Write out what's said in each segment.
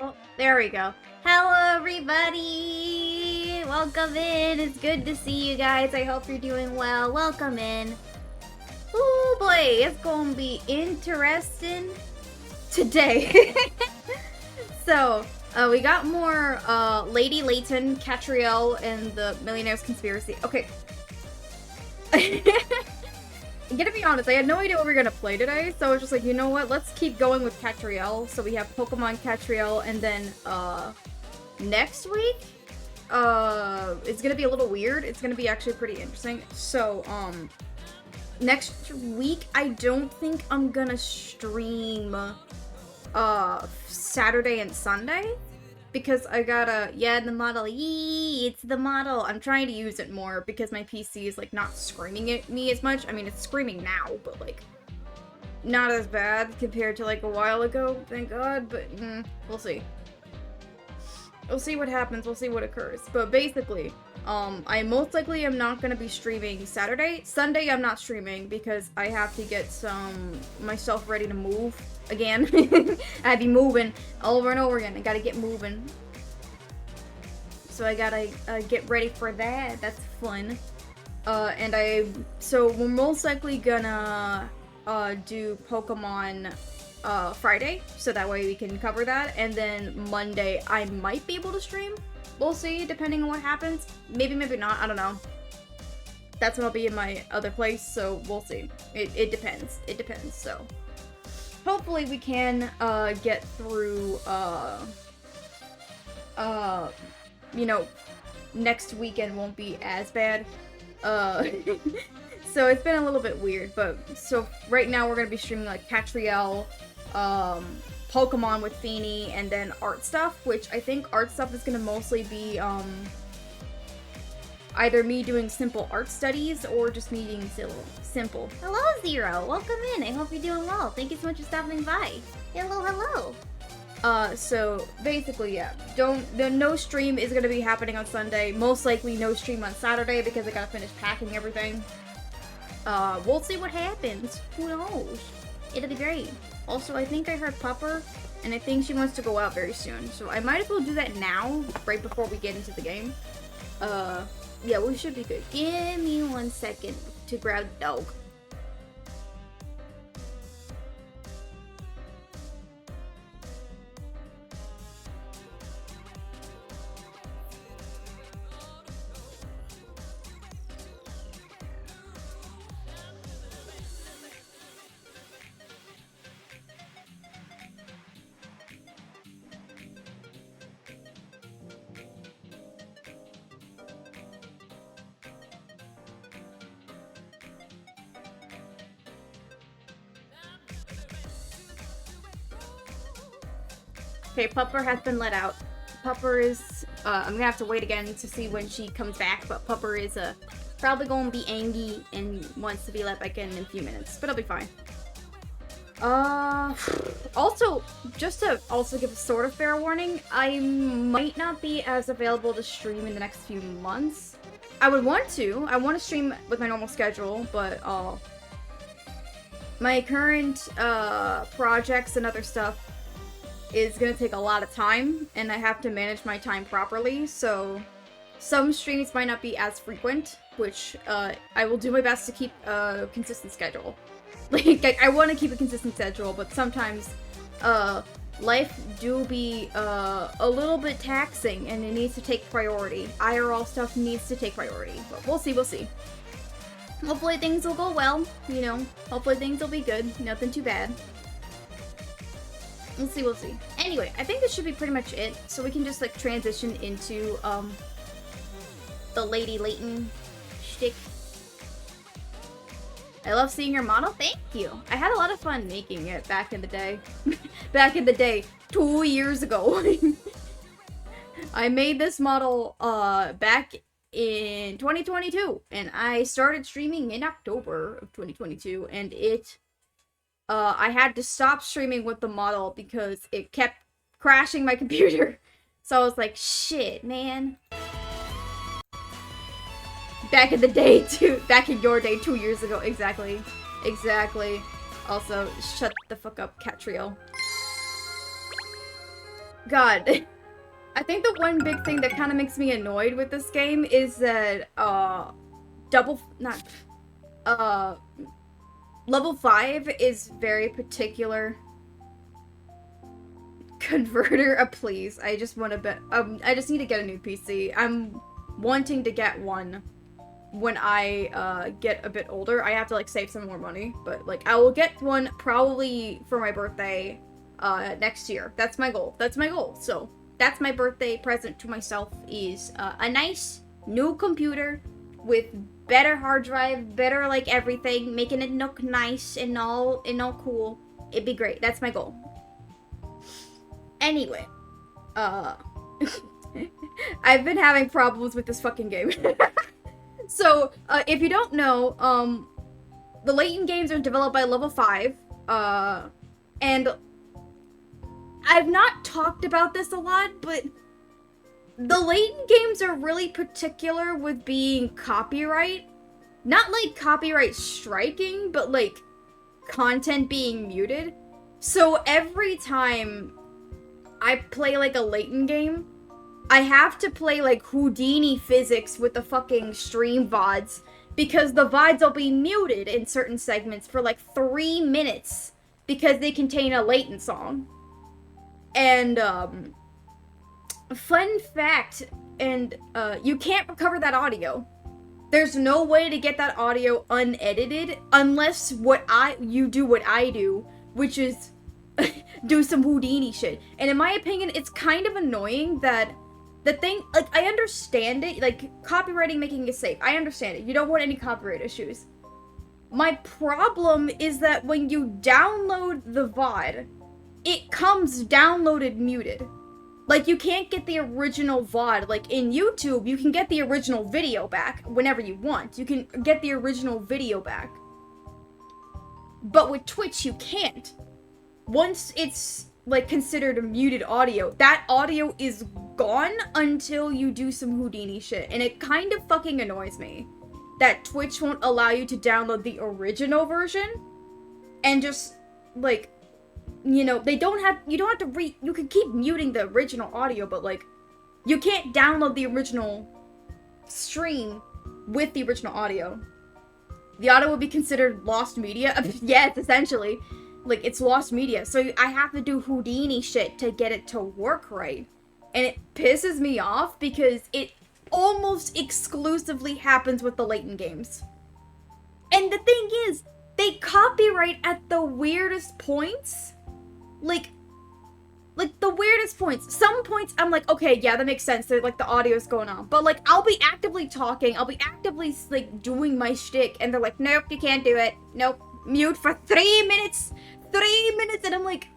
Oh, there we go. Hello, everybody! Welcome in. It's good to see you guys. I hope you're doing well. Welcome in. Oh boy, it's gonna be interesting today. So, we got more Lady Layton, Katrielle, and the Millionaire's conspiracy. Okay. I'm gonna be honest, I had no idea what we were gonna play today, so I was just like, you know what, let's keep going with Katrielle. So we have Pokemon Katrielle, and then, next week, it's gonna be a little weird. It's gonna be actually pretty interesting. So, next week, I don't think I'm gonna stream, Saturday and Sunday. Because I gotta, yeah, the model, yee, it's the model. I'm trying to use it more because my PC is, like, not screaming at me as much. I mean, it's screaming now, but, like, not as bad compared to, like, a while ago, thank God, but, we'll see. We'll see what happens, we'll see what occurs. But basically, I most likely am not gonna be streaming Saturday. Sunday, I'm not streaming because I have to get myself ready to move again. I'd be moving over and over again. I gotta get moving. So I gotta get ready for that. That's fun. So we're most likely gonna do Pokemon Friday, so that way we can cover that, and then Monday I might be able to stream. We'll see, depending on what happens. Maybe, maybe not, I don't know. That's when I'll be in my other place, so we'll see. It depends. It depends, so. Hopefully we can get through, you know, next weekend won't be as bad. So it's been a little bit weird, but so right now we're gonna be streaming like Katrielle, Pokemon with Feeny, and then art stuff, which I think art stuff is gonna mostly be either me doing simple art studies or just me being simple. Hello, Zero! Welcome in! I hope you're doing well. Thank you so much for stopping by. Hello, hello! So basically, yeah, no stream is gonna be happening on Sunday. Most likely no stream on Saturday because I gotta finish packing everything. We'll see what happens. Who knows? It'll be great. Also, I think I heard Pupper, and I think she wants to go out very soon. So I might as well do that now, right before we get into the game. Yeah, we should be good. Give me 1 second to grab the dog. Okay, Pupper has been let out. Pupper is, I'm gonna have to wait again to see when she comes back, but Pupper is, probably gonna be angry and wants to be let back in a few minutes, but it'll be fine. Also, just to also give a sort of fair warning, I might not be as available to stream in the next few months. I want to stream with my normal schedule, but, my current, projects and other stuff is gonna take a lot of time, and I have to manage my time properly, so some streams might not be as frequent, which, I will do my best to keep a consistent schedule. Like, I want to keep a consistent schedule, but sometimes, life do be, a little bit taxing, and it needs to take priority. IRL stuff needs to take priority, but we'll see, we'll see. Hopefully things will go well, you know, hopefully things will be good, nothing too bad. We'll see, we'll see. Anyway, I think this should be pretty much it, so we can just, like, transition into, the Lady Layton shtick. I love seeing your model. Thank you. I had a lot of fun making it back in the day. Back in the day, 2 years ago. I made this model, back in 2022, and I started streaming in October of 2022, and I had to stop streaming with the model because it kept crashing my computer. So I was like, shit, man. Back in the day, back in your day, 2 years ago. Exactly. Exactly. Also, shut the fuck up, Katrielle. God. I think the one big thing that kind of makes me annoyed with this game is that, uh, level 5 is very particular. Converter, please. I just want to I just need to get a new PC. I'm wanting to get one when I, get a bit older. I have to, like, save some more money, but, like, I will get one probably for my birthday, next year. That's my goal. That's my goal. So, that's my birthday present to myself is, a nice new computer with better hard drive, better, like, everything, making it look nice and all cool. It'd be great. That's my goal. Anyway, I've been having problems with this fucking game. So, if you don't know, the Layton games are developed by Level 5, and I've not talked about this a lot, but the Layton games are really particular with being copyright. Not like copyright striking, but like content being muted. So every time I play like a Layton game, I have to play like Houdini physics with the fucking stream VODs because the VODs will be muted in certain segments for like 3 minutes because they contain a Layton song. And, fun fact, and, you can't recover that audio. There's no way to get that audio unedited unless you do what I do, which is do some Houdini shit. And in my opinion, it's kind of annoying that the thing, like, I understand it, like, copywriting making it safe. I understand it. You don't want any copyright issues. My problem is that when you download the VOD, it comes downloaded muted. Like, you can't get the original VOD. Like, in YouTube, you can get the original video back whenever you want. You can get the original video back. But with Twitch, you can't. Once it's, like, considered muted audio, that audio is gone until you do some Houdini shit. And it kind of fucking annoys me that Twitch won't allow you to download the original version and just, like, you know, you don't have to you can keep muting the original audio, but, like, you can't download the original stream with the original audio. The audio will be considered lost media. Yes, essentially. Like, it's lost media. So I have to do Houdini shit to get it to work right. And it pisses me off because it almost exclusively happens with the Layton games. And the thing is, they copyright at the weirdest points. Like the weirdest points. Some points I'm like, okay, yeah, that makes sense. They're, like, the audio's going on. But, like, I'll be actively talking. I'll be actively, like, doing my shtick. And they're like, nope, you can't do it. Nope. Mute for 3 minutes. 3 minutes. And I'm like,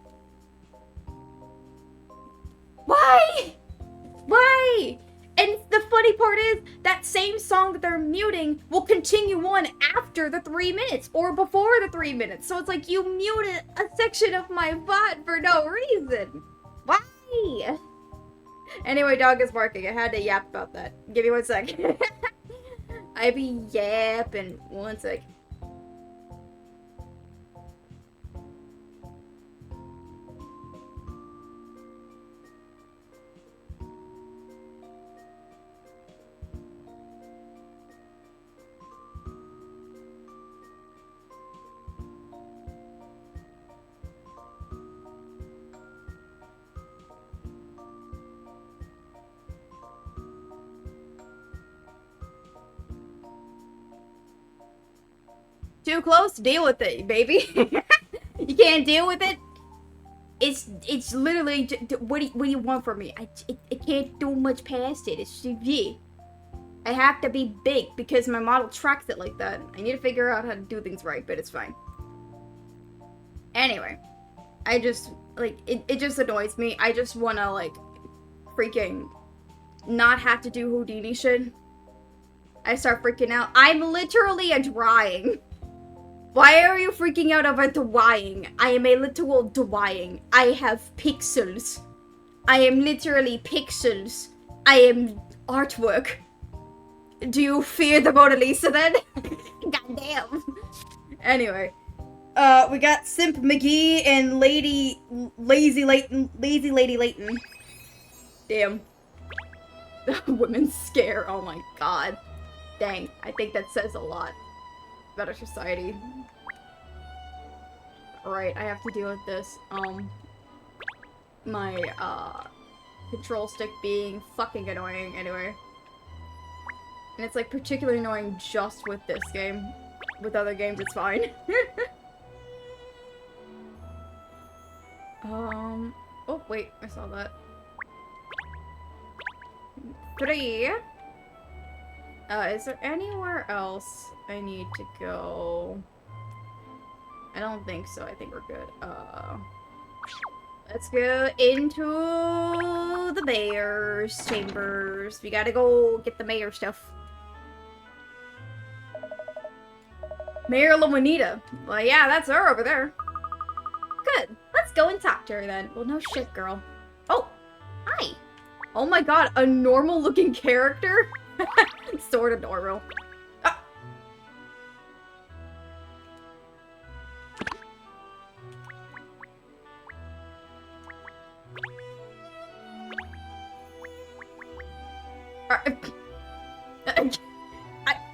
why? Why? And the funny part is, that same song that they're muting will continue on after the 3 minutes, or before the 3 minutes. So it's like, you muted a section of my VOD for no reason. Why? Anyway, dog is barking. I had to yap about that. Give me 1 sec. I be yapping. 1 sec. Too close? Deal with it, baby. You can't deal with it? It's literally, what do you want from me? I can't do much past it. It's yeah. I have to be big because my model tracks it like that. I need to figure out how to do things right, but it's fine. Anyway, I just, like, it just annoys me. I just wanna, like, freaking not have to do Houdini shit. I start freaking out. I'm literally a drawing. Why are you freaking out about drawing? I am a literal drawing. I have pixels. I am literally pixels. I am artwork. Do you fear the Mona Lisa then? Goddamn. Anyway. We got Simp McGee and Lazy Lady Layton. Damn. Women scare. Oh my god. Dang. I think that says a lot about our society. Alright, I have to deal with this. My, control stick being fucking annoying anyway. And it's, like, particularly annoying just with this game. With other games, it's fine. Oh, wait, I saw that. 3. Is there anywhere else I need to go? I don't think so. I think we're good. Let's go into the mayor's chambers. We gotta go get the mayor stuff. Mayor Juanita. Well, yeah, that's her over there. Good. Let's go and talk to her then. Well, no shit, girl. Oh, hi. Oh my god, a normal-looking character? Sort of normal. Ah.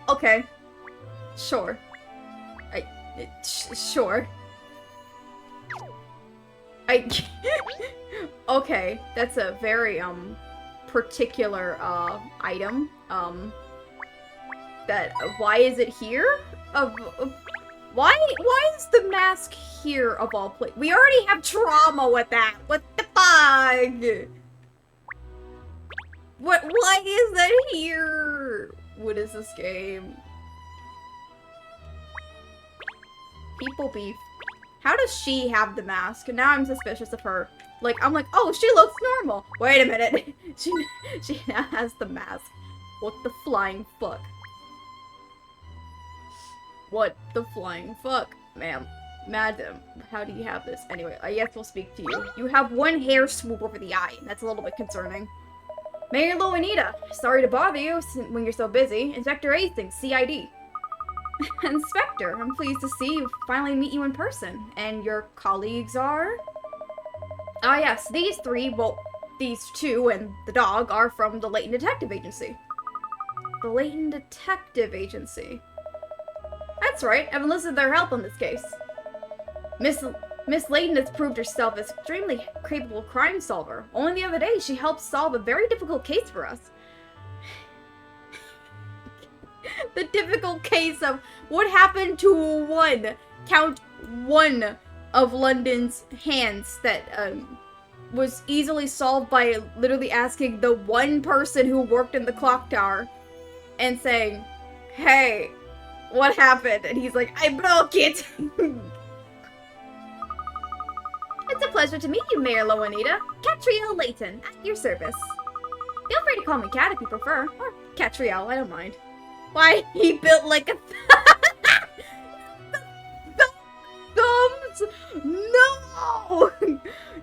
Okay. Sure. Sure. Okay, that's a very, particular, item. Why is it here? Why is the mask here of all places? We already have trauma with that. What the fuck? Why is that here? What is this game? People beef. How does she have the mask? Now I'm suspicious of her. Like, I'm like, oh, she looks normal. Wait a minute. She now has the mask. What the flying fuck? What the flying fuck? Ma'am. Madam, how do you have this? Anyway, I guess we'll speak to you. You have one hair swoop over the eye. That's a little bit concerning. Mayor Juanita, sorry to bother you when you're so busy. Inspector Hastings, CID. Inspector, I'm pleased to finally meet you in person. And your colleagues are? Ah yes, these 3, well, these 2 and the dog are from the Latent Detective Agency. The Latent Detective Agency. That's right, I've enlisted their help on this case. Miss Layton has proved herself as extremely capable crime solver. Only the other day, she helped solve a very difficult case for us. The difficult case of what happened to count one of London's hands that was easily solved by literally asking the one person who worked in the clock tower and saying, hey, what happened? And he's like, I broke it! It's a pleasure to meet you, Mayor Juanita. Katrielle Layton, at your service. Feel free to call me Kat if you prefer, or Katrielle, I don't mind. Why, he built like a thumbs? No!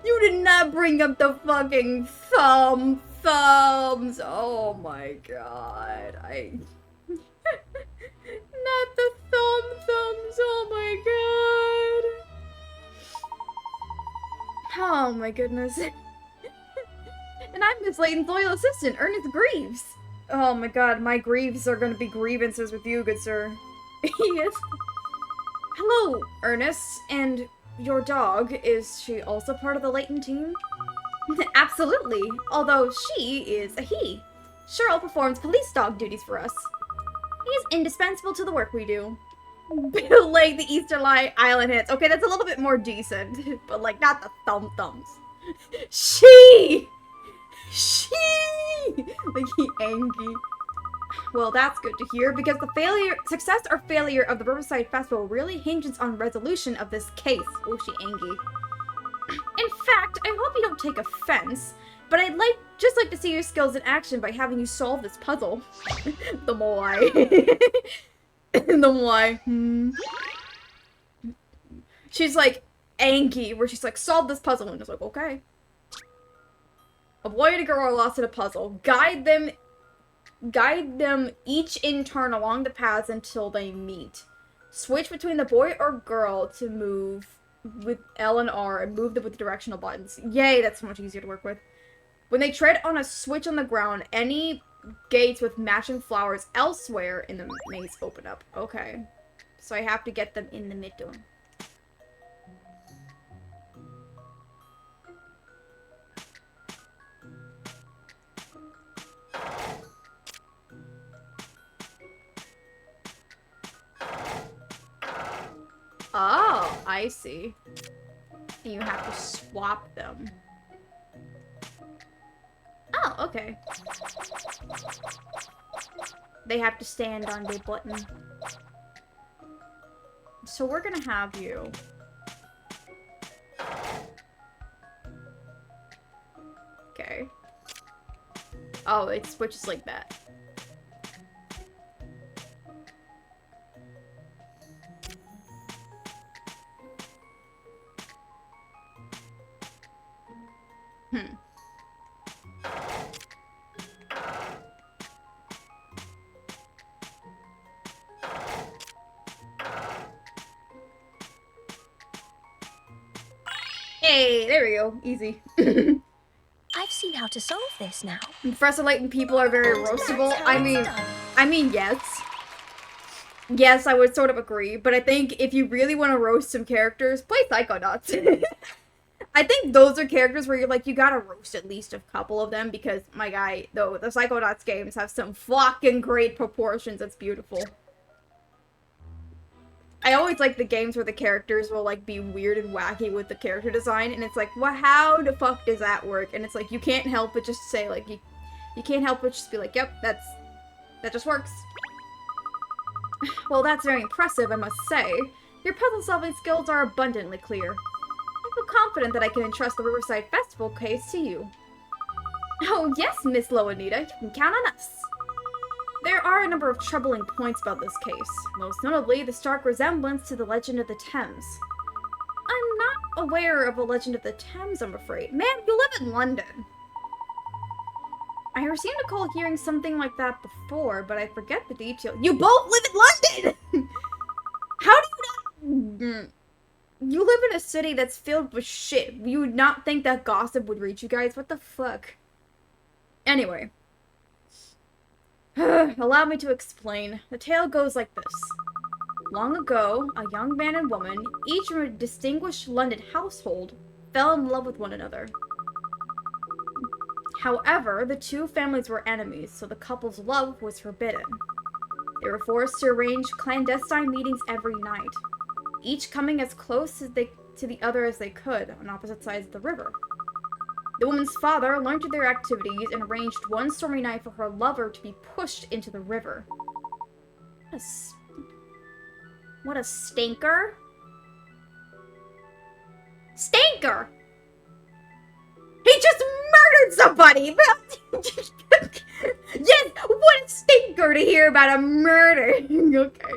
You did not bring up the fucking thumbs. Oh my god. Not the thumbs. Oh my god. Oh my goodness. And I'm Miss Layton's loyal assistant, Ernest Greaves. Oh my god, my grieves are gonna be grievances with you, good sir. Yes. Hello, Ernest. And your dog, is she also part of the Layton team? Absolutely, although she is a he. Cheryl performs police dog duties for us. He is indispensable to the work we do. Like the Easter Island hits. Okay, that's a little bit more decent, but like not the thumbs. She! Like he angry. Well, that's good to hear, because the success or failure of the Riverside Festival really hinges on resolution of this case. Oh, she angry. In fact, I hope you don't take offense, but I'd just like to see your skills in action by having you solve this puzzle. The why. The why. She's like angry, where she's like, solve this puzzle, and it's like, okay. A boy and a girl are lost in a puzzle. Guide them each in turn along the paths until they meet. Switch between the boy or girl to move with L and R and move them with directional buttons. Yay, that's so much easier to work with. When they tread on a switch on the ground, any gates with matching flowers elsewhere in the maze open up. Okay. So I have to get them in the middle. Oh, I see. And you have to swap them. Oh, okay. They have to stand on the button. So we're gonna have you. Okay. Oh, it switches like that. Hey, there we go. Easy. I've seen how to solve this now. Professor Layton people are very roastable. I mean, yes. Yes, I would sort of agree, but I think if you really want to roast some characters, play Psychonauts. I think those are characters where you're like, you gotta roast at least a couple of them, because, my guy, though, the Psychonauts games have some fucking great proportions. It's beautiful. I always like the games where the characters will, like, be weird and wacky with the character design, and it's like, well, how the fuck does that work? And it's like, you can't help but just say, like, you can't help but just be like, yep, that just works. Well, that's very impressive, I must say. Your puzzle-solving skills are abundantly clear. I feel confident that I can entrust the Riverside Festival case to you. Oh, yes, Miss Loanita, you can count on us. There are a number of troubling points about this case, most notably the stark resemblance to the Legend of the Thames. I'm not aware of a Legend of the Thames, I'm afraid. Man, you live in London. I seem to recall hearing something like that before, but I forget the detail. You both live in London! How do you not... You live in a city that's filled with shit. You would not think that gossip would reach you guys. What the fuck? Anyway. Allow me to explain. The tale goes like this. Long ago, a young man and woman, each from a distinguished London household, fell in love with one another. However, the two families were enemies, so the couple's love was forbidden. They were forced to arrange clandestine meetings every night, each coming as close to the other as they could on opposite sides of the river. The woman's father learned of their activities and arranged one stormy night for her lover to be pushed into the river. What a stinker. Stinker! He just murdered somebody! Yes, what a stinker to hear about a murder! Okay.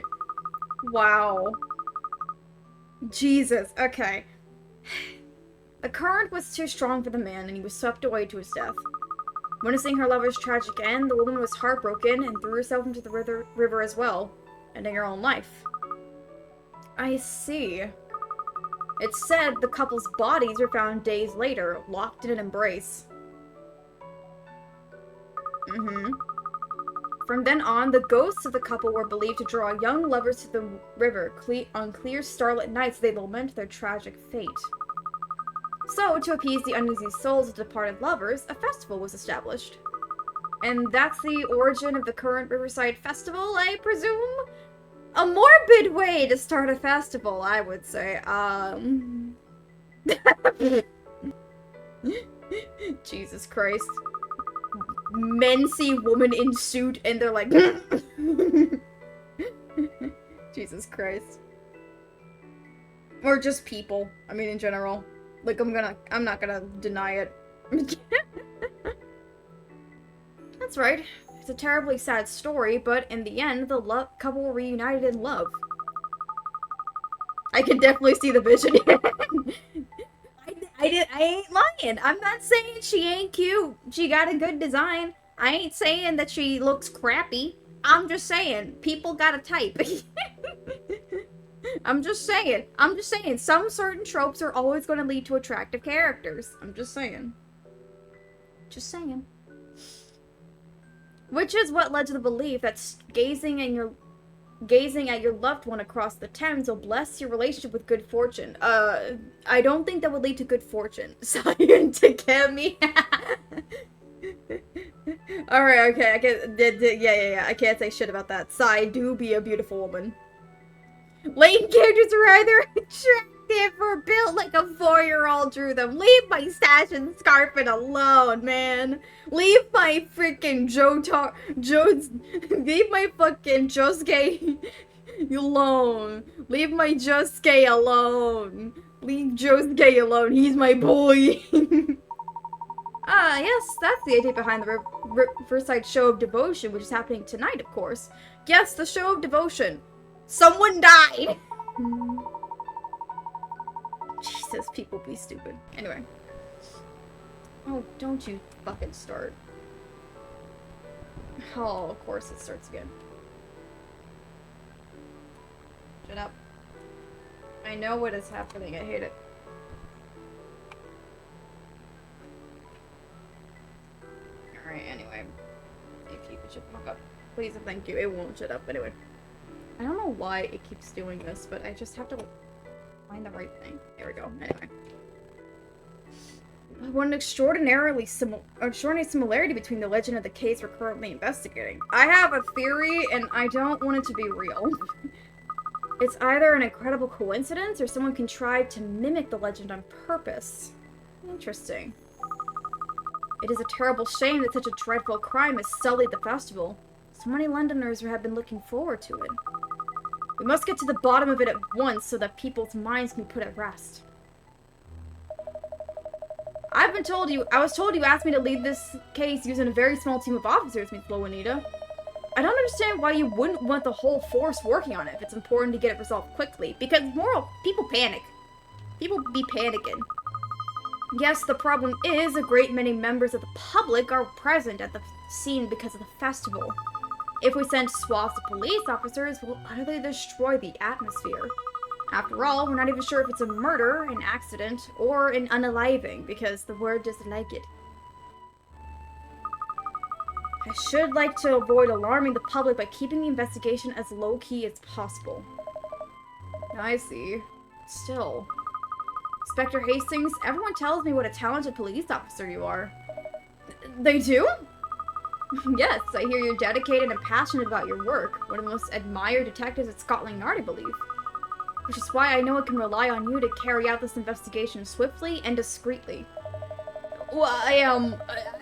Wow. Jesus, okay. The current was too strong for the man, and he was swept away to his death. Witnessing her lover's tragic end, the woman was heartbroken and threw herself into the river as well, ending her own life. I see. It's said the couple's bodies were found days later, locked in an embrace. From then on, the ghosts of the couple were believed to draw young lovers to the river on clear starlit nights they lament their tragic fate. So, to appease the uneasy souls of departed lovers, a festival was established. And that's the origin of the current Riverside Festival, I presume? A morbid way to start a festival, I would say. Jesus Christ. Men see woman in suit and they're like... Jesus Christ. Or just people. I mean, in general. Like, I'm not gonna deny it. That's right. It's a terribly sad story, but in the end, the couple were reunited in love. I can definitely see the vision. I ain't lying. I'm not saying she ain't cute. She got a good design. I ain't saying that she looks crappy. I'm just saying, people got a type. I'm just saying. Some certain tropes are always going to lead to attractive characters. I'm just saying. Just saying. Which is what led to the belief that gazing at your loved one across the Thames will bless your relationship with good fortune. I don't think that would lead to good fortune. Scientifically. Alright, okay, I can't, yeah, I can't say shit about that. Sigh, do be a beautiful woman. Lane characters are either attractive or built like a 4-year-old drew them. Leave my stash and scarfing alone, man. Leave my freaking leave my fucking Josuke alone. Leave my Josuke alone. Leave Josuke alone. He's my boy. Yes, that's the idea behind the Riverside Show of Devotion, which is happening tonight, of course. Yes, the Show of Devotion. Someone died! Jesus, people be stupid. Anyway. Oh, don't you fucking start. Oh, of course it starts again. Shut up. I know what is happening. I hate it. Alright, anyway. If you could shut the fuck up. Please and thank you. It won't shut up. Anyway. I don't know why it keeps doing this, but I just have to find the right thing. There we go. Anyway. What an extraordinary similarity between the legend and the case we're currently investigating. I have a theory, and I don't want it to be real. It's either an incredible coincidence, or someone contrived to mimic the legend on purpose. Interesting. It is a terrible shame that such a dreadful crime has sullied the festival. So many Londoners have been looking forward to it. We must get to the bottom of it at once so that people's minds can be put at rest. I was told you asked me to lead this case using a very small team of officers, Miss Loanita. I don't understand why you wouldn't want the whole force working on it if it's important to get it resolved quickly. Because people panic. People be panicking. Yes, the problem is a great many members of the public are present at the scene because of the festival. If we send swaths of police officers, we'll utterly destroy the atmosphere. After all, we're not even sure if it's a murder, an accident, or an unaliving, because the word doesn't like it. I should like to avoid alarming the public by keeping the investigation as low-key as possible. I see. Still. Inspector Hastings, everyone tells me what a talented police officer you are. They do? Yes, I hear you're dedicated and passionate about your work. One of the most admired detectives at Scotland Yard, I believe. Which is why I know I can rely on you to carry out this investigation swiftly and discreetly. Well, I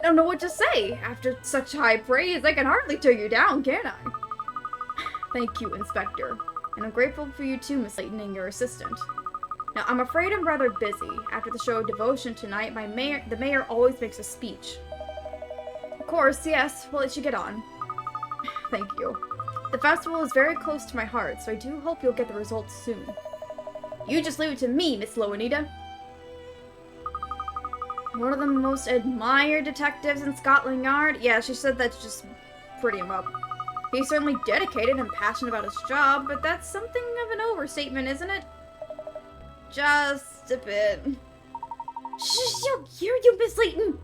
don't know what to say. After such high praise, I can hardly turn you down, can I? Thank you, Inspector. And I'm grateful for you too, Miss Layton, and your assistant. Now, I'm afraid I'm rather busy. After the show of devotion tonight, the mayor always makes a speech. Of course, yes, we'll let you get on. Thank you. The festival is very close to my heart, so I do hope you'll get the results soon. You just leave it to me, Miss Loanita. One of the most admired detectives in Scotland Yard? Yeah, she said that's just pretty him up. He's certainly dedicated and passionate about his job, but that's something of an overstatement, isn't it? Just a bit. Shh, you Miss Layton!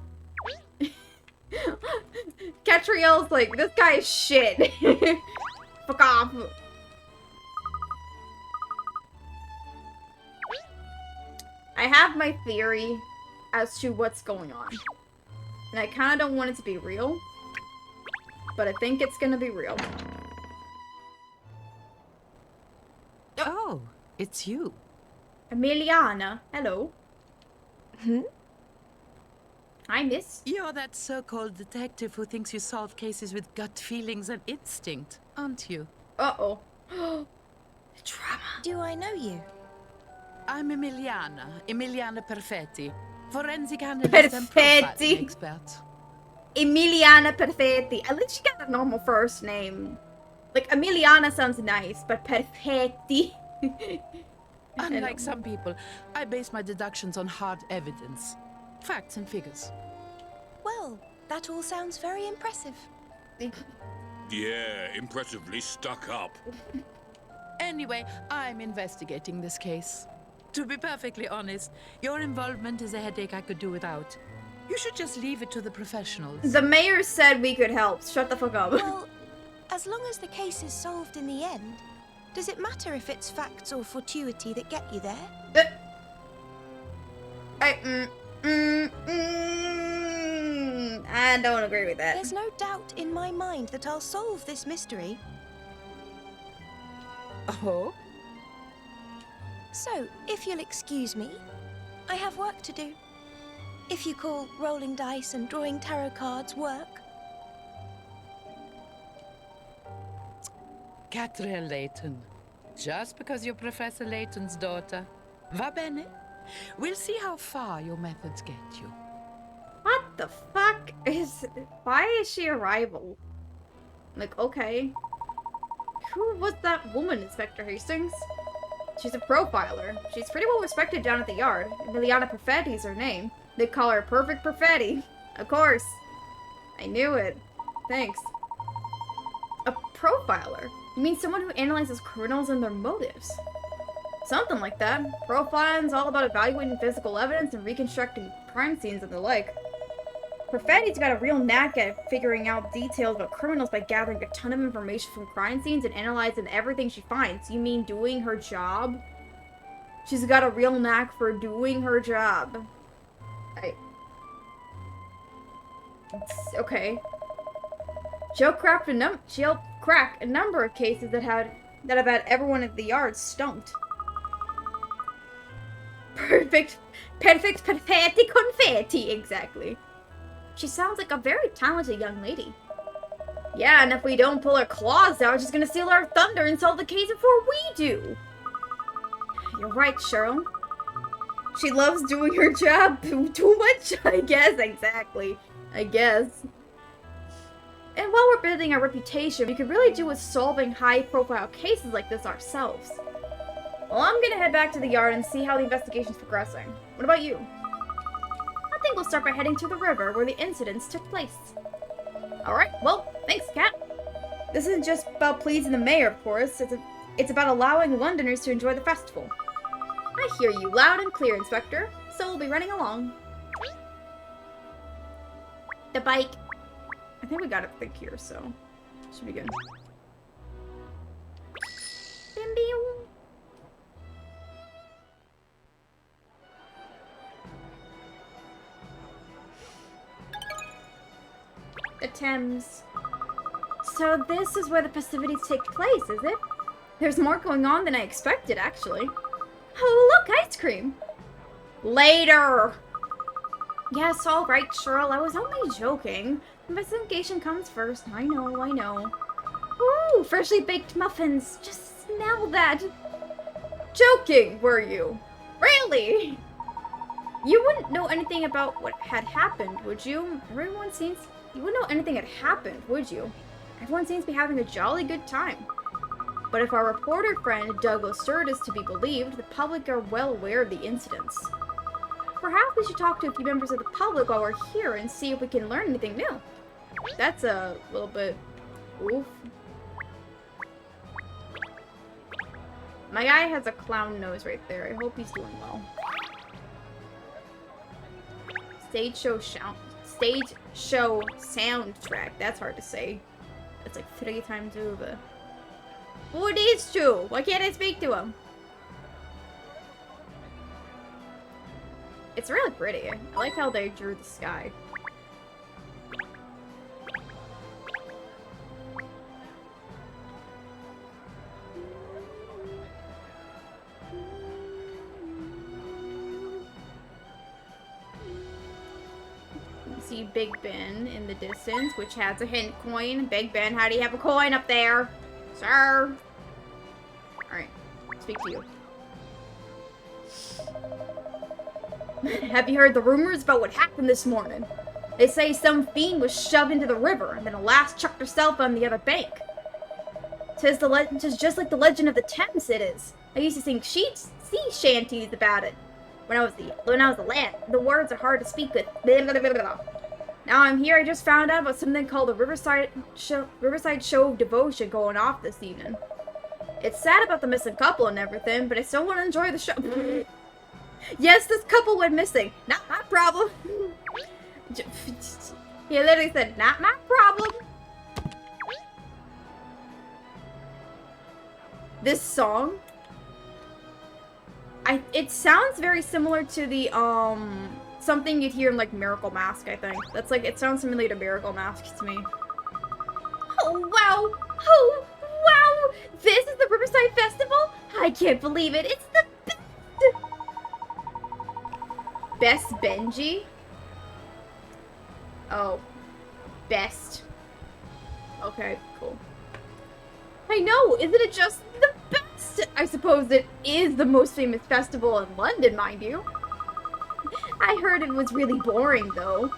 Katrielle's like, this guy is shit. Fuck off. I have my theory as to what's going on. And I kind of don't want it to be real. But I think it's gonna be real. Oh, it's you. Emiliana, hello. Hmm? Hi, miss. You're that so-called detective who thinks you solve cases with gut feelings and instinct, aren't you? Uh-oh. Drama. Do I know you? I'm Emiliana Perfetti, forensic analyst and Perfetti. profiling expert. Emiliana Perfetti. At least she got a normal first name. Like, Emiliana sounds nice, but Perfetti. Unlike some people, I base my deductions on hard evidence. Facts and figures. Well, that all sounds very impressive. Yeah, impressively stuck up. Anyway, I'm investigating this case. To be perfectly honest, your involvement is a headache I could do without. You should just leave it to the professionals. The mayor said we could help. Shut the fuck up. Well, as long as the case is solved in the end, does it matter if it's facts or fortuity that get you there? I don't agree with that. There's no doubt in my mind that I'll solve this mystery. Oh? So, if you'll excuse me, I have work to do. If you call rolling dice and drawing tarot cards work. Katrielle Layton. Just because you're Professor Layton's daughter. Va bene? We'll see how far your methods get you. What the fuck is... Why is she a rival? Like, okay. Who was that woman, Inspector Hastings? She's a profiler. She's pretty well respected down at the yard. Emiliana Perfetti is her name. They call her Perfect Perfetti. Of course. I knew it. Thanks. A profiler? You mean someone who analyzes criminals and their motives? Something like that. Profiling's all about evaluating physical evidence and reconstructing crime scenes and the like. Perfetti's got a real knack at figuring out details about criminals by gathering a ton of information from crime scenes and analyzing everything she finds. You mean doing her job? She's got a real knack for doing her job. Okay. She'll crack a number of cases that have had everyone at the yard stumped. Perfect, perfetti, confetti, exactly. She sounds like a very talented young lady. Yeah, and if we don't pull her claws out, she's gonna steal our thunder and solve the case before we do. You're right, Cheryl. She loves doing her job too much, I guess, exactly. I guess. And while we're building our reputation, we could really do with solving high-profile cases like this ourselves. Well, I'm gonna head back to the yard and see how the investigation's progressing. What about you? I think we'll start by heading to the river where the incidents took place. Alright, well, thanks, Kat. This isn't just about pleasing the mayor, of course. It's about allowing Londoners to enjoy the festival. I hear you loud and clear, Inspector, so we'll be running along. The bike. I think we got it thick here, so should be good. The Thames. So this is where the festivities take place, is it? There's more going on than I expected, actually. Oh, look, ice cream. Later. Yes, all right, Cheryl. I was only joking. Investigation comes first. I know, I know. Ooh, freshly baked muffins. Just smell that. Joking, were you? Really? You wouldn't know anything about what had happened, would you? You wouldn't know anything had happened, would you? Everyone seems to be having a jolly good time. But if our reporter friend Douglas Sturt is to be believed, the public are well aware of the incidents. Perhaps we should talk to a few members of the public while we're here and see if we can learn anything new. That's a little bit... oof. My guy has a clown nose right there. I hope he's doing well. Stage show soundtrack. That's hard to say. That's like 3 times over. Who are these two? Why can't I speak to him? It's really pretty. I like how they drew the sky. See Big Ben in the distance, which has a hint coin. Big Ben, how do you have a coin up there? Sir? Alright, speak to you. Have you heard the rumors about what happened this morning? They say some fiend was shoved into the river, and then a lass chucked herself on the other bank. Tis just like the legend of the Thames it is. I used to sing sea shanties about it. When I was a lad, the words are hard to speak with. Now I'm here, I just found out about something called the Riverside Show of Devotion going off this evening. It's sad about the missing couple and everything, but I still want to enjoy the show. Yes, this couple went missing. Not my problem. He literally said, not my problem. This song, it sounds very similar to the, something you'd hear in, like, Miracle Mask, I think. That's, like, it sounds similar to Miracle Mask to me. Oh, wow! Oh, wow! This is the Riverside Festival? I can't believe it. It's the best! Best Benji? Oh. Best. Okay, cool. I know! Isn't it just the best? I suppose it is the most famous festival in London, mind you. I heard it was really boring, though.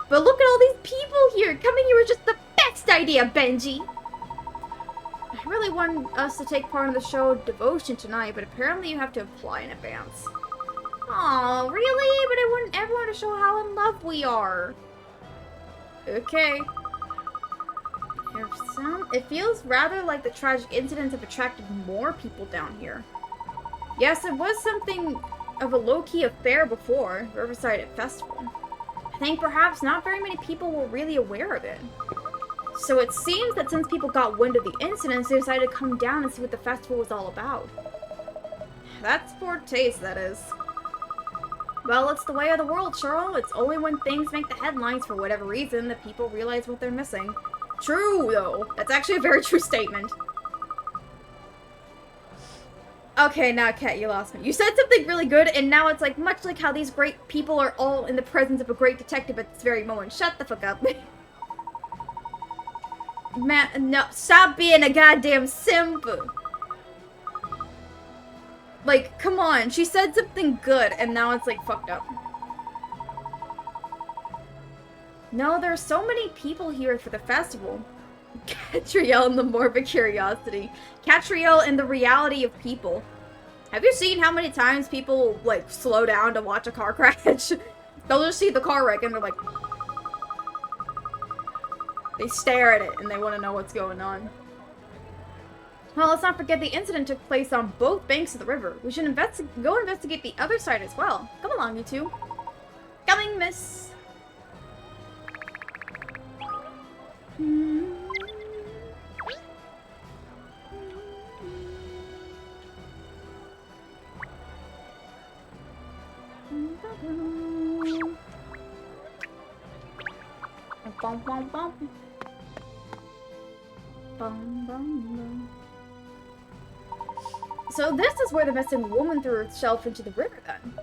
But look at all these people here! Coming here was just the best idea, Benji! I really want us to take part in the show Devotion tonight, but apparently you have to apply in advance. Aw, really? But I want everyone to show how in love we are. Okay. It feels rather like the tragic incidents have attracted more people down here. Yes, it was something of a low-key affair before, Riverside Festival. I think perhaps not very many people were really aware of it. So it seems that since people got wind of the incidents, they decided to come down and see what the festival was all about. That's poor taste, that is. Well, it's the way of the world, Cheryl. It's only when things make the headlines for whatever reason that people realize what they're missing. True, though. That's actually a very true statement. Okay, now, Kat, you lost me. You said something really good, and now it's like, much like how these great people are all in the presence of a great detective at this very moment. Shut the fuck up. Man, no, stop being a goddamn simp. Like, come on, she said something good, and now it's, like, fucked up. No, there are so many people here for the festival. Katrielle and the morbid curiosity. Katrielle and the reality of people. Have you seen how many times people, like, slow down to watch a car crash? They'll just see the car wreck, and they're like... They stare at it, and they want to know what's going on. Well, let's not forget the incident took place on both banks of the river. We should go investigate the other side as well. Come along, you two. Coming, miss. Bum, bum, bum. Bum, bum, bum. So this is where the missing woman threw herself into the river, then.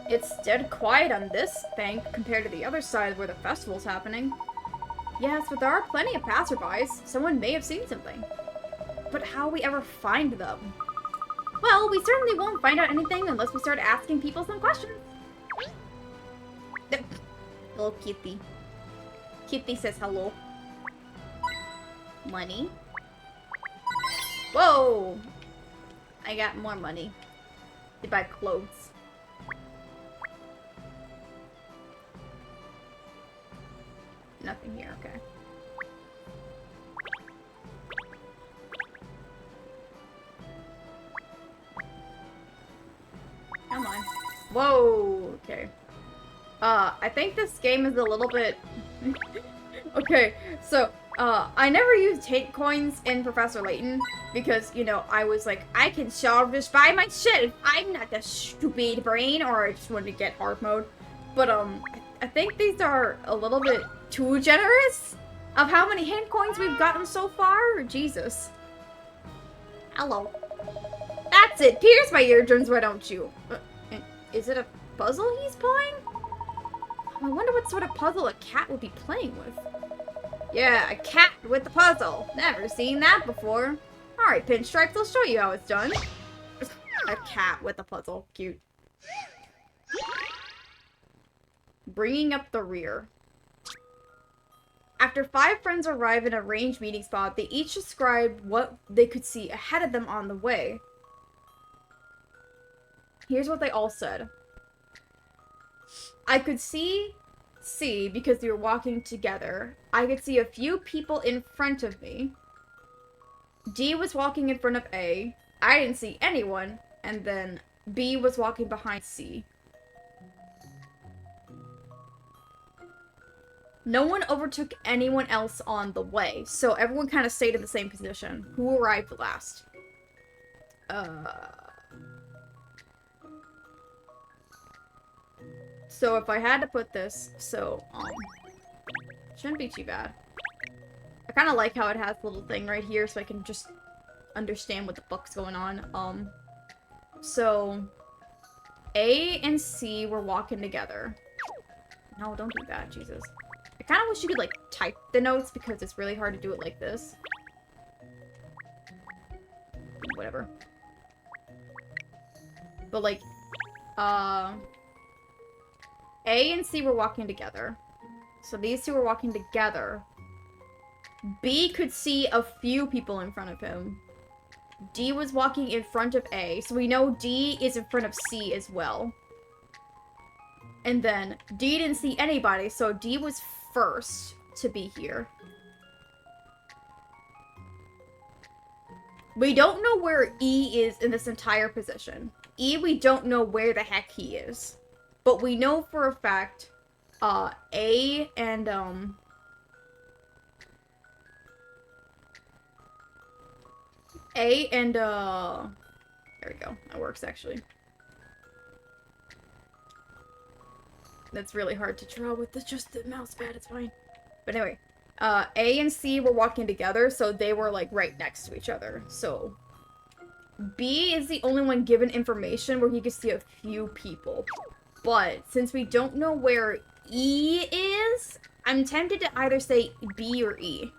It's dead quiet on this bank compared to the other side where the festival's happening. Yes, but there are plenty of passerbys. Someone may have seen something. But how will we ever find them? Well, we certainly won't find out anything unless we start asking people some questions. Hello, Kitty. Kitty says hello. Money. Whoa! I got more money to buy clothes. Nothing here, okay. Come on. Whoa, okay. I think this game is a little bit... Okay, so, I never used hate coins in Professor Layton because, you know, I was like, I can solve this by myself. I'm not a stupid brain, or I just wanted to get hard mode. But, I think these are a little bit too generous of how many hint coins we've gotten so far. Jesus. Hello. That's it. Pierce my eardrums, why don't you? Is it a puzzle he's playing? I wonder what sort of puzzle a cat would be playing with. Yeah, a cat with a puzzle. Never seen that before. Alright, Pinstripes, I'll show you how it's done. A cat with a puzzle. Cute. Bringing up the rear. After 5 friends arrive in a ranged meeting spot, they each described what they could see ahead of them on the way. Here's what they all said. I could see because we were walking together. I could see a few people in front of me. D was walking in front of A. I didn't see anyone. And then B was walking behind C. No one overtook anyone else on the way, so everyone kind of stayed in the same position. Who arrived last? So if I had to put this, shouldn't be too bad. I kind of like how it has a little thing right here, so I can just understand what the fuck's going on. So A and C were walking together. No, don't do that, Jesus. I kind of wish you could, like, type the notes, because it's really hard to do it like this. Whatever. But, like, A and C were walking together. So these two were walking together. B could see a few people in front of him. D was walking in front of A, so we know D is in front of C as well. And then D didn't see anybody, so D was first to be here. We don't know where E is in this entire position. E, we don't know where the heck he is. But we know for a fact, A and, there we go. That works, actually. That's really hard to draw with just the mouse pad, it's fine. But anyway, A and C were walking together, so they were, like, right next to each other. So, B is the only one given information where he could see a few people. But, since we don't know where E is, I'm tempted to either say B or E.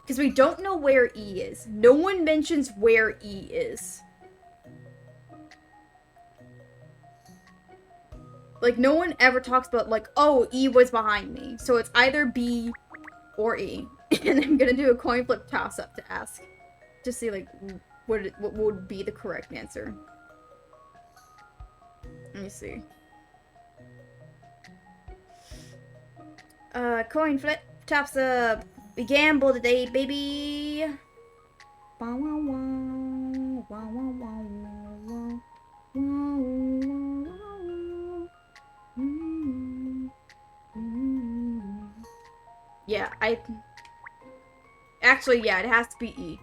Because we don't know where E is. No one mentions where E is. Like, no one ever talks about, like, oh, E was behind me. So it's either B or E. And I'm gonna do a coin flip toss-up to ask. To see, like, what would be the correct answer. Let me see. Coin flip toss-up. We gamble today, baby! Wow, wow, wow. Wow, wow, wow, wow. Wow, wow, wow. Yeah, actually, yeah, it has to be E.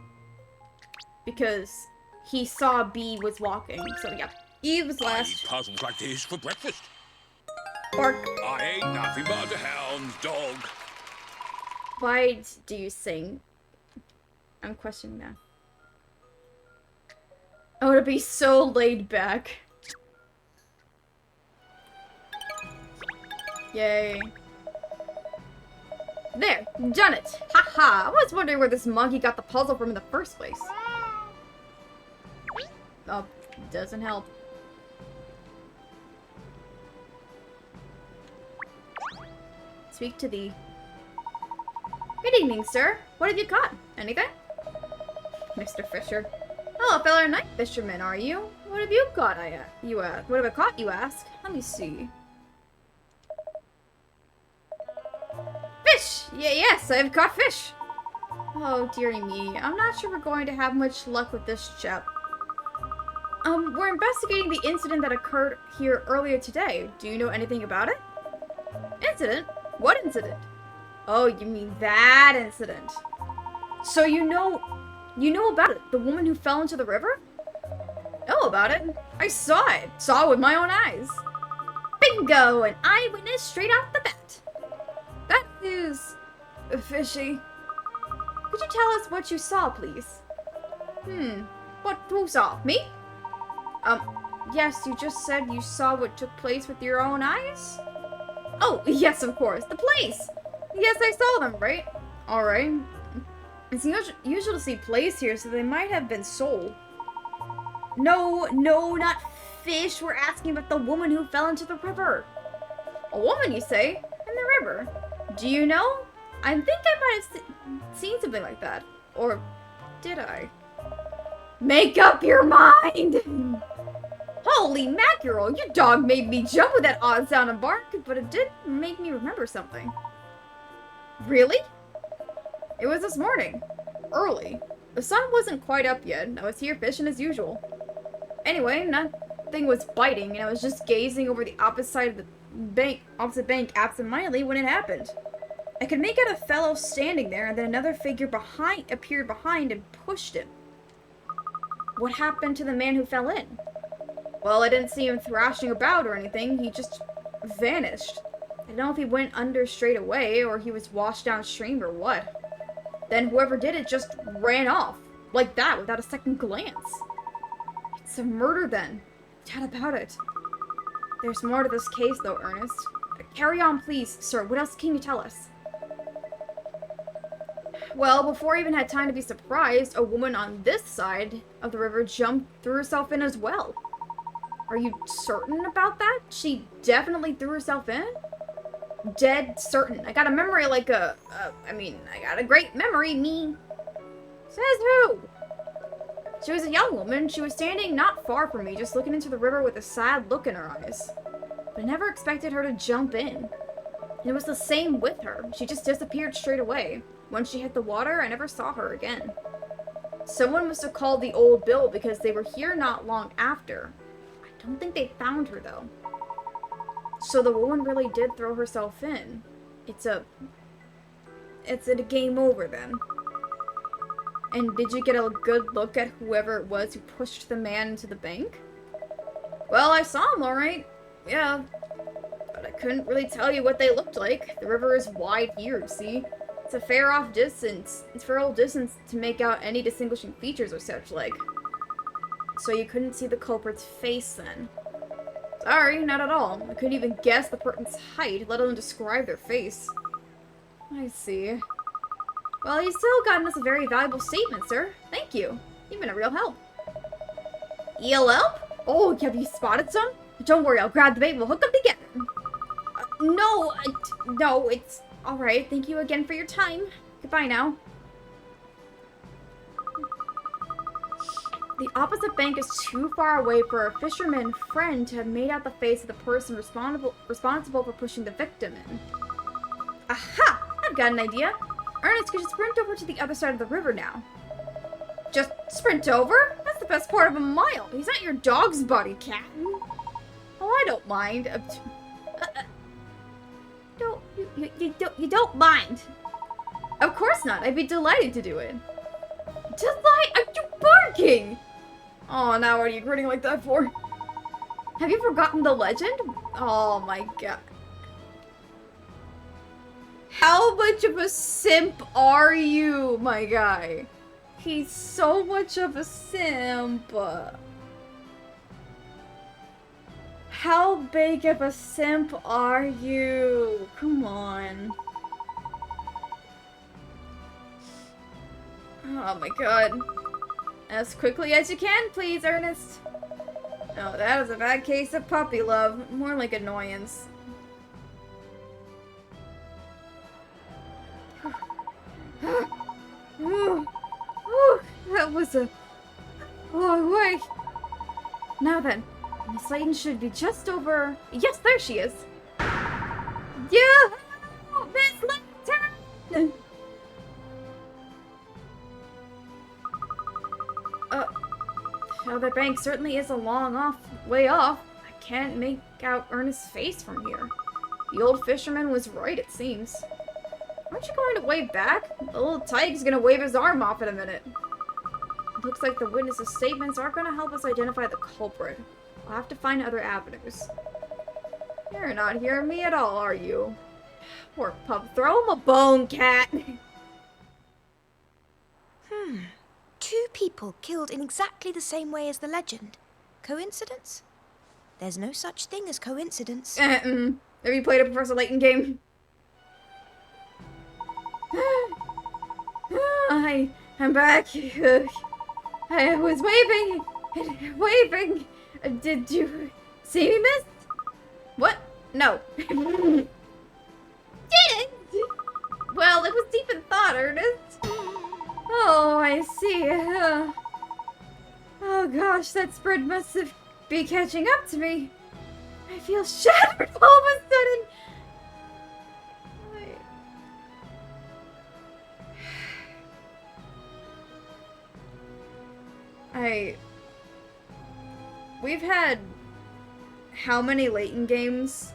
Because he saw B was walking, so yeah. E was I last. eat puzzles like this for breakfast. Bark. I ain't nothing but a hound's dog. Why do you sing? I'm questioning that. Oh, to be so laid back. Yay. There, done it! Haha! I was wondering where this monkey got the puzzle from in the first place. Oh, doesn't help. Speak to thee. Good evening, sir. What have you caught? Anything? Mr. Fisher. Hello, fellow night fisherman, are you? What have you caught, what have I caught, you ask? Let me see. Fish! Yes, I've caught fish. Oh, dearie me. I'm not sure we're going to have much luck with this chap. We're investigating the incident that occurred here earlier today. Do you know anything about it? Incident? What incident? Oh, you mean that incident. So you know about it. The woman who fell into the river? Know about it. I saw it. Saw it with my own eyes. Bingo! An eyewitness straight off the bat. That is fishy. Could you tell us what you saw, please? Who saw? Me? Yes, you just said you saw what took place with your own eyes? Oh, yes, of course. The place! Yes, I saw them, right? Alright. It's usual to see plays here, so they might have been sold. No, not fish. We're asking about the woman who fell into the river. A woman, you say? In the river? Do you know? I think I might have seen something like that. Or did I? Make up your mind! Holy mackerel, your dog made me jump with that odd sound and bark, but it did make me remember something. Really? It was this morning. Early. The sun wasn't quite up yet. I was here fishing as usual. Anyway, nothing was biting, and I was just gazing over the opposite bank absentmindedly when it happened. I could make out a fellow standing there, and then another figure appeared behind and pushed him. What happened to the man who fell in? Well, I didn't see him thrashing about or anything. He just vanished. I don't know if he went under straight away, or he was washed downstream, or what. Then whoever did it just ran off. Like that, without a second glance. It's a murder, then. Doubt about it. There's more to this case, though, Ernest. Carry on, please, sir. What else can you tell us? Well, before I even had time to be surprised, a woman on this side of the river threw herself in as well. Are you certain about that? She definitely threw herself in? Dead certain. I got a memory like I got a great memory, me. Says who? She was a young woman. She was standing not far from me, just looking into the river with a sad look in her eyes. But I never expected her to jump in. And it was the same with her. She just disappeared straight away. Once she hit the water, I never saw her again. Someone must have called the old Bill because they were here not long after. I don't think they found her, though. So the woman really did throw herself in. It's a game over, then. And did you get a good look at whoever it was who pushed the man into the bank? Well, I saw him, alright. Yeah. But I couldn't really tell you what they looked like. The river is wide here, you see? It's a fair old distance to make out any distinguishing features or such like. So you couldn't see the culprit's face then? Sorry, not at all. I couldn't even guess the person's height, let alone describe their face. I see. Well, you've still gotten us a very valuable statement, sir. Thank you. You've been a real help. ELL? Oh, have you spotted some? Don't worry, I'll grab the bait. We'll hook them together. No, it's alright. Thank you again for your time. Goodbye now. The opposite bank is too far away for a fisherman friend to have made out the face of the person responsible for pushing the victim in. Aha! I've got an idea. Ernest, could you sprint over to the other side of the river now? Just sprint over? That's the best part of a mile. He's not your dog's buddy, cat. Oh, I don't mind. You don't mind? Of course not. I'd be delighted to do it. Are you barking? Oh, now what are you grinning like that for? Have you forgotten the legend? Oh my god. How much of a simp are you, my guy? He's so much of a simp. How big of a simp are you? Come on. Oh my god. As quickly as you can, please, Ernest. Oh, that was a bad case of puppy love. More like annoyance. That was a long way. Now then, Miss Layton should be just over... Yes, there she is. Yeah, Miss Layton! The other bank certainly is a long way off. I can't make out Ernest's face from here. The old fisherman was right, it seems. Aren't you going to wave back? The little tyke's gonna wave his arm off in a minute. It looks like the witness's statements aren't gonna help us identify the culprit. We'll have to find other avenues. You're not hearing me at all, are you? Poor pup. Throw him a bone, cat! Two people killed in exactly the same way as the legend. Coincidence? There's no such thing as coincidence. Have you played a Professor Layton game? I'm back. I was waving. Did you see me, miss? What? No. Didn't. Well, it was deep in thought, Ernest. Oh, I see. Oh gosh, that spread must be catching up to me. I feel shattered all of a sudden. We've had how many Layton games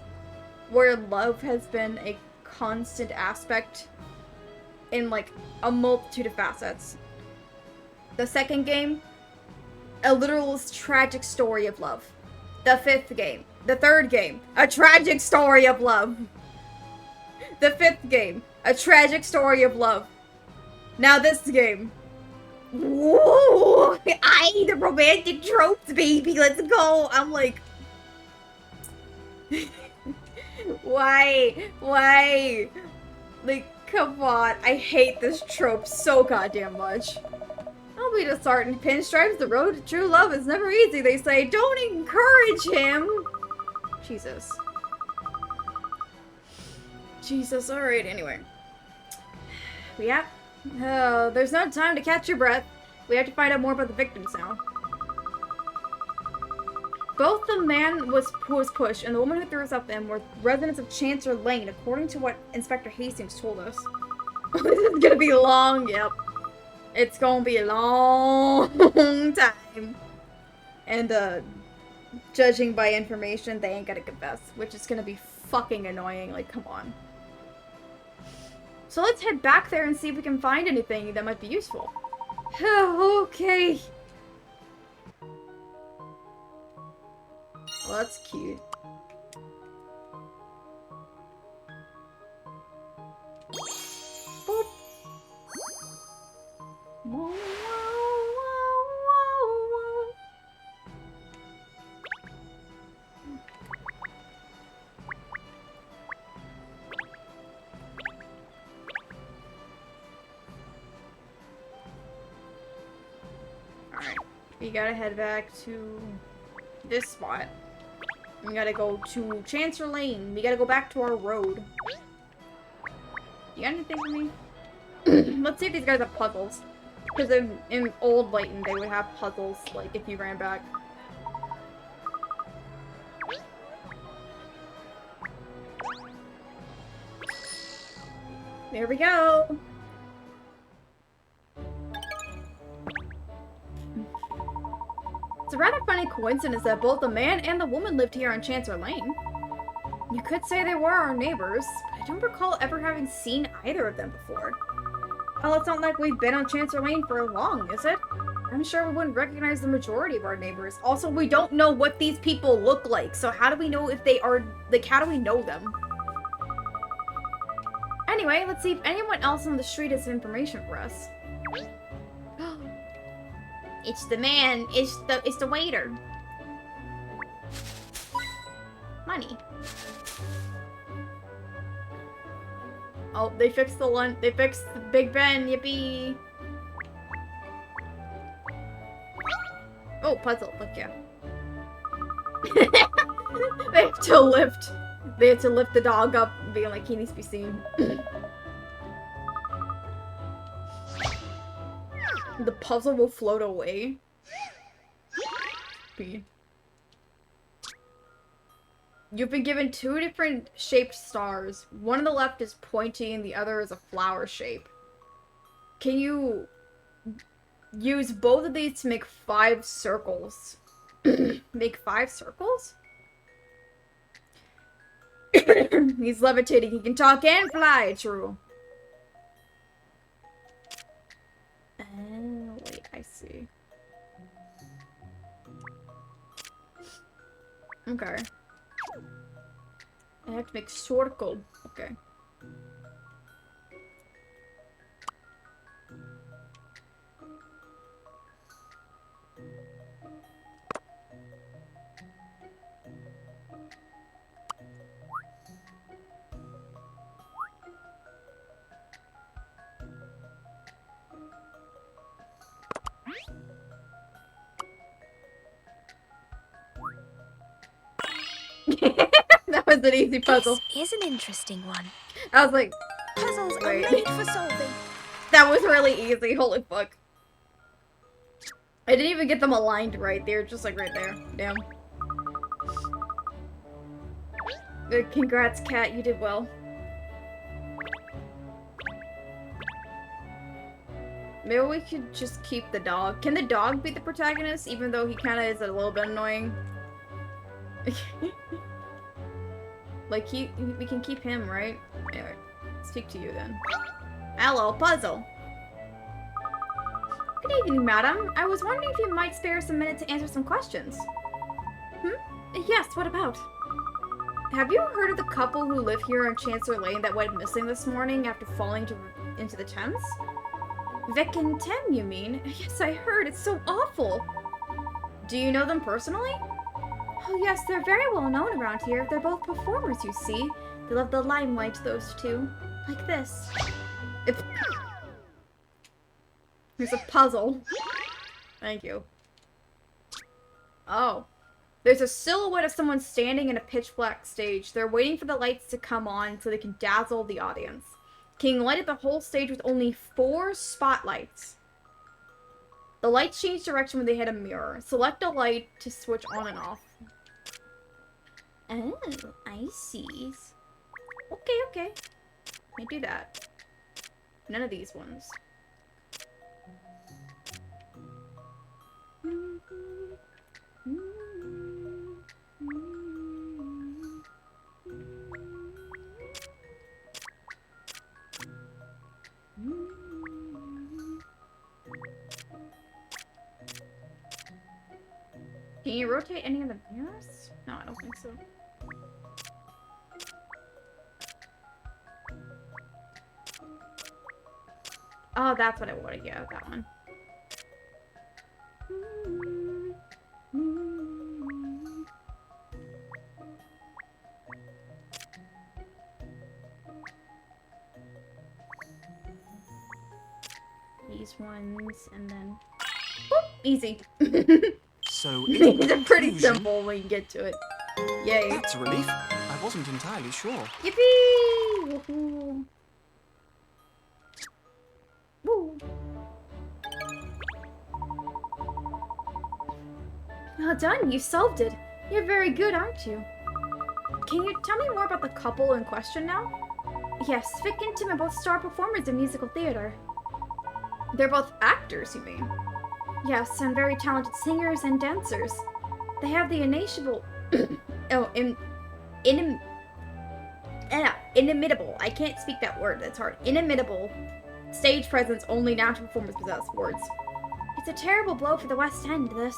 where love has been a constant aspect in, like, a multitude of facets. The second game, a literal tragic story of love. The fifth game, the third game, a tragic story of love. The fifth game, a tragic story of love. Now this game. Whoa! The romantic tropes, baby. Let's go. I'm like, why? Like, come on. I hate this trope so goddamn much. I'll be just starting pinstripes. The road to true love is never easy, they say. Don't encourage him. Jesus. Jesus, alright, anyway. Yeah. Oh, there's no time to catch your breath. We have to find out more about the victims now. Both the man who was pushed and the woman who threw herself in were residents of Chancellor Lane, according to what Inspector Hastings told us. This is gonna be long, yep. It's gonna be a long time. And, judging by information, they ain't gonna confess, which is gonna be fucking annoying, like, come on. So let's head back there and see if we can find anything that might be useful. Okay. Well, that's cute. Boop. Whoa, whoa, whoa, whoa. Alright, we gotta head back to this spot. We gotta go to Chancellor Lane. We gotta go back to our road. You got anything for me? Let's see if these guys have puzzles. Because in old Layton, they would have puzzles, like, if you ran back. There we go! It's a rather funny coincidence that both the man and the woman lived here on Chancellor Lane. You could say they were our neighbors, but I don't recall ever having seen either of them before. Well, it's not like we've been on Chancellor Lane for long, is it? I'm sure we wouldn't recognize the majority of our neighbors. Also, we don't know what these people look like, so how do we know if they are, like, how do we know them? Anyway, let's see if anyone else on the street has information for us. It's the man. It's the waiter. Money. Oh, they fixed the lunch. They fixed the Big Ben. Yippee! Oh, puzzle. Look, yeah. They have to lift. They have to lift the dog up, being like he needs to be seen. The puzzle will float away. B. You've been given 2 different shaped stars. One on the left is pointy and the other is a flower shape. Can you use both of these to make 5 circles? Make 5 circles? He's levitating. He can talk and fly. True. Oh, wait, I see. Okay. I have to make circle. Okay. That was an easy puzzle. This is an interesting one. I was like, Puzzles wait. are made for solving. That was really easy. Holy fuck. I didn't even get them aligned right. They were just like right there. Damn. Congrats, Cat. You did well. Maybe we could just keep the dog. Can the dog be the protagonist, even though he kind of is a little bit annoying? Like, we can keep him, right? Anyway, speak to you then. Hello, puzzle. Good evening, madam. I was wondering if you might spare us a minute to answer some questions. Yes, what about? Have you heard of the couple who live here on Chancellor Lane that went missing this morning after falling into the Thames? Vic and Tim, you mean? Yes, I heard. It's so awful. Do you know them personally? Oh yes, they're very well known around here. They're both performers, you see. They love the limelight, those two. Like this. Here's a puzzle. Thank you. Oh. There's a silhouette of someone standing in a pitch black stage. They're waiting for the lights to come on so they can dazzle the audience. King lighted the whole stage with only 4 spotlights. The lights change direction when they hit a mirror. Select a light to switch on and off. Oh, I see. Okay. Can't do that. None of these ones. Can you rotate any of the mirrors? No, I don't think so. Oh, that's what I wanted. Yeah, that one. These ones, and then... Boop, easy. So it's pretty simple when you get to it. Yay. That's a relief. I wasn't entirely sure. Yippee! Woohoo! Woo! Well done, you solved it. You're very good, aren't you? Can you tell me more about the couple in question now? Yes, Vic and Tim are both star performers in musical theater. They're both actors, you mean? Yes, and very talented singers and dancers. They have the insatiable... inimitable. I can't speak that word, that's hard. Inimitable stage presence only natural performers possess. Words. It's a terrible blow for the West End, this.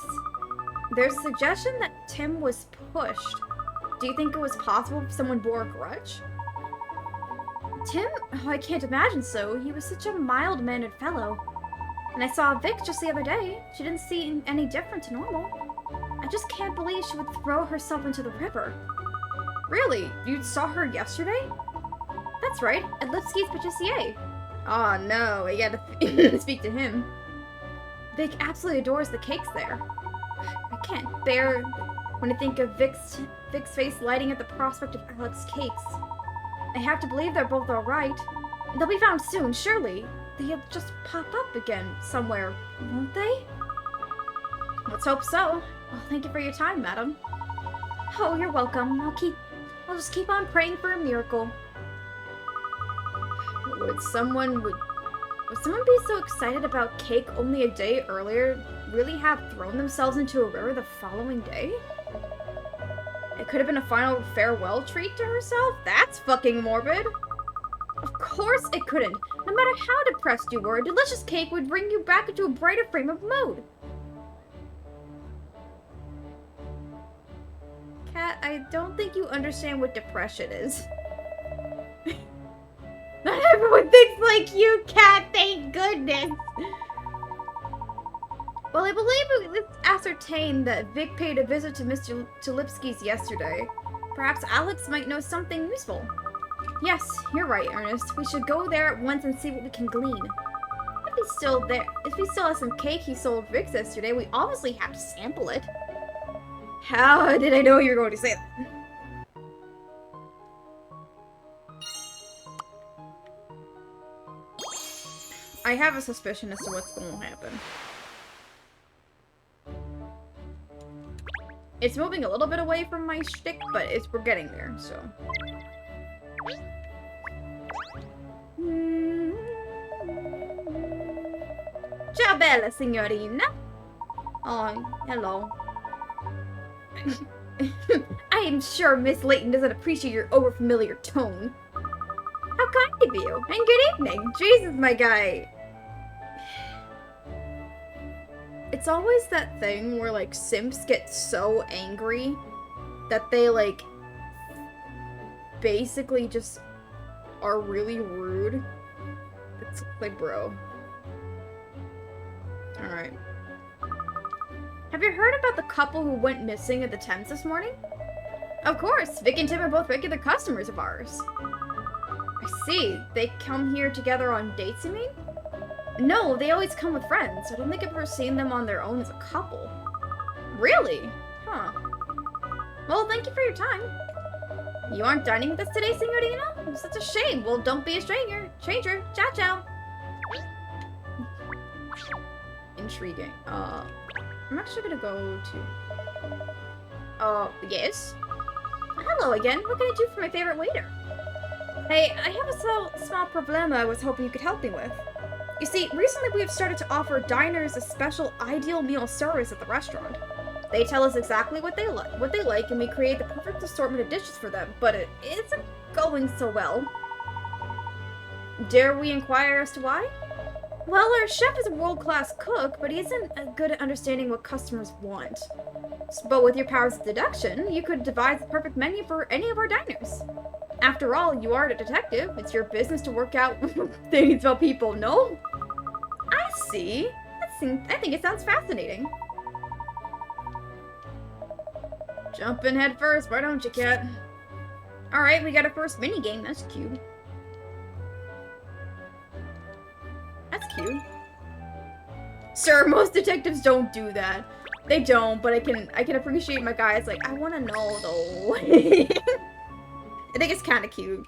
There's a suggestion that Tim was pushed. Do you think it was possible if someone bore a grudge? Tim? Oh, I can't imagine so. He was such a mild-mannered fellow. And I saw Vic just the other day. She didn't seem any different to normal. I just can't believe she would throw herself into the river. Really? You saw her yesterday? That's right, at Lipsky's Patissier. Oh no, I gotta speak to him. Vic absolutely adores the cakes there. I can't bear when I think of Vic's face lighting at the prospect of Alex's cakes. I have to believe they're both alright. They'll be found soon, surely. They'll just pop up again somewhere, won't they? Let's hope so. Well, thank you for your time, madam. Oh, you're welcome. I'll just keep on praying for a miracle. Would someone be so excited about cake only a day earlier really have thrown themselves into a river the following day? It could have been a final farewell treat to herself? That's fucking morbid. Of course it couldn't. No matter how depressed you were, delicious cake would bring you back into a brighter frame of mood. Kat, I don't think you understand what depression is. Not everyone thinks like you, Kat, thank goodness! Well, I believe it's ascertained that Vic paid a visit to Mr. Lipsky's yesterday. Perhaps Alex might know something useful. Yes, you're right, Ernest. We should go there at once and see what we can glean. If he still has some cake he sold Vic's yesterday, we obviously have to sample it. How did I know you were going to say that? I have a suspicion as to what's going to happen. It's moving a little bit away from my shtick, but we're getting there, so. Ciao, bella signorina. Oh, hello. I am sure Miss Layton doesn't appreciate your overfamiliar tone. kind of you. And good evening. Jesus, my guy. It's always that thing where, like, simps get so angry that they, like, basically just are really rude. It's like, bro. Alright. Have you heard about the couple who went missing at the Thames this morning? Of course, Vic and Tim are both regular customers of ours. I see. They come here together on dates, you mean? No, they always come with friends. I don't think I've ever seen them on their own as a couple. Really? Huh. Well, thank you for your time. You aren't dining with us today, Signorina? It's such a shame. Well, don't be a stranger. Ciao, ciao. Intriguing. I'm actually gonna go to... yes? Hello again. What can I do for my favorite waiter? Hey, I have a small problema I was hoping you could help me with. You see, recently we have started to offer diners a special ideal meal service at the restaurant. They tell us exactly what they like, and we create the perfect assortment of dishes for them, but it isn't going so well. Dare we inquire as to why? Well, our chef is a world-class cook, but he isn't good at understanding what customers want. But with your powers of deduction, you could devise the perfect menu for any of our diners. After all, you are a detective. It's your business to work out things about people, no? I see. I think it sounds fascinating. Jump in head first, why don't you, cat? Alright, we got a first minigame. That's cute. That's cute. Sir, most detectives don't do that. They don't, but I can appreciate my guys like, I wanna know though. I think it's kinda cute.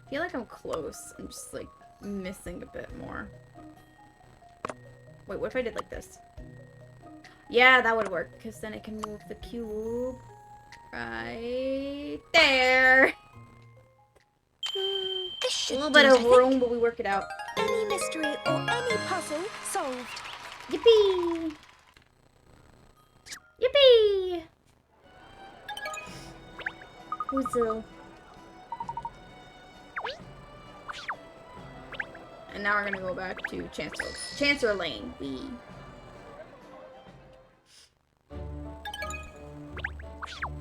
I feel like I'm close. I'm just like missing a bit more. Wait, what if I did like this? Yeah, that would work, because then I can move the cube right there. This A should little do bit it, I of think. room, but we work it out. Any mystery or any puzzle solved. Yippee! Yippee! Whoozle. And now we're gonna go back to Chancellor Lane. Wee.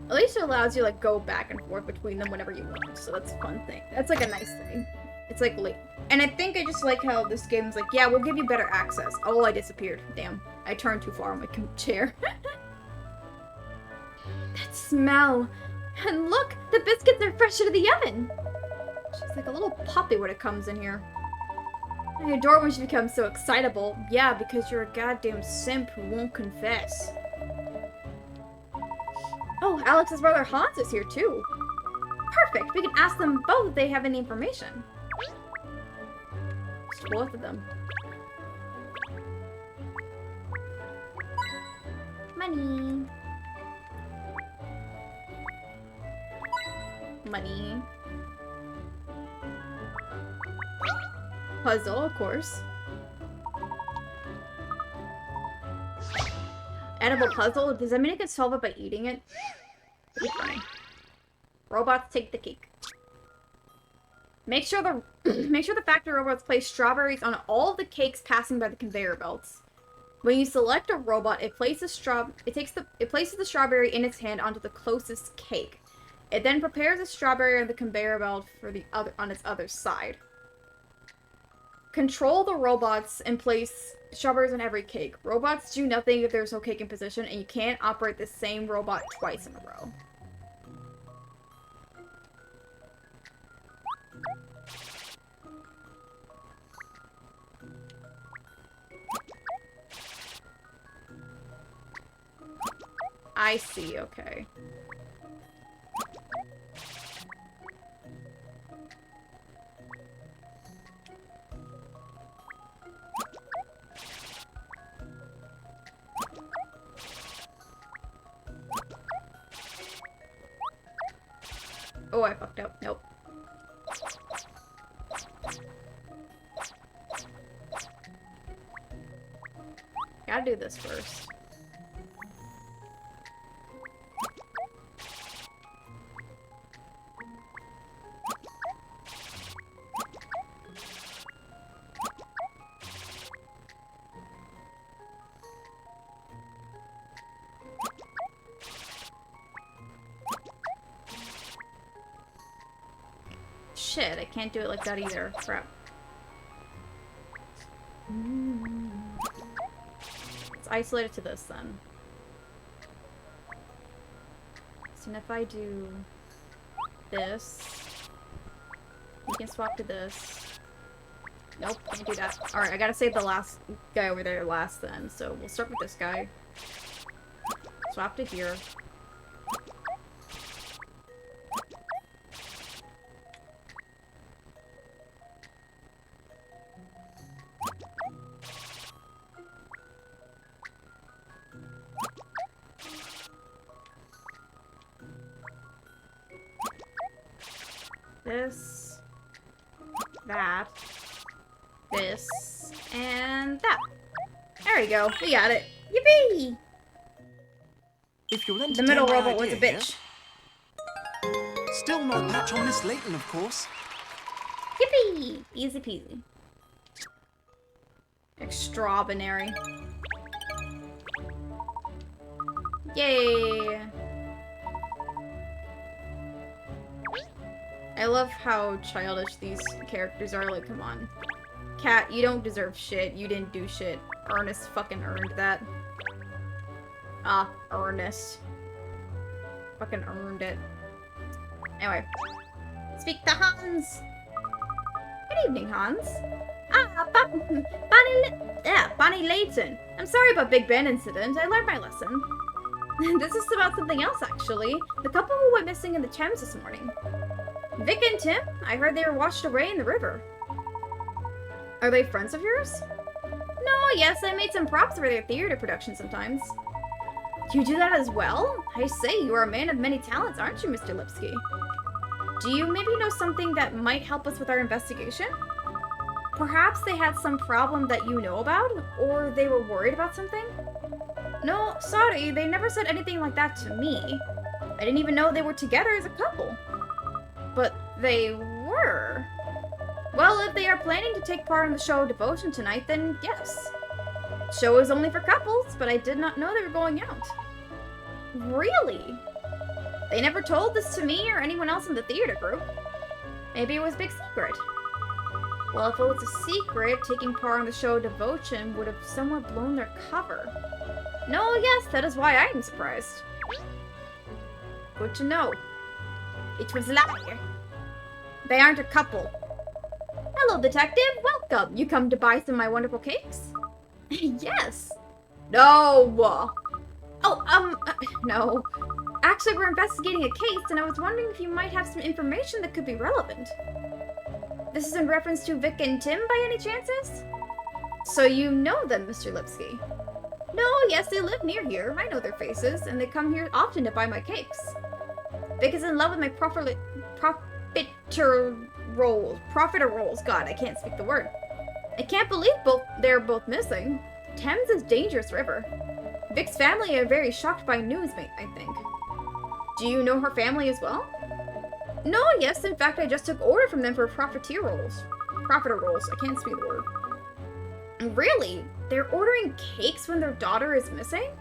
At least it allows you like go back and forth between them whenever you want, so that's a fun thing. That's like a nice thing. It's like late. And I think I just like how this game's like, yeah, we'll give you better access. Oh, I disappeared. Damn. I turned too far on my chair. That smell. And look, the biscuits are fresh out of the oven. She's like a little puppy when it comes in here. I adore when she becomes so excitable. Yeah, because you're a goddamn simp who won't confess. Oh, Alex's brother Hans is here too. Perfect. We can ask them both if they have any information. Just both of them. Money. Money. Puzzle, of course. Edible puzzle? Does that mean I can solve it by eating it? That'd be funny. Robots take the cake. Make sure the factory robots place strawberries on all of the cakes passing by the conveyor belts. When you select a robot, it places the strawberry in its hand onto the closest cake. It then prepares a strawberry on the conveyor belt on its other side. Control the robots and place strawberries on every cake. Robots do nothing if there's no cake in position, and you can't operate the same robot twice in a row. I see, okay. Oh, I fucked up. Nope. Gotta do this first. Shit, I can't do it like that either. Crap. Let's isolate it to this then. So if I do this, we can swap to this. Nope, can't do that. Alright, I gotta save the last guy over there last then. So we'll start with this guy. Swap to here. This, that, this, and that. There we go. We got it. Yippee! If you'll The entertain middle my robot was a idea bitch. here. Still no patch on Miss Layton, of course. Yippee! Easy peasy. Extraordinary. Yay! I love how childish these characters are. Like, come on. Cat, you don't deserve shit. You didn't do shit. Ernest fucking earned that. Ah, Ernest. Fucking earned it. Anyway. Speak to Hans! Good evening, Hans. Ah, Bonnie Layton. I'm sorry about Big Ben incident. I learned my lesson. This is about something else, actually. The couple who went missing in the Thames this morning. Vic and Tim? I heard they were washed away in the river. Are they friends of yours? No, yes, I made some props for their theater production sometimes. You do that as well? I say, you are a man of many talents, aren't you, Mr. Lipsky? Do you maybe know something that might help us with our investigation? Perhaps they had some problem that you know about? Or they were worried about something? No, sorry, they never said anything like that to me. I didn't even know they were together as a couple. But they were. Well, if they are planning to take part in the show Devotion tonight, then yes. Show is only for couples, but I did not know they were going out. Really? They never told this to me or anyone else in the theater group. Maybe it was a big secret. Well, if it was a secret, taking part in the show Devotion would have somewhat blown their cover. No, yes, that is why I am surprised. Good to know. It was a lie. They aren't a couple. Hello, detective. Welcome. You come to buy some of my wonderful cakes? Yes. No. Oh, no. Actually, we're investigating a case, and I was wondering if you might have some information that could be relevant. This is in reference to Vic and Tim, by any chances? So you know them, Mr. Lipsky? No, yes, they live near here. I know their faces, and they come here often to buy my cakes. Vic is in love with my profiteroles. God, I can't speak the word. I can't believe they're both missing. Thames is a dangerous river. Vic's family are very shocked by news, I think. Do you know her family as well? No, yes, in fact, I just took order from them for profiteroles. Profiteroles, I can't speak the word. Really? They're ordering cakes when their daughter is missing?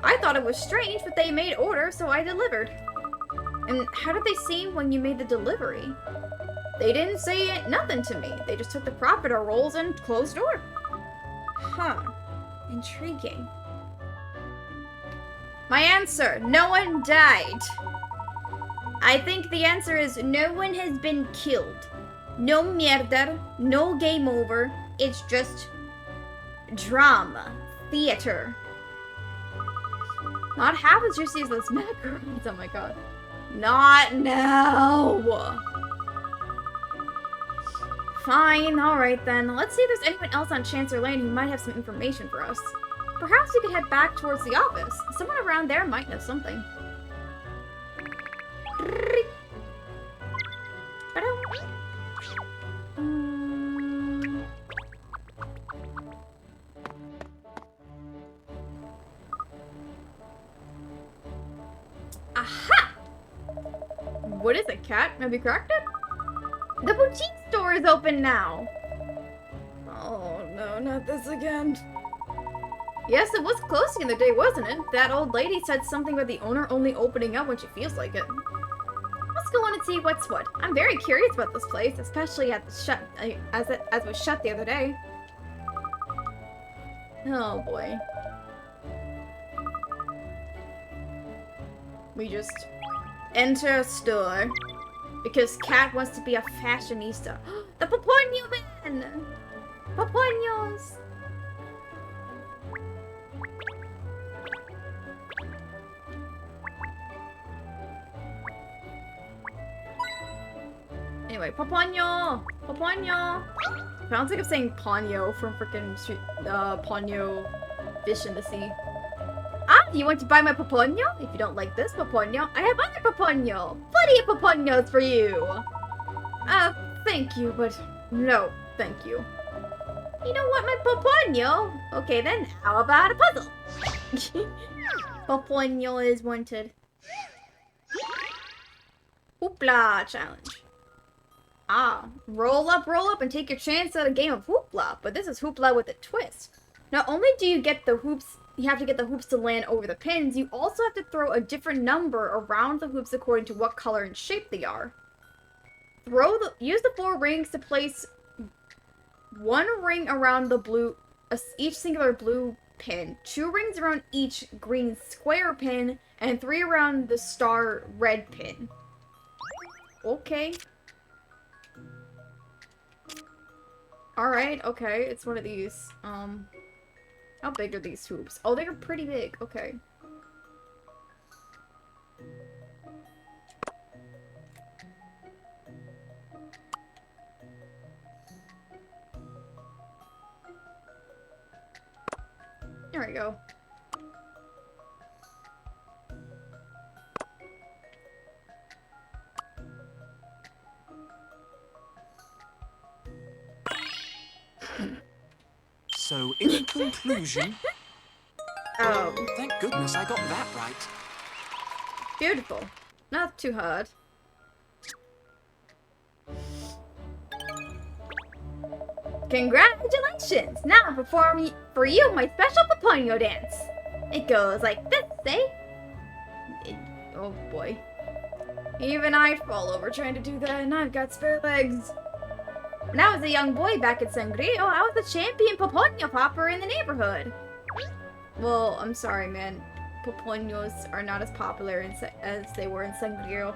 I thought it was strange, but they made order, so I delivered. And how did they seem when you made the delivery? They didn't say nothing to me. They just took the profiteroles and closed the door. Huh. Intriguing. My answer, no one died. I think the answer is no one has been killed. No murder, no game over. It's just drama, theater. Not half as juicy as those macarons, oh my god. Not now. Fine, alright then. Let's see if there's anyone else on Chancellor Lane who might have some information for us. Perhaps we could head back towards the office. Someone around there might know something. Aha! What is it, cat? Have you cracked it? The boutique store is open now. Oh no, not this again. Yes, it was closed the other day, wasn't it? That old lady said something about the owner only opening up when she feels like it. Let's go on and see what's what. I'm very curious about this place, especially at the as it was shut the other day. Oh boy. We just enter a store because Cat wants to be a fashionista. The Paponyo man! Paponyos! Anyway, Paponyo! Paponyo! Sounds like I'm saying Ponyo from frickin' Ponyo Fish in the Sea. Ah, you want to buy my Paponyo? If you don't like this Paponyo, I have other Paponyo! Plenty of Paponyos for you! Thank you, but no, thank you. You don't want my Paponyo? Okay then, how about a puzzle? Paponyo is wanted. Hoopla challenge. Ah, roll up, and take your chance at a game of Hoopla, but this is Hoopla with a twist. Not only do you get the hoops, you have to get the hoops to land over the pins, you also have to throw a different number around the hoops according to what color and shape they are. Use the 4 rings to place 1 ring around the each singular blue pin, 2 rings around each green square pin, and 3 around the star red pin. Okay. Alright, okay, it's one of these. How big are these hoops? Oh, they're pretty big, okay. I go. So, in conclusion, Oh, thank goodness I got that right. beautiful. Not too hard. Congratulations! Now I perform for you my special Paponio dance. It goes like this, eh? Oh boy. Even I'd fall over trying to do that, and I've got spare legs. When I was a young boy back at Sangrio, I was the champion Paponio popper in the neighborhood. Well, I'm sorry, man. Paponios are not as popular as they were in Sangrio.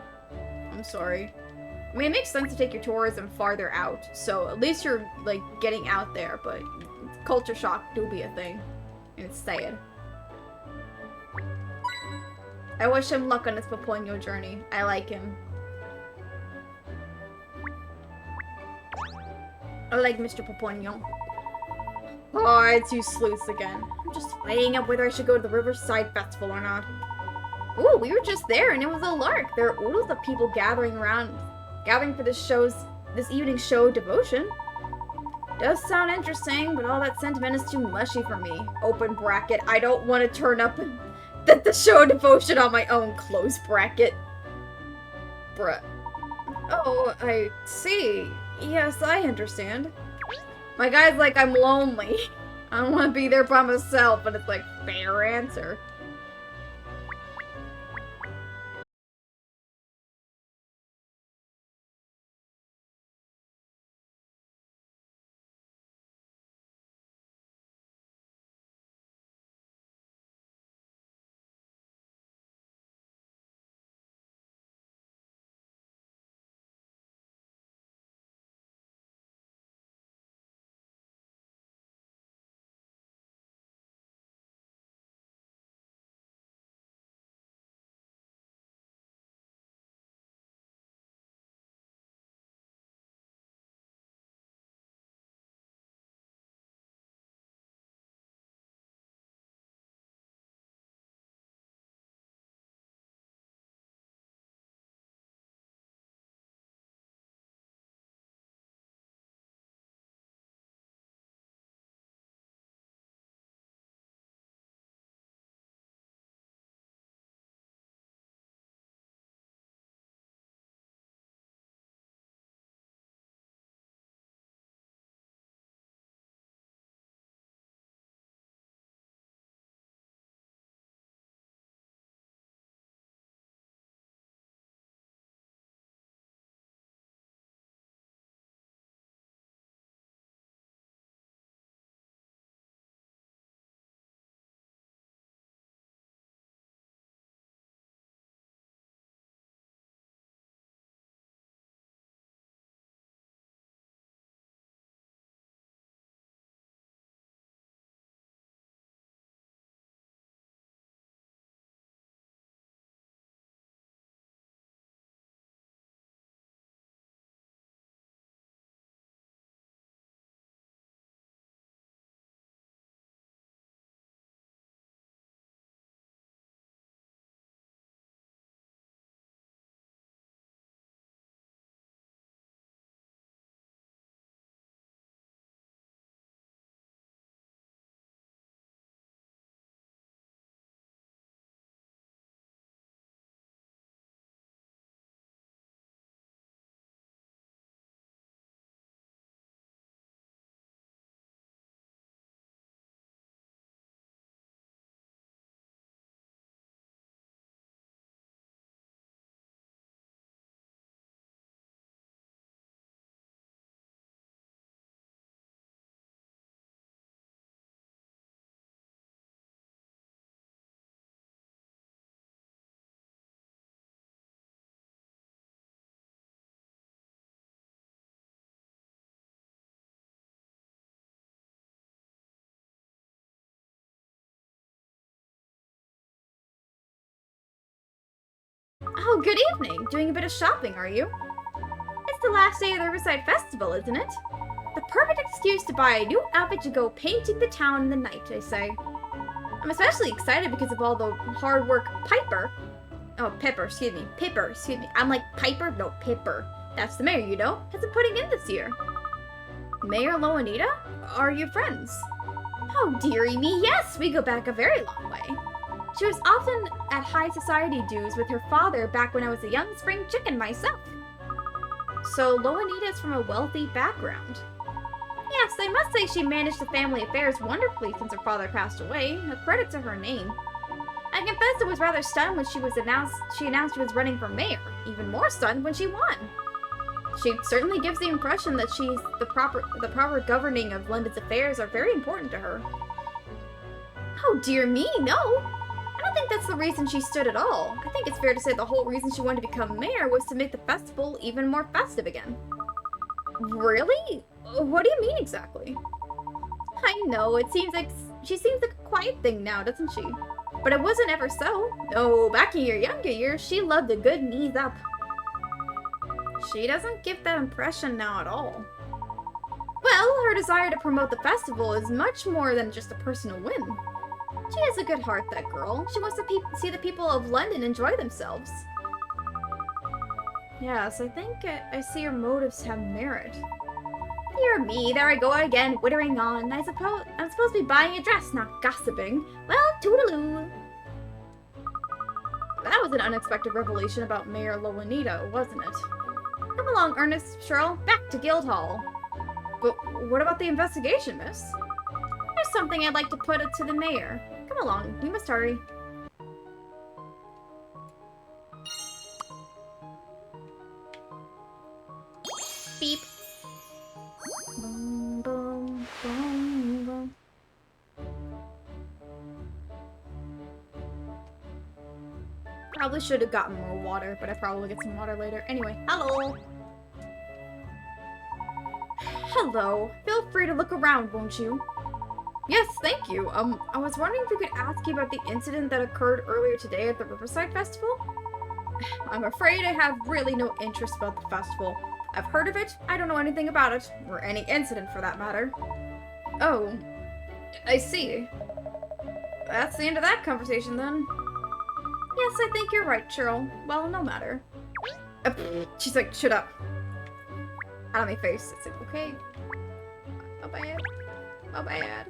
I'm sorry. I mean, it makes sense to take your tourism farther out, so at least you're, like, getting out there, but culture shock do be a thing, and it's sad. I wish him luck on his Paponio journey. I like him. I like Mr. Paponio. Oh, it's you sleuths again. I'm just weighing up whether I should go to the Riverside Festival or not. Ooh, we were just there and it was a lark. There are oodles of people gathering for this evening's show devotion. Does sound interesting, but all that sentiment is too mushy for me. Open bracket, I don't want to turn up the show devotion on my own, close bracket. Bruh. Oh, I see. Yes, I understand. My guy's like, I'm lonely. I don't want to be there by myself, and it's like, fair answer. Oh, good evening. Doing a bit of shopping, are you? It's the last day of the Riverside Festival, isn't it? The perfect excuse to buy a new outfit to go painting the town in the night, I say. I'm especially excited because of all the hard work Pipper, excuse me. I'm like Piper? No, Pipper. That's the mayor, you know, has been putting in this year. Mayor Loanita? Are you friends? Oh, dearie me, yes, we go back a very long way. She was often at high society dues with her father back when I was a young spring chicken myself. So Loanita is from a wealthy background. Yes, I must say she managed the family affairs wonderfully since her father passed away, a credit to her name. I confess I was rather stunned when she announced she was running for mayor, even more stunned when she won. She certainly gives the impression that the proper governing of London's affairs are very important to her. Oh dear me, no! I don't think that's the reason she stood at all. I think it's fair to say the whole reason she wanted to become mayor was to make the festival even more festive again. Really? What do you mean exactly? I know, she seems like a quiet thing now, doesn't she? But it wasn't ever so. No, back in your younger years, she loved a good knees up. She doesn't give that impression now at all. Well, her desire to promote the festival is much more than just a personal win. She has a good heart, that girl. She wants to see the people of London enjoy themselves. Yes, I think I see her motives have merit. Dear me, there I go again, wittering on. I'm supposed to be buying a dress, not gossiping. Well, toodaloo. That was an unexpected revelation about Mayor Loanita, wasn't it? Come along, Ernest, Cheryl, back to Guildhall. But what about the investigation, miss? There's something I'd like to put it to the mayor. Come along, we must hurry. Beep. Boom, boom, boom, boom. Probably should have gotten more water, but I probably get some water later. Anyway, hello. Hello. Feel free to look around, won't you? Yes, thank you. I was wondering if we could ask you about the incident that occurred earlier today at the Riverside Festival? I'm afraid I have really no interest about the festival. I've heard of it, I don't know anything about it, or any incident for that matter. Oh, I see. That's the end of that conversation then. Yes, I think you're right, Cheryl. Well, no matter. She's like, shut up. Out of my face. It's like, okay. Oh bad. Oh bad.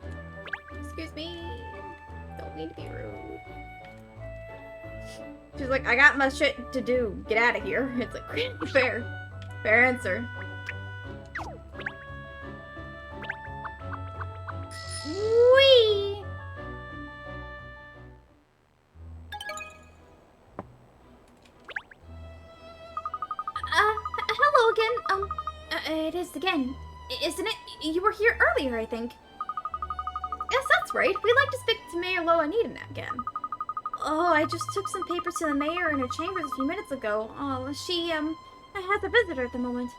Excuse me. Don't mean to be rude. She's like, I got my shit to do. Get out of here. It's like, fair. Fair answer. Whee! Hello again. It is again, isn't it? You were here earlier, I think. Yes, that's right. We'd like to speak to Mayor Loanita again. Oh, I just took some papers to the mayor in her chambers a few minutes ago. Oh, she, has a visitor at the moment.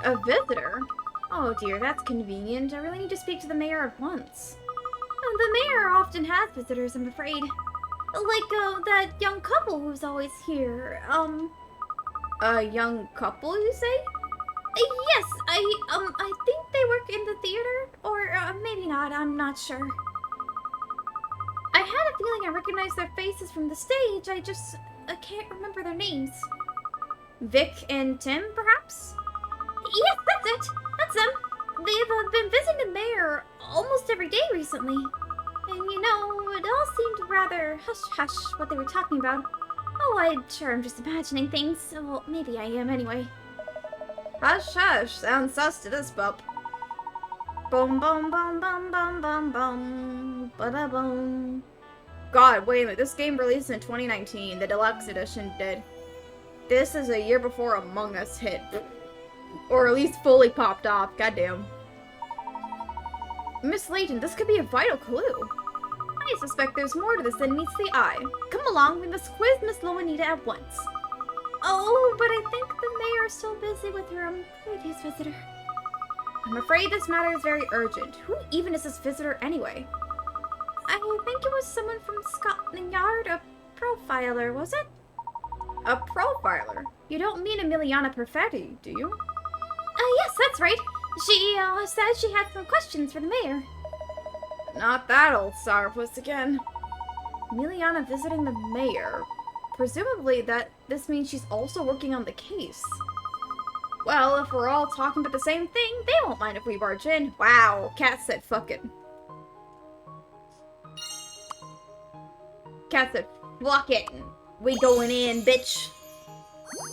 A visitor? Oh dear, that's convenient. I really need to speak to the mayor at once. The mayor often has visitors, I'm afraid. Like, that young couple who's always here. A young couple, you say? Yes, I think they work in the theater, or maybe not, I'm not sure. I had a feeling I recognized their faces from the stage, I can't remember their names. Vic and Tim, perhaps? Yes, that's it! That's them! They've been visiting the mayor almost every day recently. And you know, it all seemed rather hush-hush what they were talking about. Oh, I'm sure I'm just imagining things. Well, maybe I am anyway. Hush-hush, sounds sus to this pup. Boom, boom, boom, boom, boom, boom, boom, ba-da-boom. God, wait a minute, this game released in 2019, the deluxe edition did. This is a year before Among Us hit. Or at least fully popped off, goddamn. Miss Layton, this could be a vital clue. I suspect there's more to this than meets the eye. Come along, we must quiz Miss Loanita at once. Oh, but I think the mayor is still busy with her previous visitor. I'm afraid this matter is very urgent. Who even is this visitor anyway? I think it was someone from Scotland Yard, a profiler, was it? A profiler? You don't mean Emiliana Perfetti, do you? Yes, that's right. She, said she had some questions for the mayor. Not that old sourpuss again. Miliana visiting the mayor. Presumably this means she's also working on the case. Well, if we're all talking about the same thing, they won't mind if we barge in. Wow, Cat said fucking. Cat said, fuck it. We going in, bitch.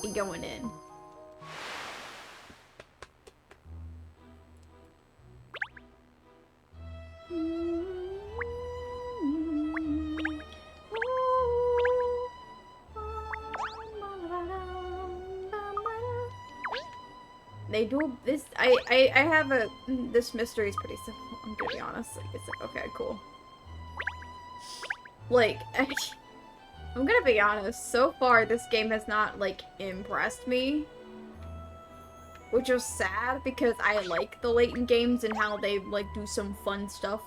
We going in. They do this. I have a. This mystery is pretty simple. I'm gonna be honest. Like, it's like, okay, cool. Like, I'm gonna be honest. So far, this game has not, like, impressed me. Which is sad because I like the Layton games and how they, like, do some fun stuff.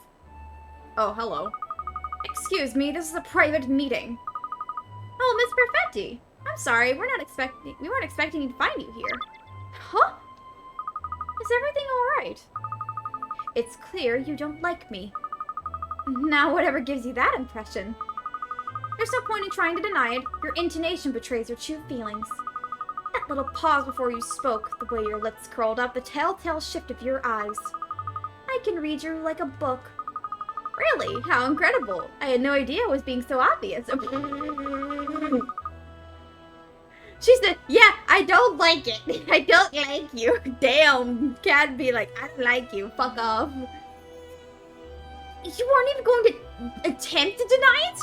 Oh, hello. Excuse me, this is a private meeting. Oh, Miss Perfetti. I'm sorry, we weren't expecting to find you here. Huh? Is everything alright? It's clear you don't like me. Now, whatever gives you that impression. There's no point in trying to deny it. Your intonation betrays your true feelings. That little pause before you spoke, the way your lips curled up, the telltale shift of your eyes. I can read you like a book. Really? How incredible. I had no idea it was being so obvious. She said, yeah, I don't like it. I don't like you. Damn. Can't be like, I don't like you. Fuck off. You weren't even going to attempt to deny it?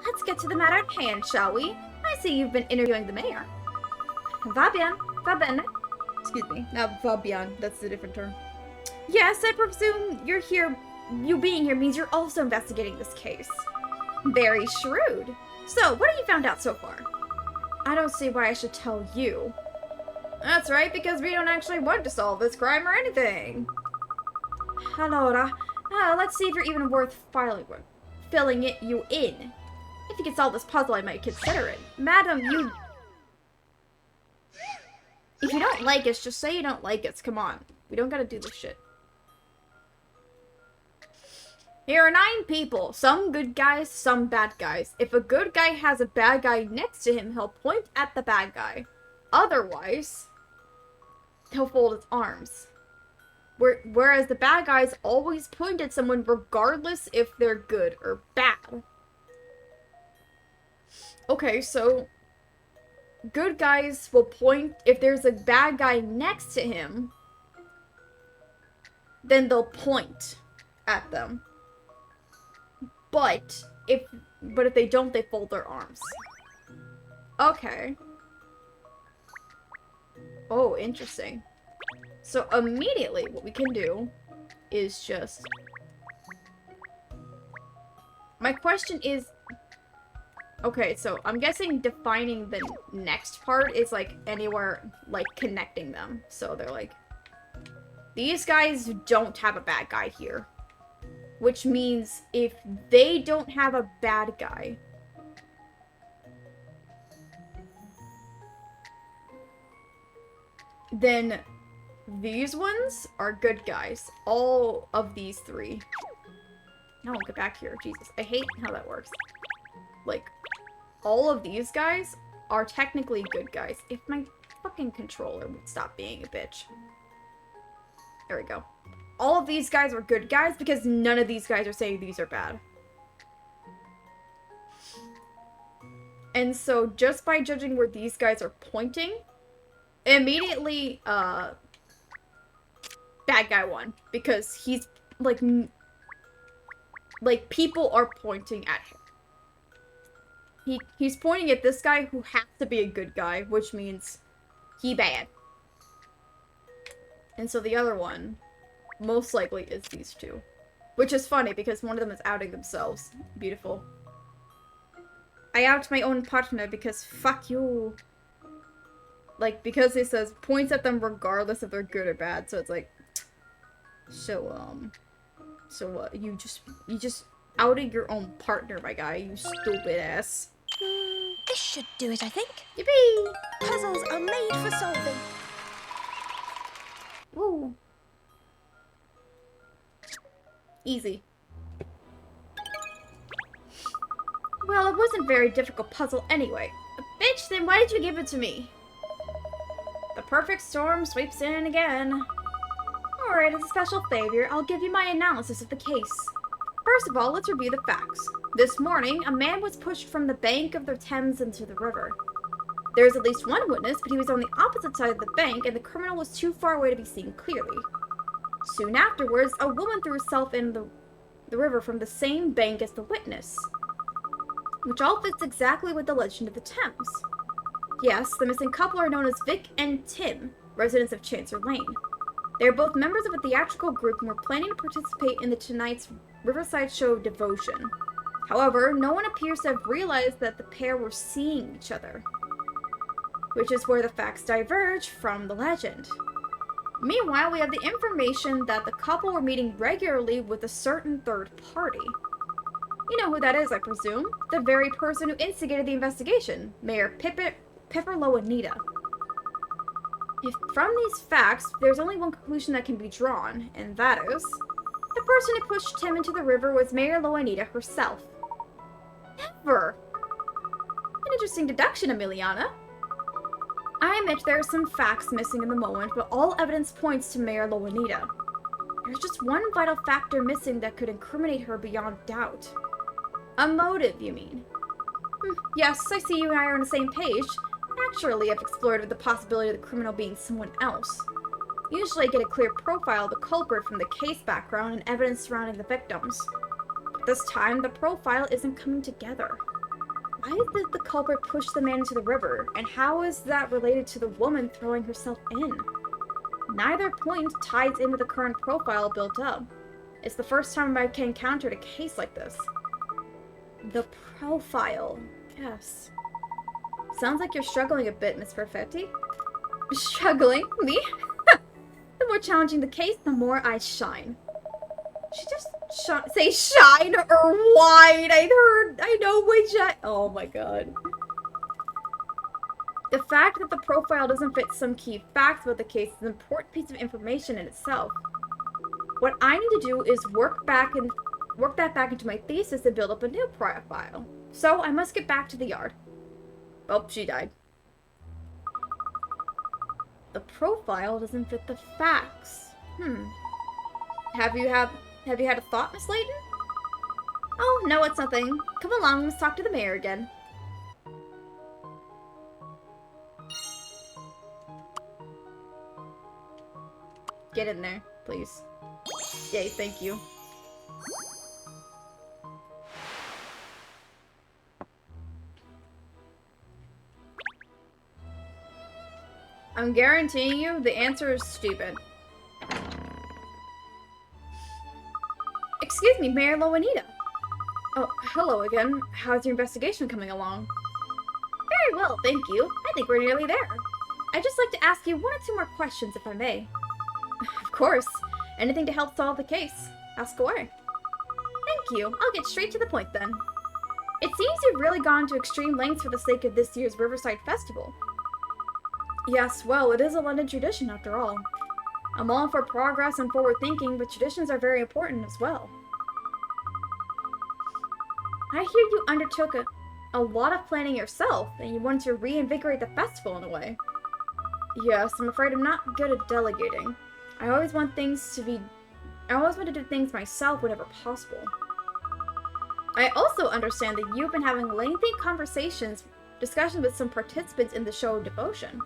Let's get to the matter at hand, shall we? I see you've been interviewing the mayor. Va bien. Va bene. Excuse me. Not va bien. That's a different term. Yes, I presume you being here means you're also investigating this case. Very shrewd. So, what have you found out so far? I don't see why I should tell you. That's right, because we don't actually want to solve this crime or anything. Allora, let's see if you're even worth filling you in. If you could solve this puzzle, I might consider it. Madam, you... If you don't like us, just say you don't like us. Come on. We don't gotta do this shit. Here are 9 people. Some good guys, some bad guys. If a good guy has a bad guy next to him, he'll point at the bad guy. Otherwise, he'll fold his arms. Whereas the bad guys always point at someone regardless if they're good or bad. Okay, so good guys will point if there's a bad guy next to him, then they'll point at them. But if they don't, they fold their arms. Okay. Oh, interesting. So immediately what we can do is just... My question is... Okay, so I'm guessing defining the next part is like anywhere, like connecting them. So they're like... These guys don't have a bad guy here. Which means if they don't have a bad guy, then these ones are good guys. All of these 3. No, get back here. Jesus, I hate how that works. Like, all of these guys are technically good guys. If my fucking controller would stop being a bitch. There we go. All of these guys are good guys because none of these guys are saying these are bad. And so just by judging where these guys are pointing, immediately, bad guy won. Because he's, like, people are pointing at him. He's pointing at this guy who has to be a good guy, which means he bad. And so the other one... most likely is these 2. Which is funny, because one of them is outing themselves. Beautiful. I out my own partner because fuck you. Like, because it says points at them regardless if they're good or bad, so it's like... So, what? You just outed your own partner, my guy, you stupid ass. This should do it, I think. Yippee! Puzzles are made for solving. Woo. Easy. Well, it wasn't a very difficult puzzle anyway. Bitch, then why did you give it to me? The perfect storm sweeps in again. Alright, as a special favor, I'll give you my analysis of the case. First of all, let's review the facts. This morning, a man was pushed from the bank of the Thames into the river. There is at least one witness, but he was on the opposite side of the bank, and the criminal was too far away to be seen clearly. Soon afterwards, a woman threw herself in the river from the same bank as the witness, which all fits exactly with the legend of the Thames. Yes, the missing couple are known as Vic and Tim, residents of Chancer Lane. They are both members of a theatrical group and were planning to participate in tonight's Riverside show Devotion. However, no one appears to have realized that the pair were seeing each other, which is where the facts diverge from the legend. Meanwhile, we have the information that the couple were meeting regularly with a certain third party. You know who that is, I presume? The very person who instigated the investigation, Mayor Pipper Loanita. If from these facts, there's only one conclusion that can be drawn, and that is, the person who pushed Tim into the river was Mayor Loanita herself. Never! An interesting deduction, Emiliana. I admit there are some facts missing in the moment, but all evidence points to Mayor Loanita. There's just one vital factor missing that could incriminate her beyond doubt. A motive, you mean? Yes, I see you and I are on the same page. Naturally, I've explored the possibility of the criminal being someone else. Usually I get a clear profile of the culprit from the case background and evidence surrounding the victims. But this time, the profile isn't coming together. Why did the culprit push the man into the river, and how is that related to the woman throwing herself in? Neither point ties in with the current profile built up. It's the first time I've encountered a case like this. The profile. Yes. Sounds like you're struggling a bit, Miss Perfetti. Struggling? Me? The more challenging the case, the more I shine. She just say shine or whine. I know which oh my god. The fact that the profile doesn't fit some key facts about the case is an important piece of information in itself. What I need to do is work that back into my thesis and build up a new profile. So I must get back to the yard. Oh, she died. The profile doesn't fit the facts. Have you had a thought, Miss Layton? Oh, no, it's nothing. Come along, let's talk to the mayor again. Get in there, please. Yay, thank you. I'm guaranteeing you the answer is stupid. Excuse me, Mayor Loanita. Oh, hello again. How's your investigation coming along? Very well, thank you. I think we're nearly there. I'd just like to ask you one or two more questions, if I may. Of course. Anything to help solve the case. Ask away. Thank you. I'll get straight to the point then. It seems you've really gone to extreme lengths for the sake of this year's Riverside Festival. Yes, well, it is a London tradition after all. I'm all for progress and forward thinking, but traditions are very important as well. I hear you undertook a lot of planning yourself, and you wanted to reinvigorate the festival in a way. Yes, I'm afraid I'm not good at delegating. I always want to do things myself whenever possible. I also understand that you've been having lengthy discussions with some participants in the show Devotion.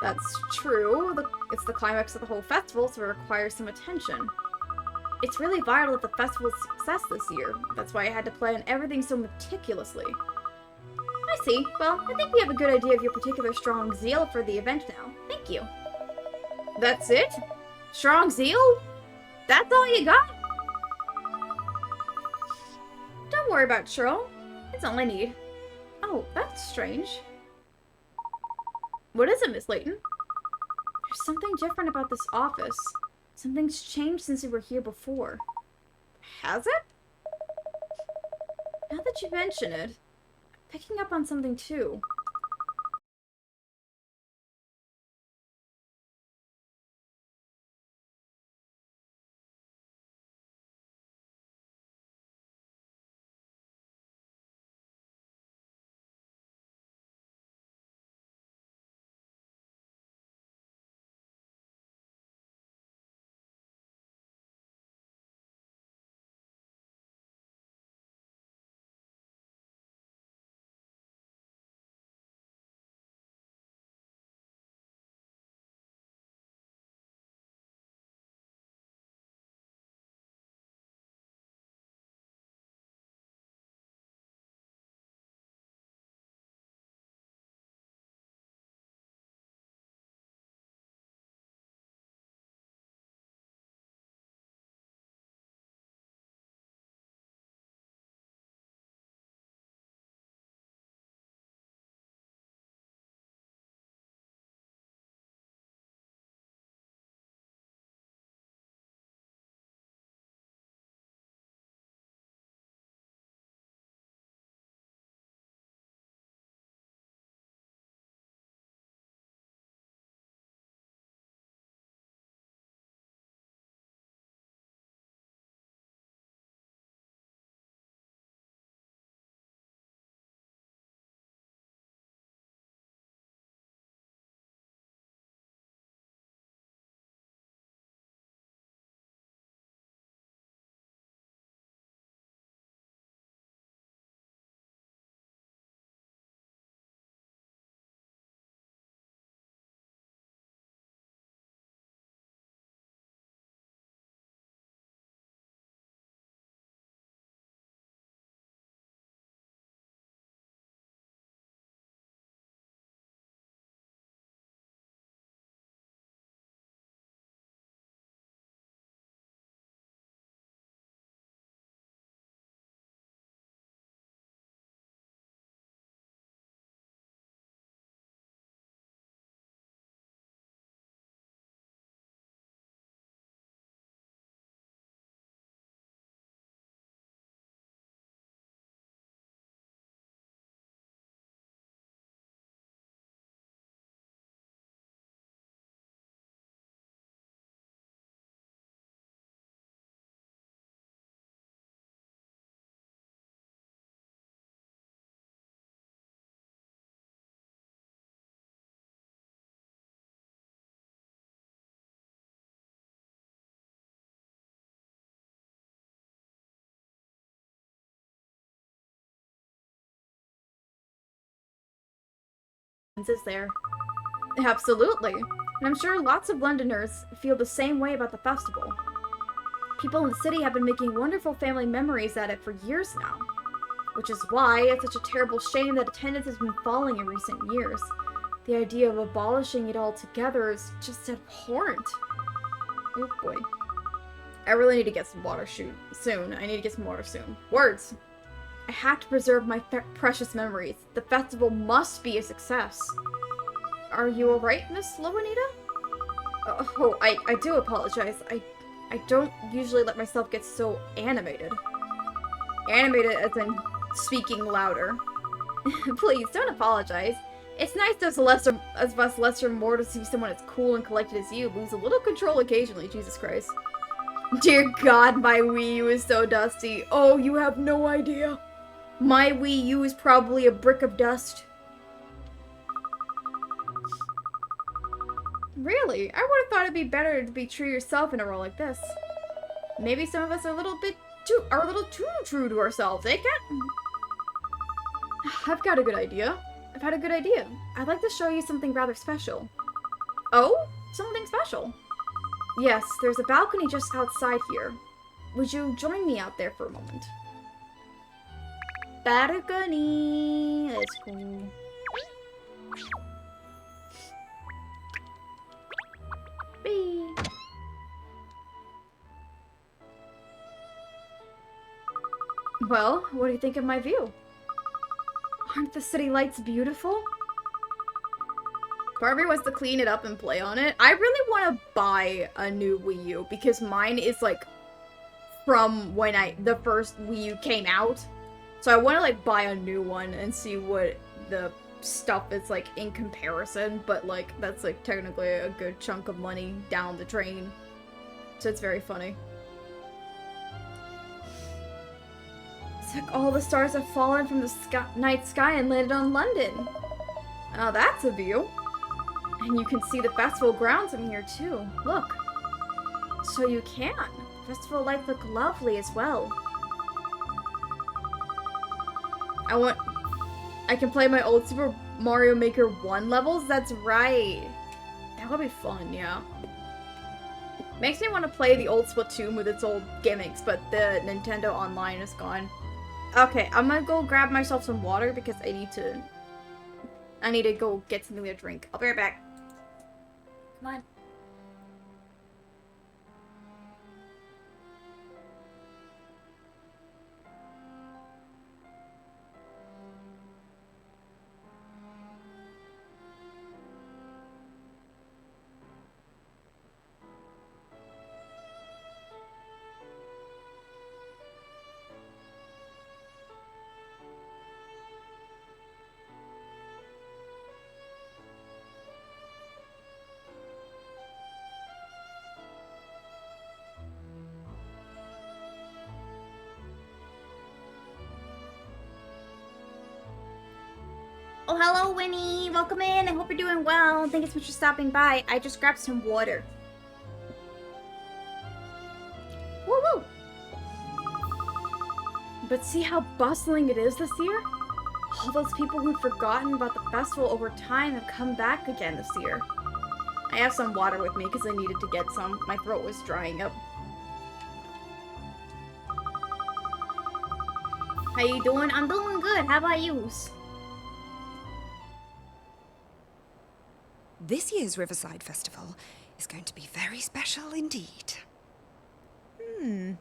That's true. It's the climax of the whole festival, so it requires some attention. It's really vital that the festival's success this year. That's why I had to plan everything so meticulously. I see. Well, I think we have a good idea of your particular strong zeal for the event now. Thank you. That's it? Strong zeal? That's all you got? Don't worry about Cheryl. It's all I need. Oh, that's strange. What is it, Miss Layton? There's something different about this office. Something's changed since we were here before. Has it? Now that you mention it, I'm picking up on something too. is there. Absolutely. And I'm sure lots of Londoners feel the same way about the festival. People in the city have been making wonderful family memories at it for years now. Which is why it's such a terrible shame that attendance has been falling in recent years. The idea of abolishing it altogether is just abhorrent. Oh boy. I really need to get some water soon. I need to get some water soon. Words! I have to preserve my precious memories. The festival must be a success. Are you alright, Miss Loanita? Oh, I do apologize. I don't usually let myself get so animated. Animated as in speaking louder. Please, don't apologize. It's nice as us lesser mortals to see someone as cool and collected as you lose a little control occasionally, Jesus Christ. Dear God, my Wii U is so dusty. Oh, you have no idea. My Wii U is probably a brick of dust. Really? I would have thought it'd be better to be true yourself in a role like this. Maybe some of us are a little too true to ourselves, eh, Cat? I've got a good idea. I've had a good idea. I'd like to show you something rather special. Oh? Something special? Yes, there's a balcony just outside here. Would you join me out there for a moment? Balcony! Let's go. Bee. Well, what do you think of my view? Aren't the city lights beautiful? Barbie wants to clean it up and play on it. I really want to buy a new Wii U because mine is like from when the first Wii U came out. So I want to like buy a new one and see what the stuff is like in comparison. But like that's like technically a good chunk of money down the drain. So it's very funny. It's like all the stars have fallen from the night sky and landed on London. Oh, that's a view. And you can see the festival grounds from here too. Look. So you can. Festival lights look lovely as well. I can play my old Super Mario Maker 1 levels? That's right. That would be fun, yeah. Makes me want to play the old Splatoon with its old gimmicks, but the Nintendo Online is gone. Okay, I'm gonna go grab myself some water because I need to go get something to drink. I'll be right back. Come on. Oh, hello, Winnie. Welcome in. I hope you're doing well. Thank you so much for stopping by. I just grabbed some water. Woo-woo! But see how bustling it is this year? All those people who'd forgotten about the festival over time have come back again this year. I have some water with me because I needed to get some. My throat was drying up. How you doing? I'm doing good. How about you? This year's Riverside Festival is going to be very special indeed. I'm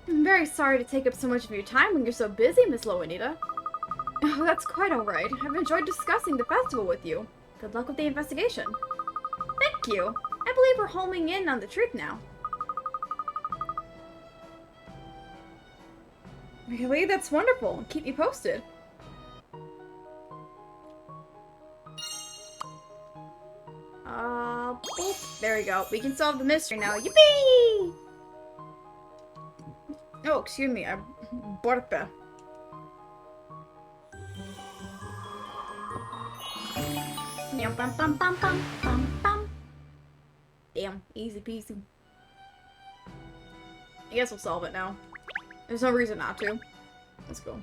very sorry to take up so much of your time when you're so busy, Miss Loanita. Oh, that's quite alright. I've enjoyed discussing the festival with you. Good luck with the investigation. Thank you. I believe we're homing in on the truth now. Really? That's wonderful. Keep me posted. Boop. There we go. We can solve the mystery now. Yippee! Oh, excuse me. I burped. Bum, bum, bum, bum, bum, bum. Damn. Easy peasy. I guess we'll solve it now. There's no reason not to. Let's go.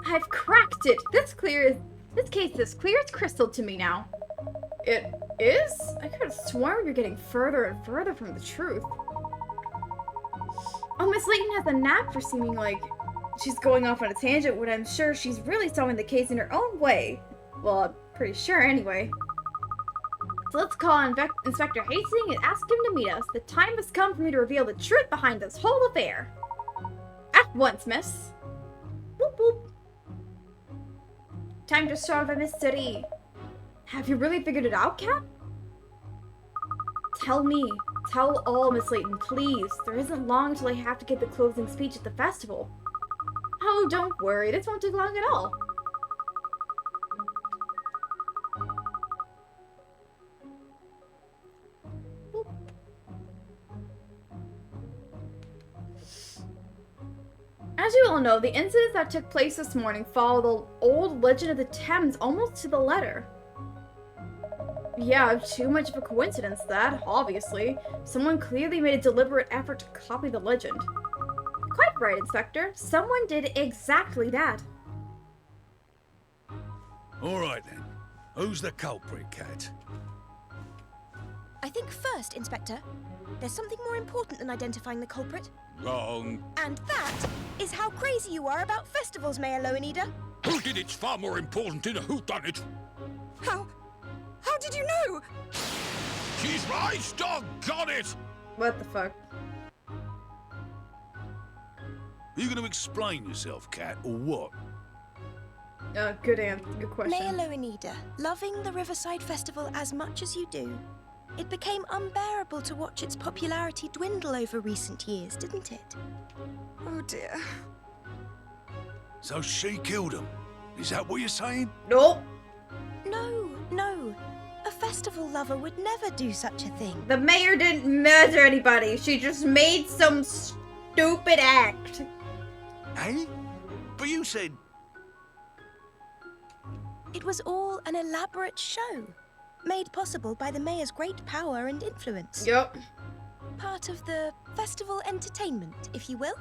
I've cracked it! This case is clear as crystal to me now. It is? I could have sworn you're getting further and further from the truth. Oh, Miss Layton has a knack for seeming like she's going off on a tangent when I'm sure she's really solving the case in her own way. Well, I'm pretty sure anyway. So let's call Inspector Hastings and ask him to meet us. The time has come for me to reveal the truth behind this whole affair. At once, miss. Boop boop. Time to solve a mystery. Have you really figured it out, Cat? Tell me. Tell all, Miss Layton, please. There isn't long till I have to give the closing speech at the festival. Oh, don't worry. This won't take long at all. Boop. As you all know, the incidents that took place this morning follow the old legend of the Thames almost to the letter. Yeah, too much of a coincidence that, obviously. Someone clearly made a deliberate effort to copy the legend. Quite right, Inspector. Someone did exactly that. All right, then. Who's the culprit, Cat? I think first, Inspector, there's something more important than identifying the culprit. Wrong. And that is how crazy you are about festivals, Mayor Lowenida. Who did it's far more important than a whodunit. How did you know? She's right, doggone it! What the fuck? Are you going to explain yourself, Cat, or what? Good question. Mayor Lowenida, loving the Riverside Festival as much as you do, it became unbearable to watch its popularity dwindle over recent years, didn't it? Oh dear. So she killed him. Is that what you're saying? Nope. No. A festival lover would never do such a thing. The mayor didn't murder anybody. She just made some stupid act. Eh? But you said... It was all an elaborate show, made possible by the mayor's great power and influence. Yup. Part of the festival entertainment, if you will.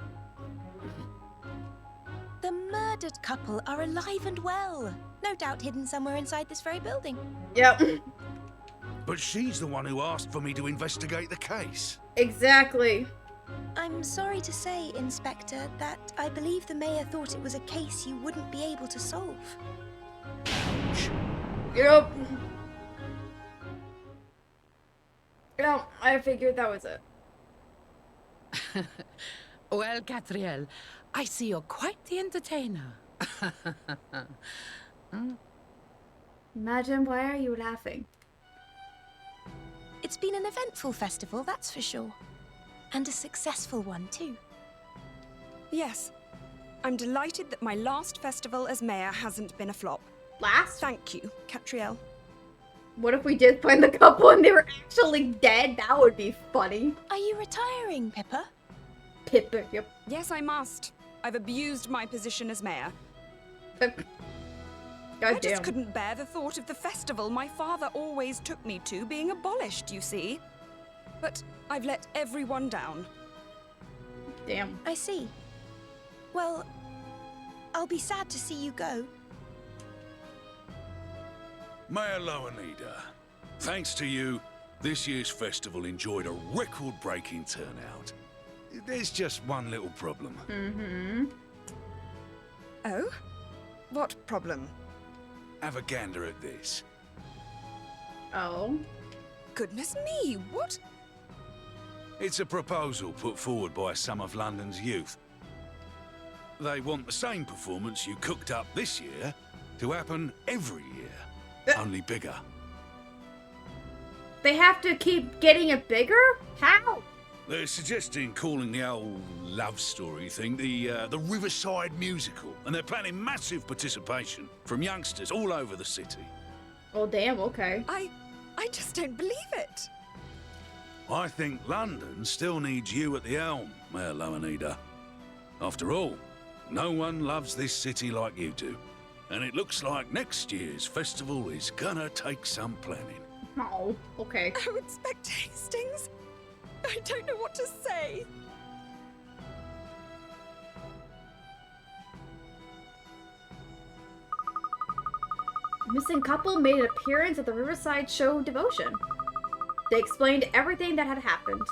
The murdered couple are alive and well. No doubt hidden somewhere inside this very building. Yep. But she's the one who asked for me to investigate the case. Exactly. I'm sorry to say, Inspector, that I believe the mayor thought it was a case you wouldn't be able to solve. Yep. No, I figured that was it. Well, Katrielle, I see you're quite the entertainer. Madam, why are you laughing? It's been an eventful festival, that's for sure. And a successful one, too. Yes. I'm delighted that my last festival as mayor hasn't been a flop. Last? Thank you, Katrielle. What if we did find the couple and they were actually dead? That would be funny. Are you retiring, Pippa? Pippa, yep. Yes, I must. I've abused my position as mayor. I God just damn. couldn't bear the thought of the festival my father always took me to being abolished, you see. But I've let everyone down. Damn. I see. Well, I'll be sad to see you go. Mayor Lowenida, thanks to you, this year's festival enjoyed a record-breaking turnout. There's just one little problem. Mm-hmm. Oh? What problem? Have a gander at this. Oh. Goodness me, what? It's a proposal put forward by some of London's youth. They want the same performance you cooked up this year to happen every year, only bigger. They have to keep getting it bigger? How? They're suggesting calling the old love story thing the Riverside Musical, and they're planning massive participation from youngsters all over the city. Oh, damn, okay. I just don't believe it. I think London still needs you at the helm, Mayor Lowenida. After all, no one loves this city like you do. And it looks like next year's festival is gonna take some planning. Oh, okay. Oh, Inspector Hastings. I don't know what to say. missing couple made an appearance at the Riverside Show Devotion. They explained everything that had happened.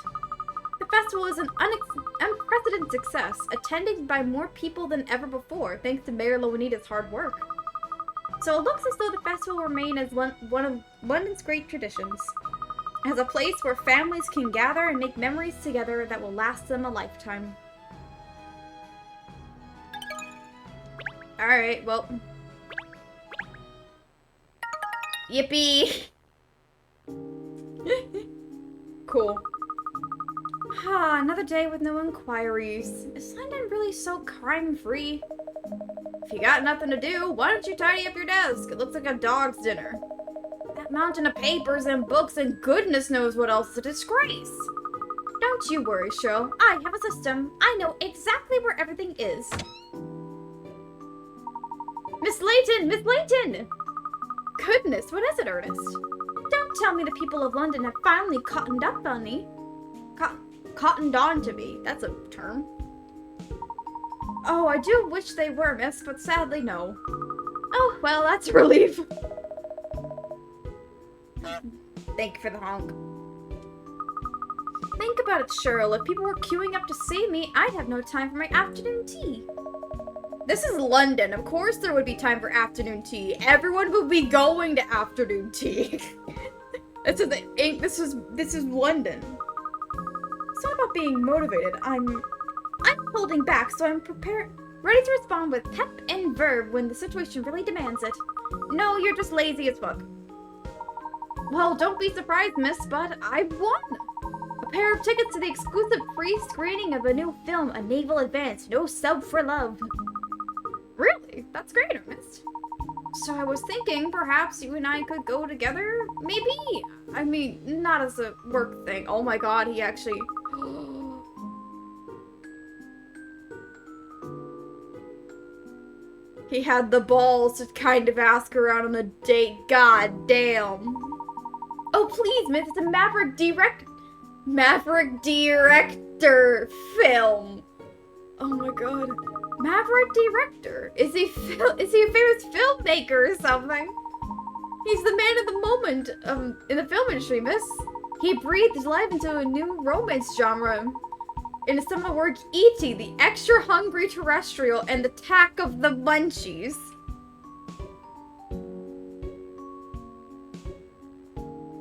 The festival is an unprecedented success, attended by more people than ever before, thanks to Mayor Loanita's hard work. So it looks as though the festival will remain as one of London's great traditions, as a place where families can gather and make memories together that will last them a lifetime. Alright, well. Yippee! Cool. Ah, another day with no inquiries. Is London really so crime-free? If you got nothing to do, why don't you tidy up your desk? It looks like a dog's dinner. That mountain of papers and books and goodness knows what else is a disgrace. Don't you worry, Cheryl. I have a system. I know exactly where everything is. Miss Layton! Miss Layton! Goodness, what is it, Ernest? Don't tell me the people of London have finally cottoned up on me. Cottoned on to me. That's a term. Oh, I do wish they were, miss, but sadly no. Oh, well, that's a relief. Thank you for the honk. Think about it, Cheryl. If people were queuing up to see me, I'd have no time for my afternoon tea. This is London. Of course there would be time for afternoon tea. Everyone would be going to afternoon tea. This is London. It's not about being motivated. I'm holding back, so I'm ready to respond with pep and verve when the situation really demands it. No, you're just lazy as fuck. Well, don't be surprised, miss, but I won! A pair of tickets to the exclusive free screening of a new film, A Naval Advance, No Sub for Love. Really? That's great, Ernest. So I was thinking perhaps you and I could go together, maybe? I mean, not as a work thing. Oh my god, he actually... He had the balls to kind of ask her out on a date. God damn. Oh, please, miss, it's a Maverick Director film. Oh my god. Maverick Director? Is he a famous filmmaker or something? He's the man of the moment in the film industry, miss. He breathed life into a new romance genre. In some of the words, E.T., the extra hungry terrestrial, and the attack of the munchies.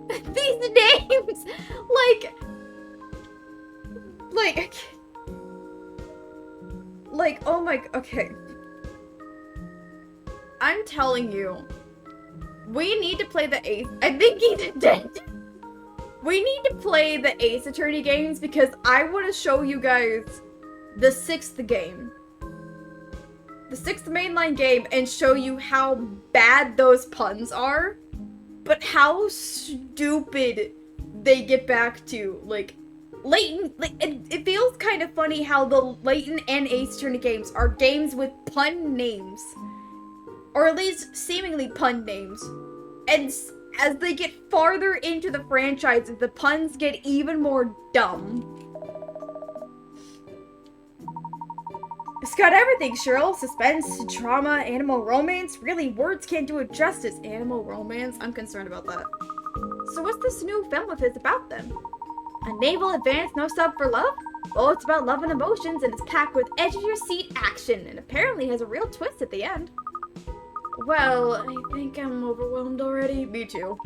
These names! Oh my, okay. I'm telling you, we need to play the Ace. I think he's dead. We need to play the Ace Attorney games because I want to show you guys the 6th game. The 6th mainline game and show you how bad those puns are, but how stupid they get back to. Like, Layton, it feels kind of funny how the Layton and Ace Attorney games are games with pun names. Or at least seemingly pun names. And as they get farther into the franchise, the puns get even more dumb. It's got everything, Cheryl. Suspense, drama, animal romance. Really, words can't do it justice. Animal romance? I'm concerned about that. So what's this new film of his about then? A Naval Advance, No Sub for Love? Well, it's about love and emotions, and it's packed with edge-of-your-seat action, and apparently has a real twist at the end. Well, I think I'm overwhelmed already. Me too.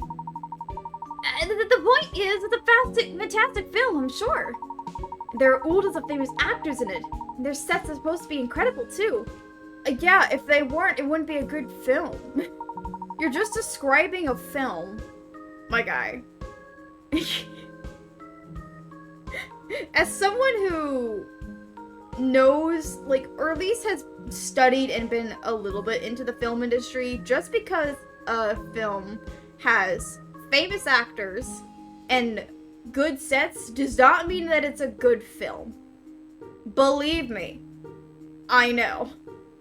The point is, it's a fantastic film, I'm sure. There are oodles of famous actors in it. And their sets are supposed to be incredible, too. Yeah, if they weren't, it wouldn't be a good film. You're just describing a film, my guy. As someone who knows, like, or at least has studied and been a little bit into the film industry, just because a film has famous actors and good sets does not mean that it's a good film. Believe me, I know.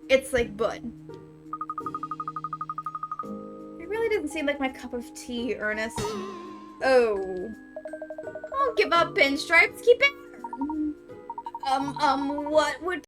It's like Bud. It really doesn't seem like my cup of tea, Ernest. Oh. Don't give up, Pinstripes. Keep it. What would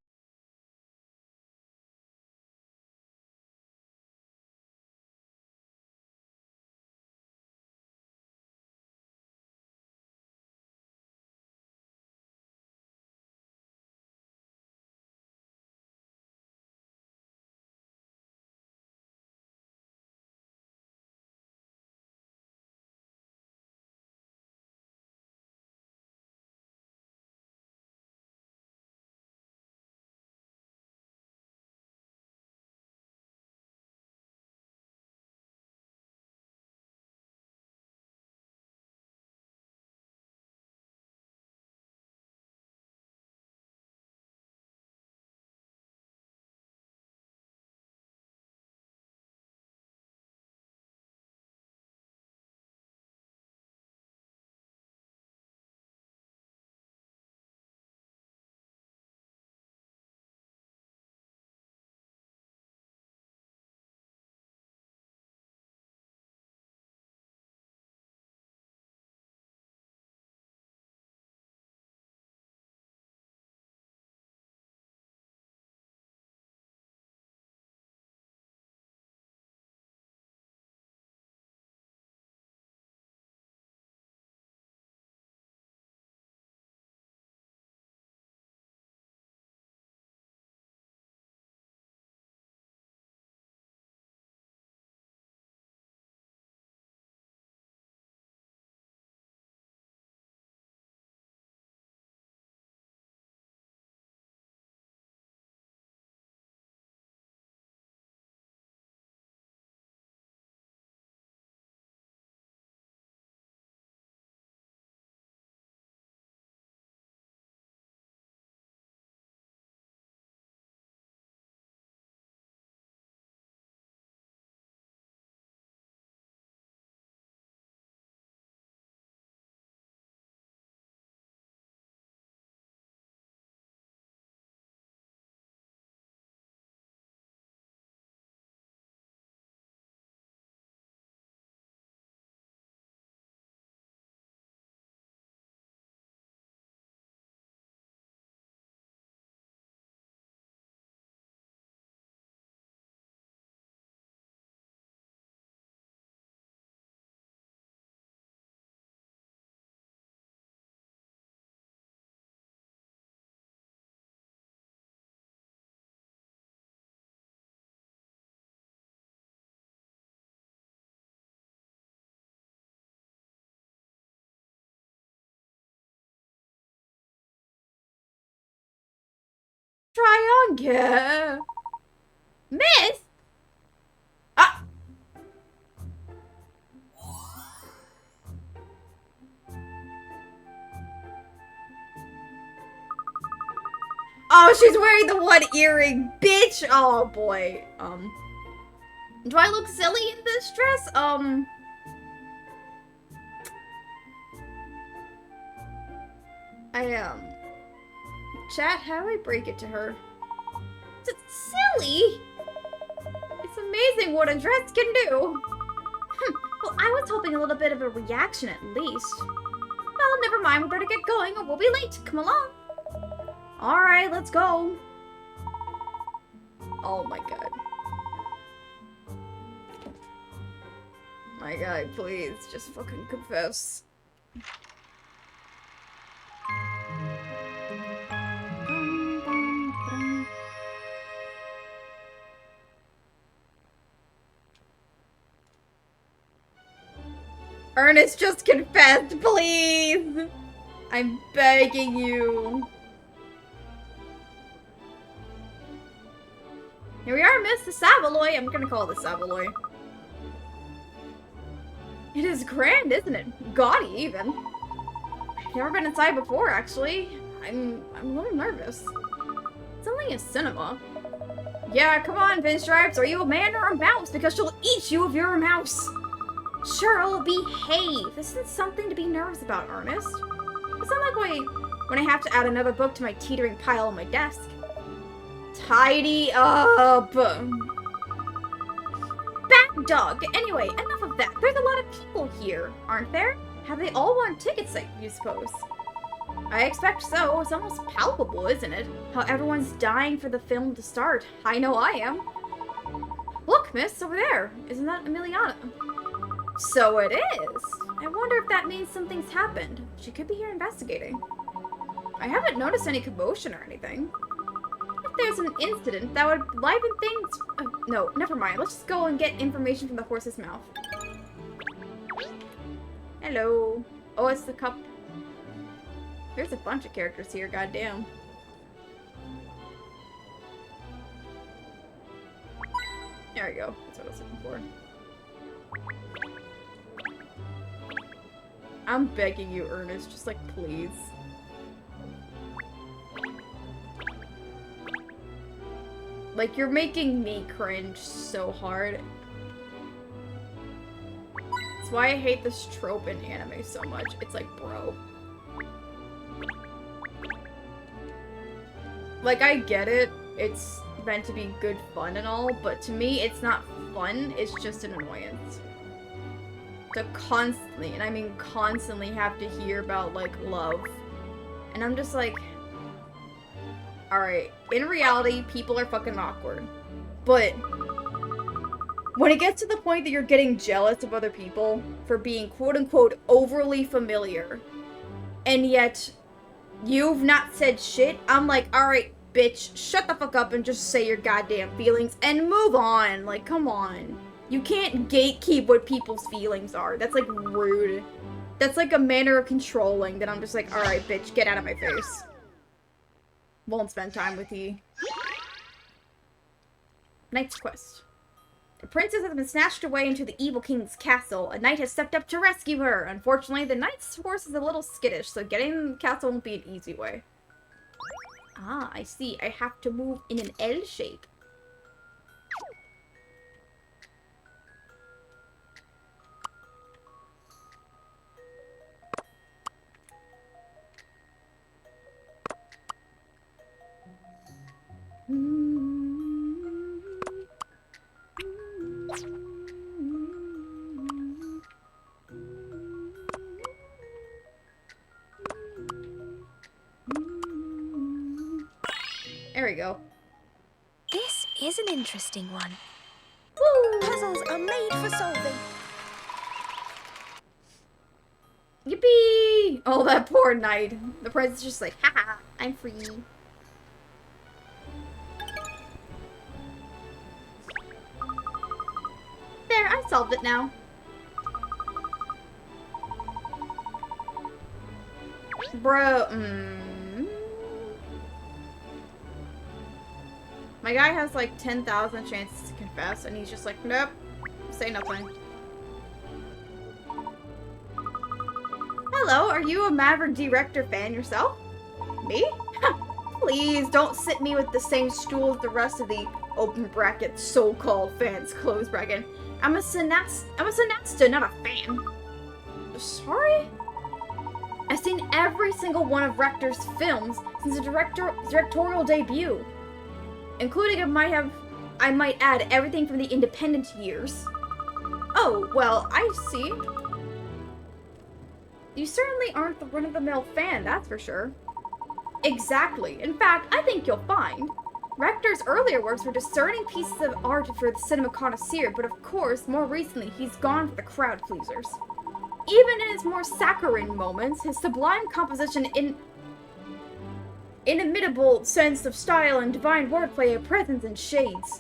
try on, yeah. Miss? Ah! Oh, she's wearing the one earring, bitch! Oh, boy. Do I look silly in this dress? Chat, how do I break it to her? It's silly? It's amazing what a dress can do. Well, I was hoping a little bit of a reaction at least. Well, never mind, we better get going or we'll be late. Come along. Alright, let's go. Oh my god. My god, please, just fucking confess. Ernest, just confess, please! I'm begging you. Here we are, Miss the Savaloy. I'm gonna call it the Savaloy. It is grand, isn't it? Gaudy, even. I've never been inside before, actually. I'm a little nervous. It's only a cinema. Yeah, come on, Pinstripes. Are you a man or a mouse? Because she'll eat you if you're a mouse. Sure, I'll behave. This isn't something to be nervous about, Ernest. It's not like when I have to add another book to my teetering pile on my desk. Tidy up. Bad dog. Anyway, enough of that. There's a lot of people here, aren't there? Have they all won tickets, you suppose? I expect so. It's almost palpable, isn't it? How everyone's dying for the film to start. I know I am. Look, miss, over there. Isn't that Emiliana? So it is. I wonder if that means something's happened. She could be here investigating. I haven't noticed any commotion or anything. If there's an incident, that would liven things... no, never mind. Let's just go and get information from the horse's mouth. Hello. Oh, it's the cup. There's a bunch of characters here, goddamn. There we go. That's what I was looking for. I'm begging you, Ernest. Just, like, please. Like, you're making me cringe so hard. That's why I hate this trope in anime so much. It's like, bro. Like, I get it. It's meant to be good fun and all, but to me, it's not fun. It's just an annoyance. To constantly, and I mean constantly, have to hear about, like, love. And I'm just like... Alright, in reality, people are fucking awkward. But... when it gets to the point that you're getting jealous of other people for being quote-unquote overly familiar, and yet you've not said shit, I'm like, alright, bitch, shut the fuck up and just say your goddamn feelings and move on. Like, come on. You can't gatekeep what people's feelings are. That's, like, rude. That's, like, a manner of controlling that I'm just like, alright, bitch, get out of my face. Won't spend time with you. Knight's Quest. The princess has been snatched away into the evil king's castle. A knight has stepped up to rescue her. Unfortunately, the knight's horse is a little skittish, so getting in the castle won't be an easy way. Ah, I see. I have to move in an L shape. There we go. This is an interesting one. Woo! Puzzles are made for solving. Yippee! Oh, that poor knight. The prince is just like, haha, I'm free. There, I solved it now. Bro, My guy has like 10,000 chances to confess, and he's just like, nope, say nothing. Hello, are you a Maverick Director fan yourself? Me? Please don't sit me with the same stool as the rest of the open bracket so-called fans close bracket. I'm a Sinasta, not a fan. Sorry? I've seen every single one of Rector's films since the directorial debut, including I might add everything from the independent years. Oh, well, I see. You certainly aren't the run-of-the-mill fan, that's for sure. Exactly. In fact, I think you'll find Rector's earlier works were discerning pieces of art for the cinema connoisseur, but of course, more recently, he's gone for the crowd pleasers. Even in his more saccharine moments, his sublime composition inimitable sense of style and divine wordplay are present in shades.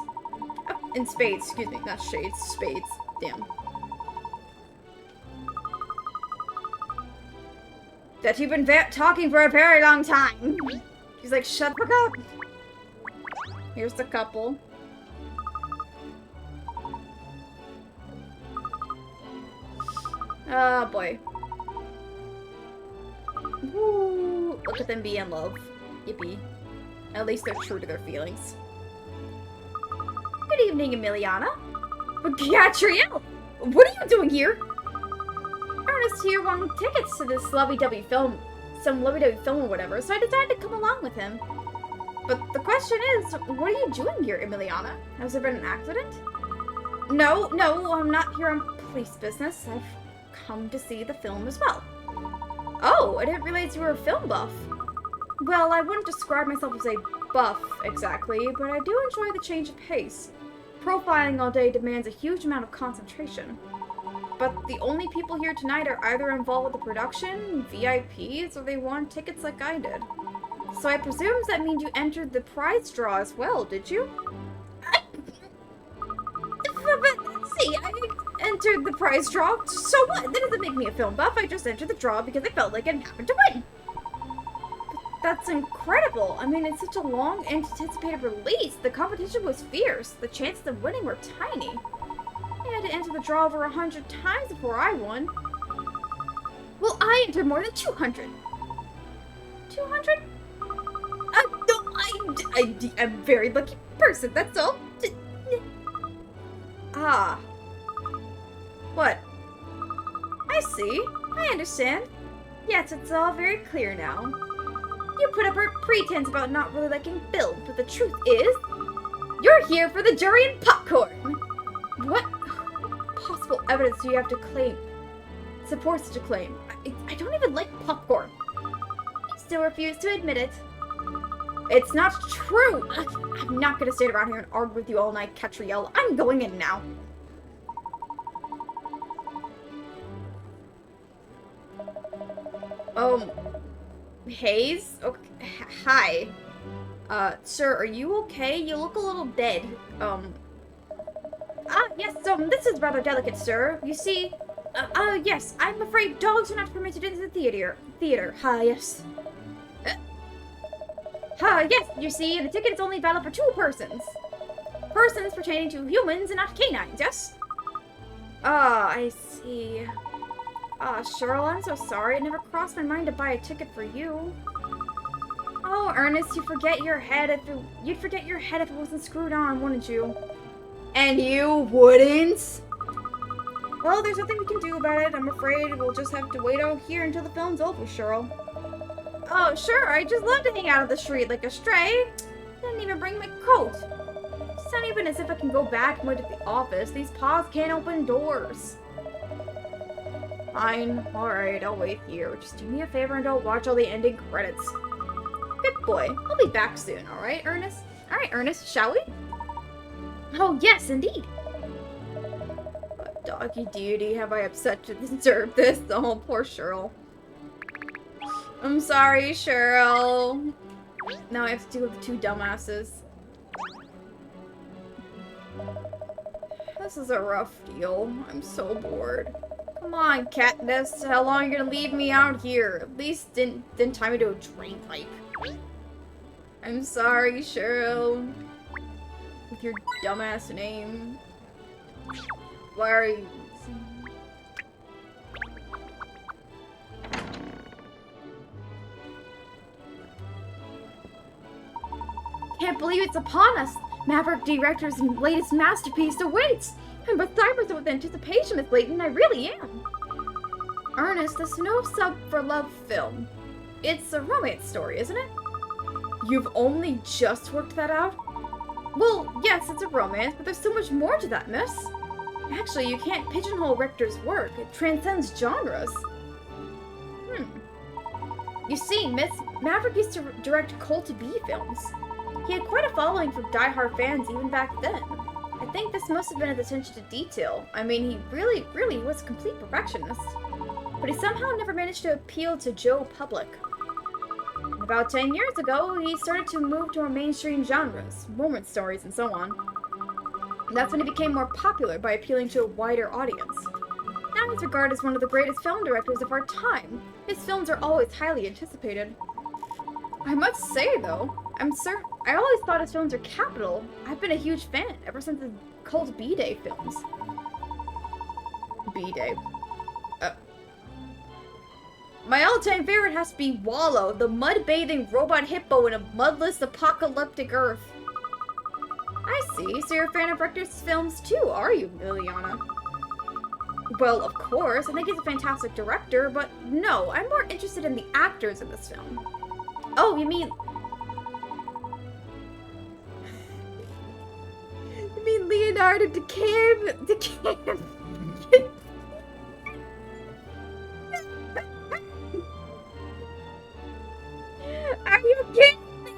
In spades, excuse me, not shades, spades. Damn. That you've been talking for a very long time. She's like, shut the fuck up. Here's the couple. Oh boy. Woo. Look at them be in love. Yippee. At least they're true to their feelings. Good evening, Emiliana. But Katrielle! What are you doing here? Ernest here won tickets to this lovey-dovey film, some lovey-dovey film or whatever, so I decided to come along with him. But the question is, what are you doing here, Emiliana? Has there been an accident? No, I'm not here on police business. I've come to see the film as well. Oh, I didn't realize you were a film buff. Well, I wouldn't describe myself as a buff, exactly, but I do enjoy the change of pace. Profiling all day demands a huge amount of concentration. But the only people here tonight are either involved with the production, VIPs, or they won tickets like I did. So I presume that means you entered the prize draw as well, did you? See, I entered the prize draw, so what? That doesn't make me a film buff, I just entered the draw because I felt like I happened to win. But that's incredible. I mean, it's such a long anticipated release. The competition was fierce. The chances of winning were tiny. I had to enter the draw over 100 times before I won. Well, I entered more than 200. 200? I'm a very lucky person, that's all. Ah. What? I see. I understand. Yes, it's all very clear now. You put up a pretense about not really liking film, but the truth is, you're here for the durian popcorn. What possible evidence do you have to claim? Supports such a claim. I don't even like popcorn. You still refuse to admit it. It's not true! I'm not gonna stand around here and argue with you all night, Katrielle. I'm going in now. Hayes? Okay. Hi. Sir, are you okay? You look a little dead. Yes, this is rather delicate, sir. You see, yes, I'm afraid dogs are not permitted into the theater. Yes. Yes, you see, the ticket is only valid for 2 persons. Persons pertaining to humans and not canines, yes? I see. Cheryl, I'm so sorry. It never crossed my mind to buy a ticket for you. Oh, Ernest, you'd forget your head if it wasn't screwed on, wouldn't you? And you wouldn't? Well, there's nothing we can do about it. I'm afraid we'll just have to wait out here until the film's over, Cheryl. Oh, sure, I just love to hang out on the street like a stray. Didn't even bring my coat. It's not even as if I can go back and wait at the office. These paws can't open doors. Fine, alright, I'll wait here. Just do me a favor and don't watch all the ending credits. Good boy. I'll be back soon, alright, Ernest? Alright, Ernest, shall we? Oh, yes, indeed. Doggy deity, have I upset to deserve this? Oh, poor Cheryl. I'm sorry, Cheryl. Now I have to deal with the 2 dumbasses. This is a rough deal. I'm so bored. Come on, Katniss. How long are you gonna leave me out here? At least didn't tie me to a drain pipe. I'm sorry, Cheryl. With your dumbass name. Why are you... Can't believe it's upon us! Maverick Director's latest masterpiece awaits! I'm beside with anticipation, Miss Layton, I really am! Ernest, this no sub for love film. It's a romance story, isn't it? You've only just worked that out? Well, yes, it's a romance, but there's so much more to that, miss. Actually, you can't pigeonhole Richter's work. It transcends genres. You see, Miss, Maverick used to direct cult B films. He had quite a following from die-hard fans even back then. I think this must have been his attention to detail. I mean, he really was a complete perfectionist. But he somehow never managed to appeal to Joe public. And about 10 years ago, he started to move to more mainstream genres, romance stories, and so on. And that's when he became more popular by appealing to a wider audience. Now he's regarded as one of the greatest film directors of our time. His films are always highly anticipated. I must say, though, I always thought his films are capital. I've been a huge fan ever since the cult B-Day films. B-Day. My all-time favorite has to be Wallow, the mud-bathing robot hippo in a mudless apocalyptic Earth. I see, so you're a fan of Richter's films too, are you, Liliana? Well, of course, I think he's a fantastic director, but no, I'm more interested in the actors in this film. Oh, you mean Leonardo DiCaprio? Are you kidding me?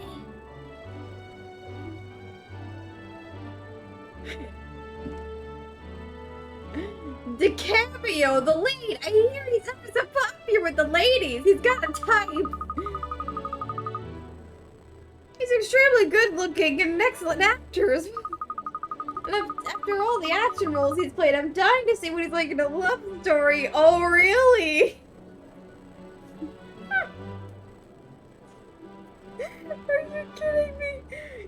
DiCaprio, the lead! I hear he's always so popular with the ladies! He's got a type! He's extremely good looking and an excellent actor. And after all the action roles he's played, I'm dying to see what he's like in a love story. Oh, really? Are you kidding me?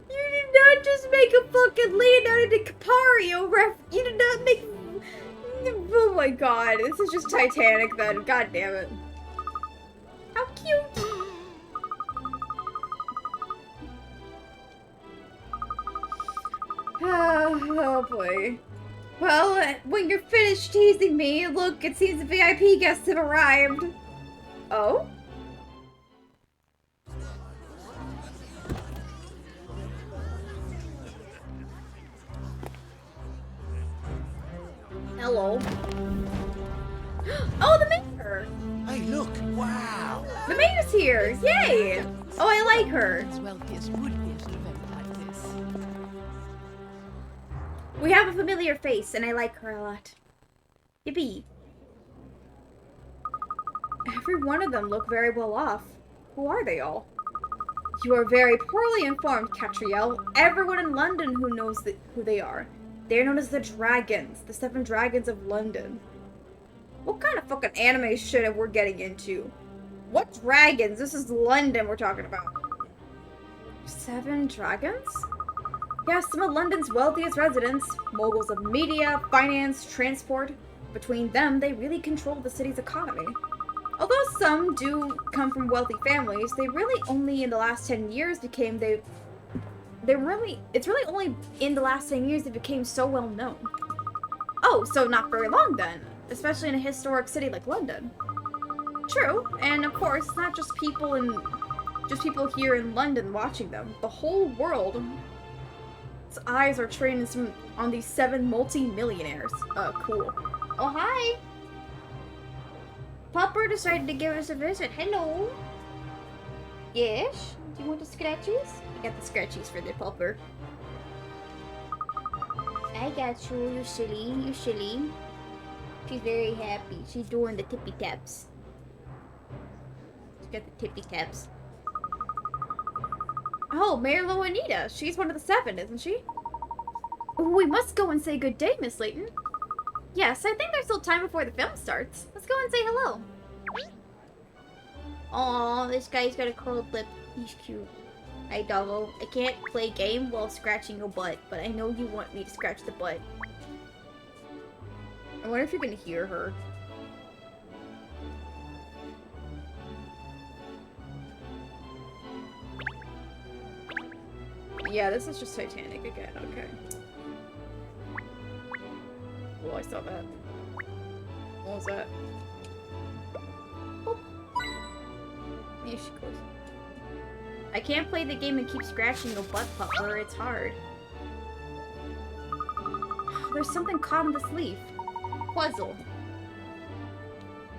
You did not just make a fucking Leonardo DiCaprio ref. You did not make. Oh my god, this is just Titanic then. God damn it. How cute. Oh boy. Well, when you're finished teasing me, look, it seems the VIP guests have arrived. Oh? Hello. Oh, the mayor! Hey, look! Wow! The mayor's here! Yay! Oh, I like her. As wealthiest would be at an event like this. We have a familiar face, and I like her a lot. Yippee. Every one of them look very well off. Who are they all? You are very poorly informed, Katrielle. Everyone in London who knows who they are. They're known as the Dragons, the 7 Dragons of London. What kind of fucking anime shit are we getting into? What dragons? This is London we're talking about. 7 dragons? Yeah, some of London's wealthiest residents, moguls of media, finance, transport. Between them, they really control the city's economy. Although some do come from wealthy families, they really only in the last 10 years became it's really only in the last 10 years they became so well known. Oh, so not very long then, especially in a historic city like London. True, and of course, it's not just people here in London watching them. The whole world's eyes are trained on these 7 multi-millionaires. Cool. Oh, hi! Pupper decided to give us a visit. Hello! Yes? Do you want the scratchies? I got the scratchies for the pupper. I got you, you silly, you silly. She's very happy. She's doing the tippy taps. She's got the tippy taps. Oh, Mayor Loanita. She's one of the 7, isn't she? Oh, we must go and say good day, Miss Layton. Yes, I think there's still time before the film starts. Let's go and say hello. Aw, this guy's got a curled lip. He's cute. Hi, Doggo. I can't play game while scratching your butt, but I know you want me to scratch the butt. I wonder if you can hear her. Yeah, this is just Titanic again, okay. Oh, I saw that. What was that? Oh. There she goes. I can't play the game and keep scratching your butt, Pupper. It's hard. There's something caught in this leaf. Puzzle.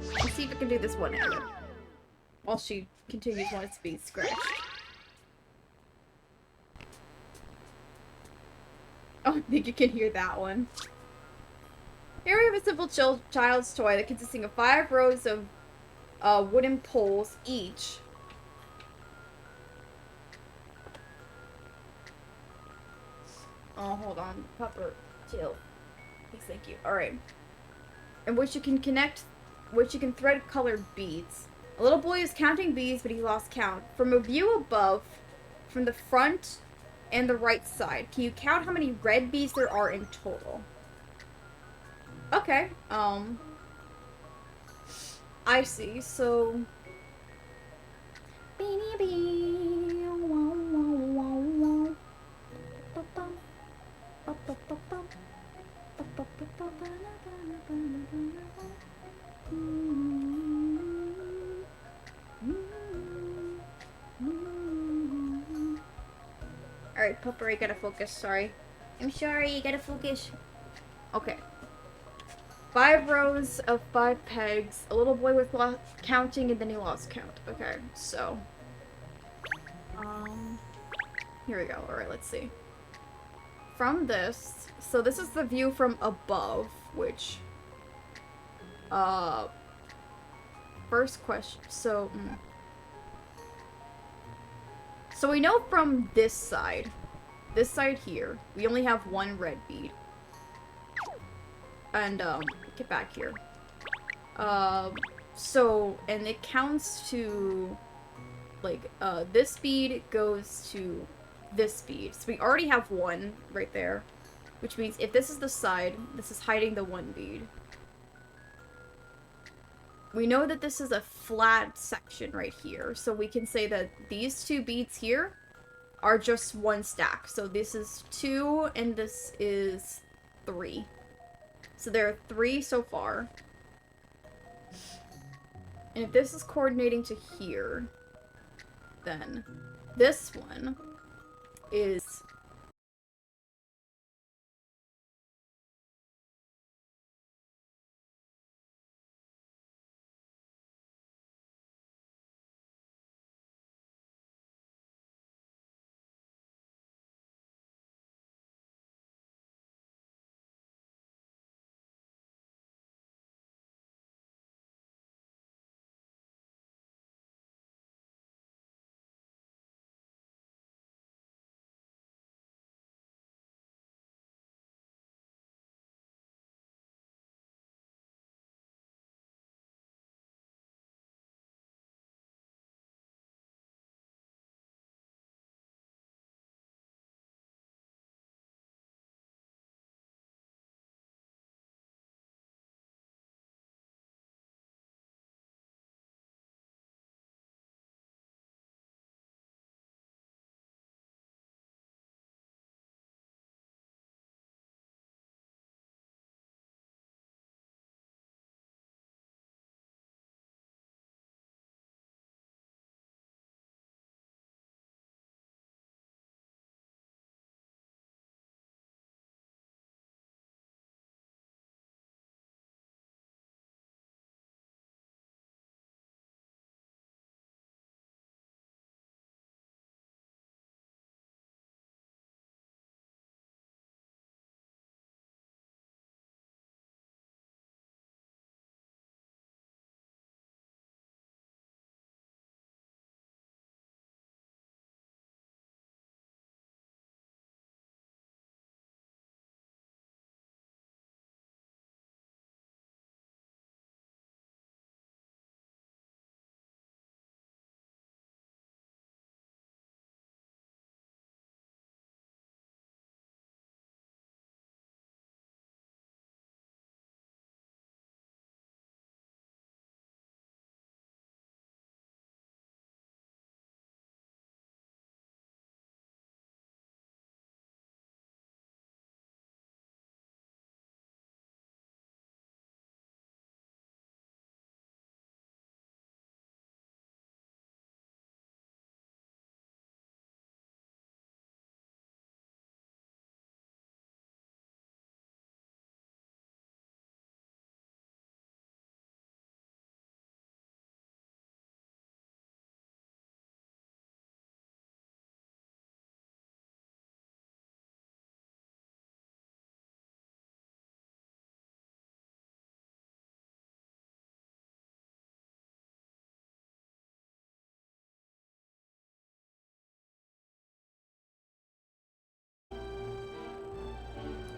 Let's see if I can do this one handed. While she continues wanting to be scratched. Oh, I think you can hear that one. Here we have a simple child's toy that consisting of 5 rows of wooden poles each. Oh, hold on. Pupper, chill. Please, thank you. Alright. In which you can thread colored beads. A little boy is counting beads, but he lost count. From a view above, from the front and the right side, can you count how many red beads there are in total? Okay, I see, so... Alright, Pupper, you gotta focus, sorry. I'm sorry, you gotta focus. Okay. 5 rows of 5 pegs. A little boy with counting, and then he lost count. Okay, so... here we go. Alright, let's see. From this... So this is the view from above, which... First question... So... So we know from this side here, we only have 1 red bead. And, get back here. So, and it counts to, like, this bead goes to this bead. So we already have 1 right there. Which means if this is the side, this is hiding the 1 bead. We know that this is a flat section right here. So we can say that these 2 beads here are just 1 stack. So this is 2 and this is 3. So there are 3 so far. And if this is coordinating to here, then this one is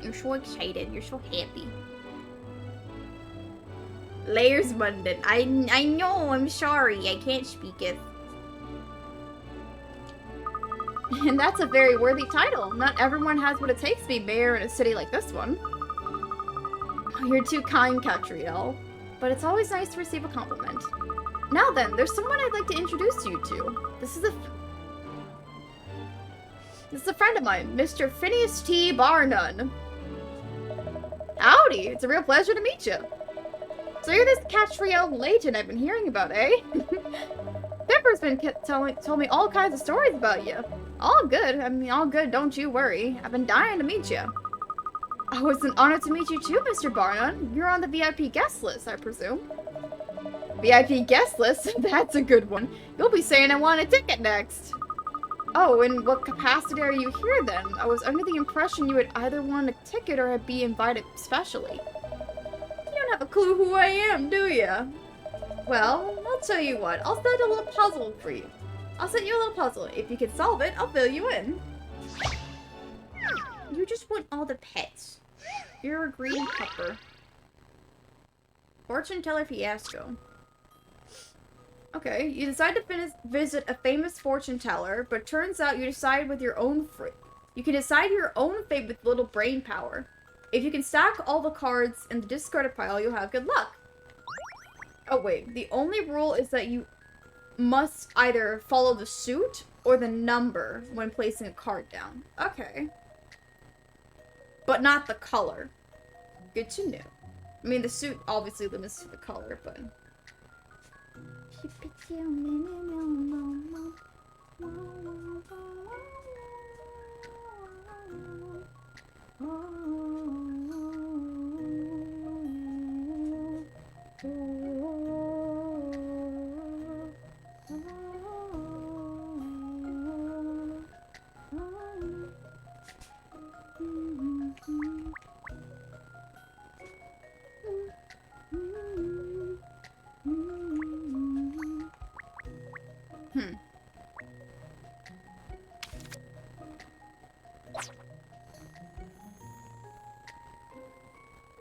You're so excited. You're so happy. Layers London. I know. I'm sorry. I can't speak it. And that's a very worthy title. Not everyone has what it takes to be mayor in a city like this one. You're too kind, Katrielle. But it's always nice to receive a compliment. Now then, there's someone I'd like to introduce you to. This is a friend of mine, Mr. Phineas T. Barnum. Howdy, it's a real pleasure to meet you. So you're this Katrielle legend I've been hearing about, eh? Pepper's been told me all kinds of stories about you. All good. I mean, all good, don't you worry. I've been dying to meet you. Oh, it's an honor to meet you too, Mr. Barnum. You're on the VIP guest list, I presume. VIP guest list? That's a good one. You'll be saying I want a ticket next. Oh, in what capacity are you here then? I was under the impression you would either want a ticket or be invited specially. You don't have a clue who I am, do you? Well, I'll tell you what. I'll set a little puzzle for you. I'll set you a little puzzle. If you can solve it, I'll fill you in. You just want all the pets. You're a greedy pupper. Fortune teller fiasco. Okay, you decide to visit a famous fortune teller, but turns out you decide with your own you can decide your own fate with little brain power. If you can stack all the cards in the discarded pile, you'll have good luck. Oh wait, the only rule is that you must either follow the suit or the number when placing a card down. Okay. But not the color. Good to know. I mean, the suit obviously limits to the color, but...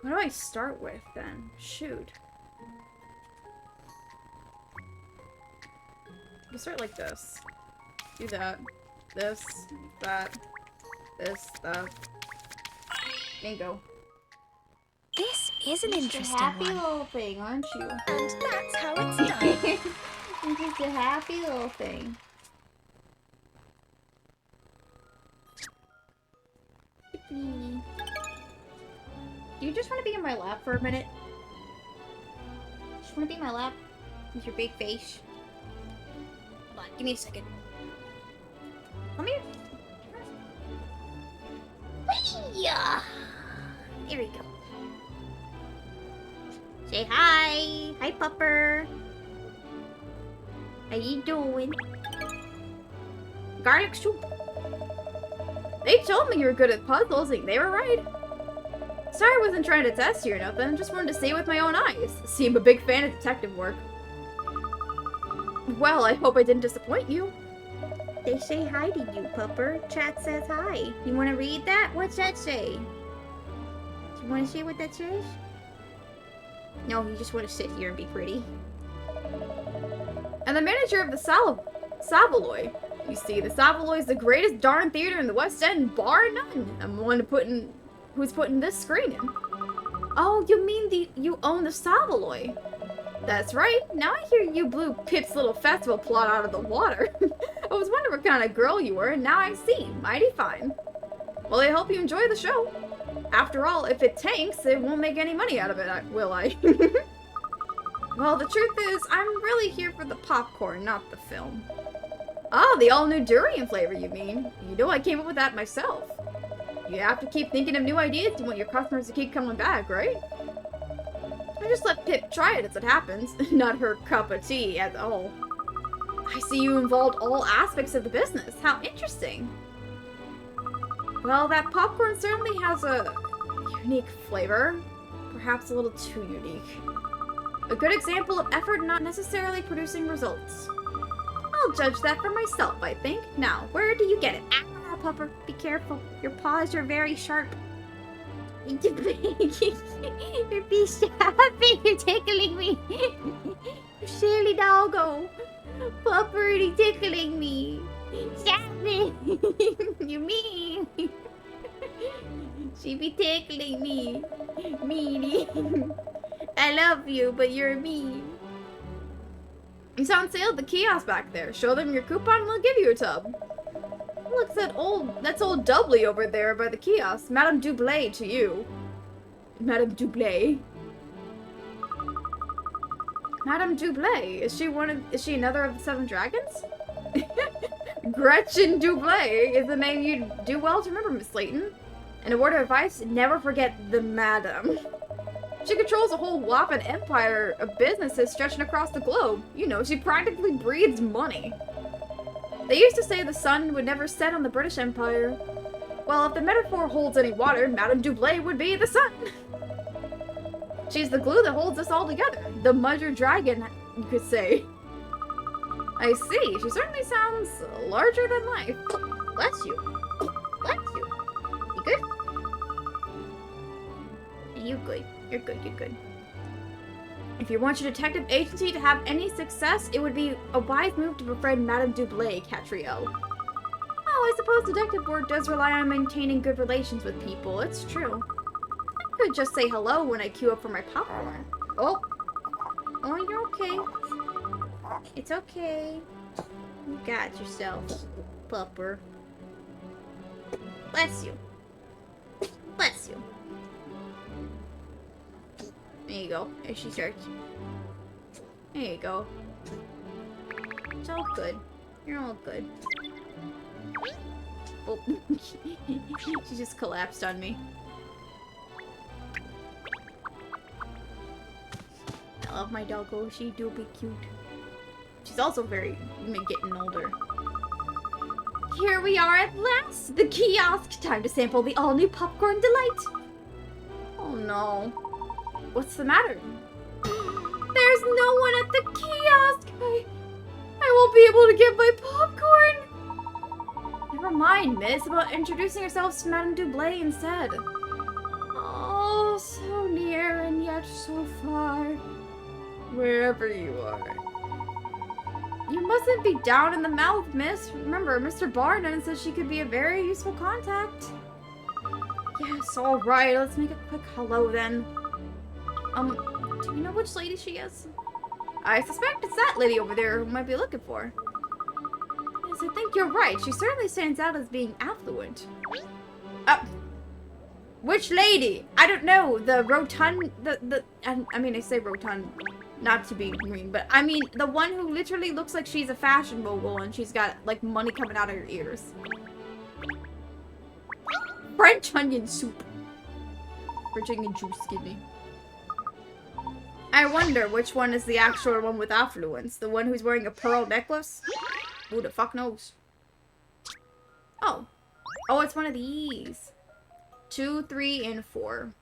What do I start with then? Shoot. I'll start like this. Do that. This. That. This. That. Bingo. This is an interesting happy one. little thing, aren't you? And that's how it's done. You're just a happy little thing. Do you just want to be in my lap for a minute? Just want to be in my lap with your big face? Hold on, give me a second. Come here. Whee-ya! Here we go. Say hi! Hi, pupper! How you doing? Garlic soup! They told me you were good at puzzles, and they were right. Sorry I wasn't trying to test you or nothing, just wanted to see it with my own eyes. See, I'm a big fan of detective work. Well, I hope I didn't disappoint you. They say hi to you, pupper. Chat says hi. You want to read that? What's that say? Do you want to see what that says? No, you just want to sit here and be pretty. And the manager of the Savoy. You see, the Savoy is the greatest darn theater in the West End, bar none. I'm the one who's putting this screen in. Oh, you mean you own the Savoy? That's right. Now I hear you blew Pip's little festival plot out of the water. I was wondering what kind of girl you were, and now I see. Mighty fine. Well, I hope you enjoy the show. After all, if it tanks, it won't make any money out of it, will I? Well, the truth is, I'm really here for the popcorn, not the film. Oh, the all-new durian flavor, you mean? You know I came up with that myself. You have to keep thinking of new ideas to want your customers to keep coming back, right? I just let Pip try it as it happens. Not her cup of tea at all. I see you involved all aspects of the business. How interesting. Well, that popcorn certainly has a unique flavor. Perhaps a little too unique. A good example of effort not necessarily producing results. I'll judge that for myself, I think. Now, where do you get it? Ah, pupper, be careful. Your paws are very sharp. You're being happy. You're tickling me. Silly doggo. Pupperty tickling me. Stop it. You mean. She be tickling me. Meanie. I love you, but you're mean. It's on sale at the kiosk back there. Show them your coupon and we'll give you a tub. Look, that's old Dudley over there by the kiosk. Madame Dublé to you. Madame Dublé. Madame Dublé. Is she another of the 7 dragons? Gretchen Dublé is the name you'd do well to remember, Miss Layton. And a word of advice, never forget the madam. She controls a whole whopping empire of businesses stretching across the globe. You know, she practically breeds money. They used to say the sun would never set on the British Empire. Well, if the metaphor holds any water, Madame Dublé would be the sun. She's the glue that holds us all together. The mother dragon, you could say. I see. She certainly sounds larger than life. Bless you. Bless you. You good? You good. You're good. You're good. If you want your detective agency to have any success, it would be a wise move to befriend Madame Dublé, Katrielle. Oh, I suppose detective work does rely on maintaining good relations with people. It's true. I could just say hello when I queue up for my popcorn. Oh. Oh, you're okay. It's okay. You got yourself, pupper. Bless you. Bless you. There you go. There she starts. There you go. It's all good. You're all good. Oh. She just collapsed on me. I love my doggo. She do be cute. She's also very getting older. Here we are at last! The kiosk! Time to sample the all-new popcorn delight! Oh no. What's the matter? There's no one at the kiosk! I won't be able to get my popcorn! Never mind, miss. About introducing yourselves to Madame Dublé instead. Oh, so near and yet so far. Wherever you are. You mustn't be down in the mouth, miss. Remember, Mr. Barnum says she could be a very useful contact. Yes, alright. Let's make a quick hello then. Do you know which lady she is? I suspect it's that lady over there who might be looking for. Yes, I think you're right. She certainly stands out as being affluent. Which lady? I don't know. The rotund... I mean, I say rotund not to be green, but I mean the one who literally looks like she's a fashion mogul and she's got, like, money coming out of her ears. French onion soup. French onion juice, excuse me. I wonder which one is the actual one with affluence. The one who's wearing a pearl necklace? Who the fuck knows? Oh. Oh, it's one of these. 2, 3, and 4.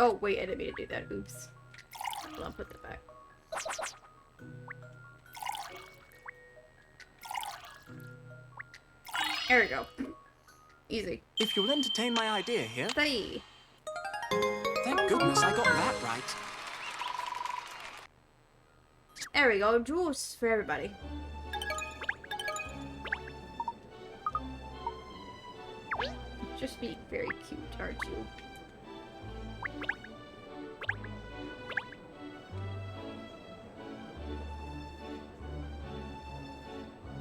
Oh, wait, I didn't mean to do that. Oops. Hold on, put that back. There we go. Easy. If you'll entertain my idea here. Study. Thank goodness I got that right. There we go. Juice for everybody. Just be very cute, aren't you?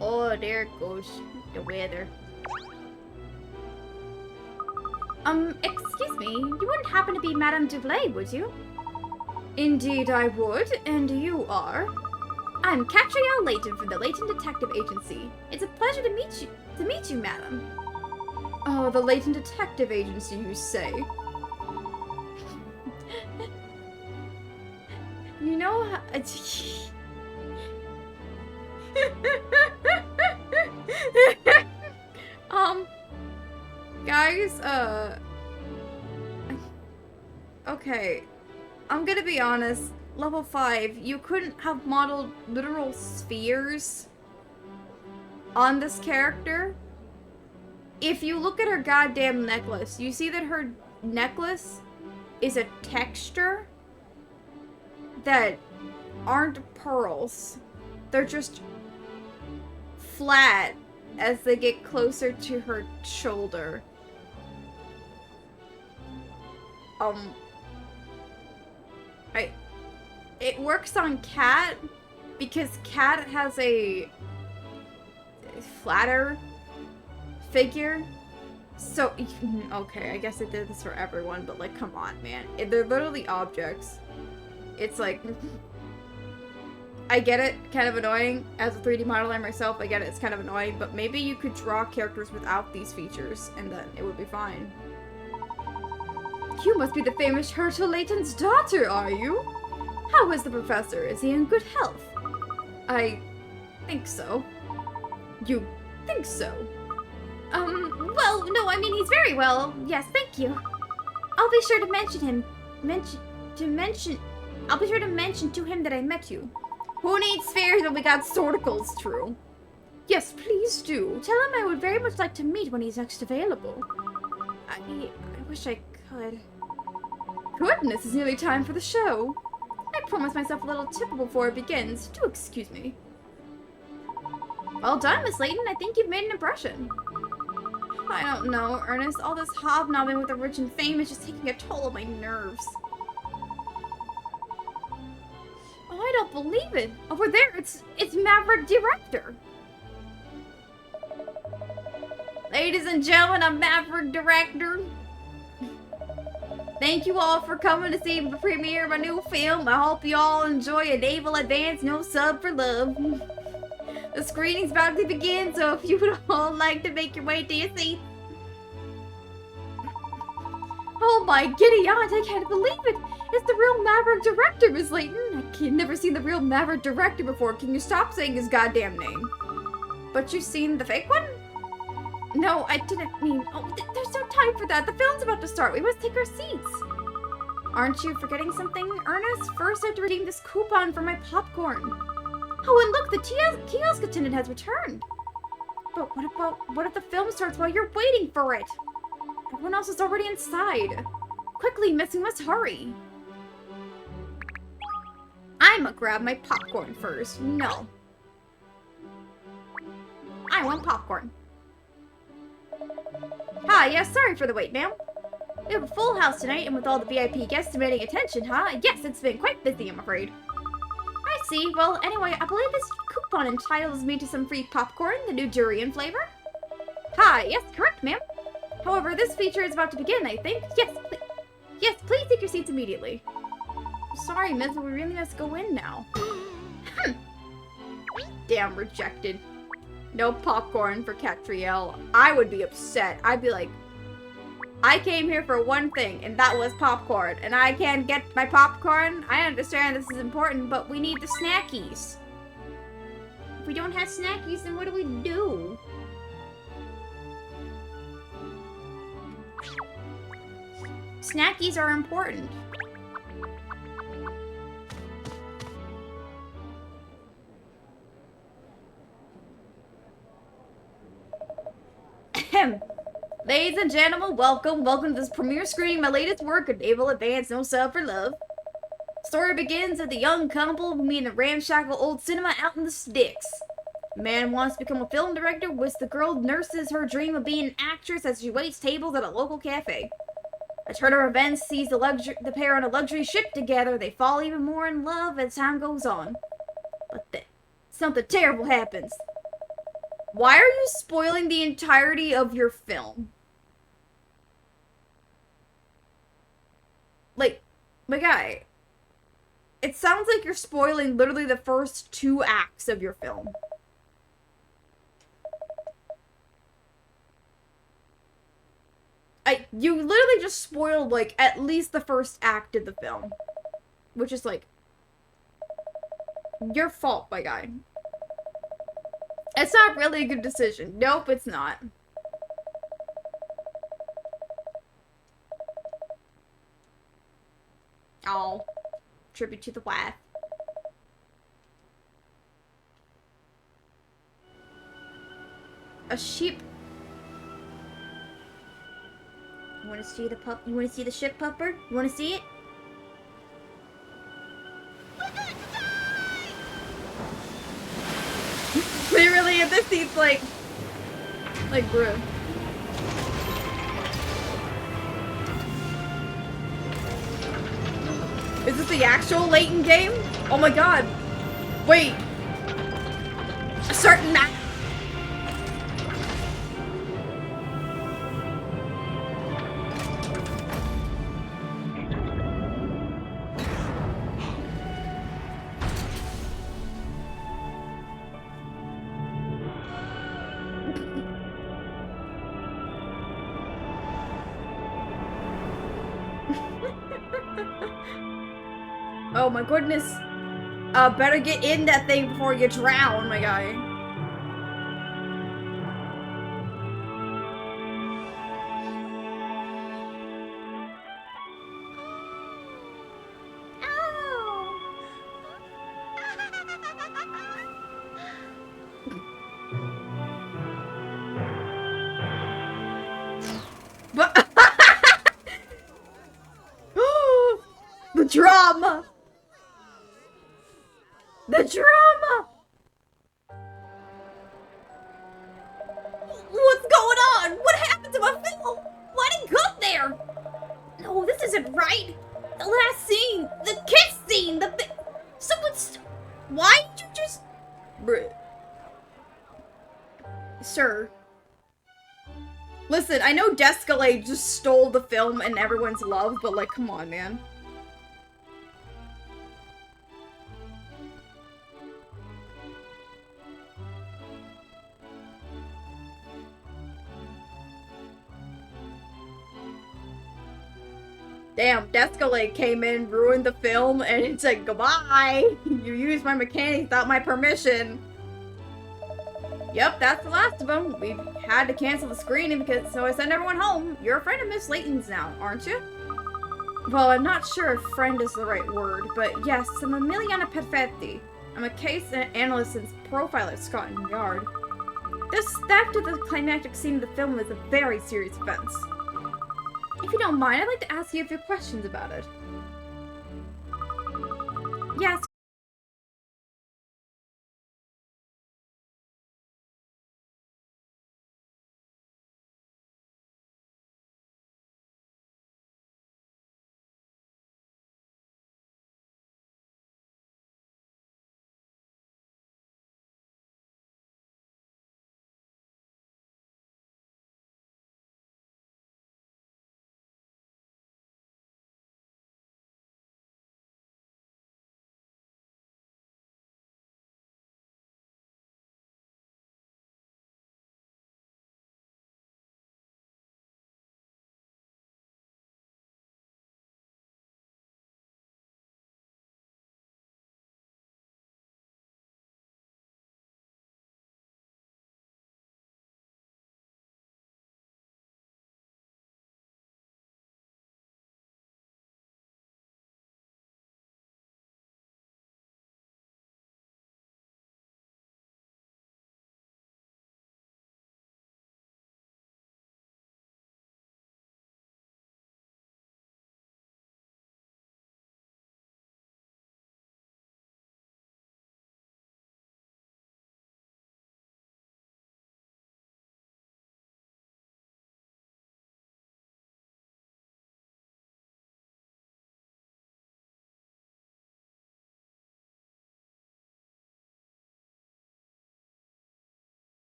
Oh, there it goes. The weather. Excuse me. You wouldn't happen to be Madame Dublé, would you? Indeed I would, and you are? I'm Katrielle Layton from the Layton Detective Agency. It's a pleasure to meet you, madam. Oh, the Layton Detective Agency, you say? You know how... Guys, okay. I'm gonna be honest. Level 5, you couldn't have modeled literal spheres on this character. If you look at her goddamn necklace, you see that her necklace is a texture that aren't pearls. They're just flat as they get closer to her shoulder. It works on Cat because Cat has a flatter figure. So, okay, I guess it did this for everyone, but like, come on, man. They're literally objects. It's like, I get it, kind of annoying. As a 3D modeler myself, I get it, it's kind of annoying, but maybe you could draw characters without these features, and then it would be fine. You must be the famous Herschel Layton's daughter, are you? How is the professor? Is he in good health? I think so. You think so? Well, no, I mean, he's very well. Yes, thank you. I'll be sure to mention I'll be sure to mention to him that I met you. Who needs spheres when we got sorticles, true? Yes, please do. Tell him I would very much like to meet when he's next available. I wish I could. Goodness, it's nearly time for the show. I promised myself a little tipple before it begins. Do excuse me. Well done, Miss Layton. I think you've made an impression. I don't know, Ernest. All this hobnobbing with the rich and fame is just taking a toll on my nerves. Oh, I don't believe it. Over there, it's Maverick Director. Ladies and gentlemen, I'm Maverick Director. Thank you all for coming to see the premiere of my new film. I hope you all enjoy A Naval Advance, No Sub for Love. The screening's about to begin, so if you would all like to make your way to your seats. Oh my giddy aunt, I can't believe it! It's the real Maverick Director, Miss Layton! I've never seen the real Maverick Director before. Can you stop saying his goddamn name? But you've seen the fake one? No, I didn't mean... Oh, there's no time for that. The film's about to start. We must take our seats. Aren't you forgetting something, Ernest? First, I have to redeem this coupon for my popcorn. Oh, and look, the kiosk attendant has returned. But what if the film starts while you're waiting for it? Everyone else is already inside. Quickly, miss, we must hurry. I'ma grab my popcorn first. No. I want popcorn. Hi, yes, sorry for the wait, ma'am. We have a full house tonight, and with all the VIP guests demanding attention, huh? Yes, it's been quite busy, I'm afraid. I see. Well, anyway, I believe this coupon entitles me to some free popcorn, the new durian flavor. Hi, yes, correct, ma'am. However, this feature is about to begin, I think. Yes, please take your seats immediately. Sorry, miss, but we really must go in now. Damn, rejected. No popcorn for Katrielle. I would be upset. I'd be like, I came here for one thing, and that was popcorn, and I can't get my popcorn. I understand this is important, but we need the snackies. If we don't have snackies, then what do we do? Snackies are important. Ladies and gentlemen, welcome to this premiere screening of my latest work, A Naval Advance, No Sub for Love. Story begins with a young couple who meet in a ramshackle old cinema out in the sticks. The man wants to become a film director, which the girl nurses her dream of being an actress as she waits tables at a local cafe. A turn of events sees the pair on a luxury ship together. They fall even more in love as time goes on. But then, something terrible happens. Why are you spoiling the entirety of your film? Like, my guy, it sounds like you're spoiling literally the first 2 acts of your film. You literally just spoiled, like, at least the first act of the film. Which is, like, your fault, my guy. It's not really a good decision. Nope, it's not. Oh, tribute to the wife. A sheep. You want to see the pup? You want to see the ship pupper? You want to see it? Literally, at this seat's like, bro. Is this the actual Leighton game? Oh my god. Wait. A certain map. Oh my goodness. Better get in that thing before you drown, my guy. But the drama! The drama! What's going on? What happened to my film? Why did it go there? No, this isn't right. The last scene, the kiss scene, someone's. Why did you just? Bruh. Sir. Listen, I know Descalade just stole the film and everyone's love, but like, come on, man. Damn, Descalade came in, ruined the film, and it's like, goodbye! You used my mechanics without my permission. Yep, that's the last of them. We had to cancel the screening because, so I sent everyone home. You're a friend of Miss Layton's now, aren't you? Well, I'm not sure if friend is the right word, but yes, I'm Emiliana Perfetti. I'm a case analyst and profiler at Scotland Yard. This theft of the climactic scene of the film is a very serious offense. If you don't mind, I'd like to ask you a few questions about it. Yes,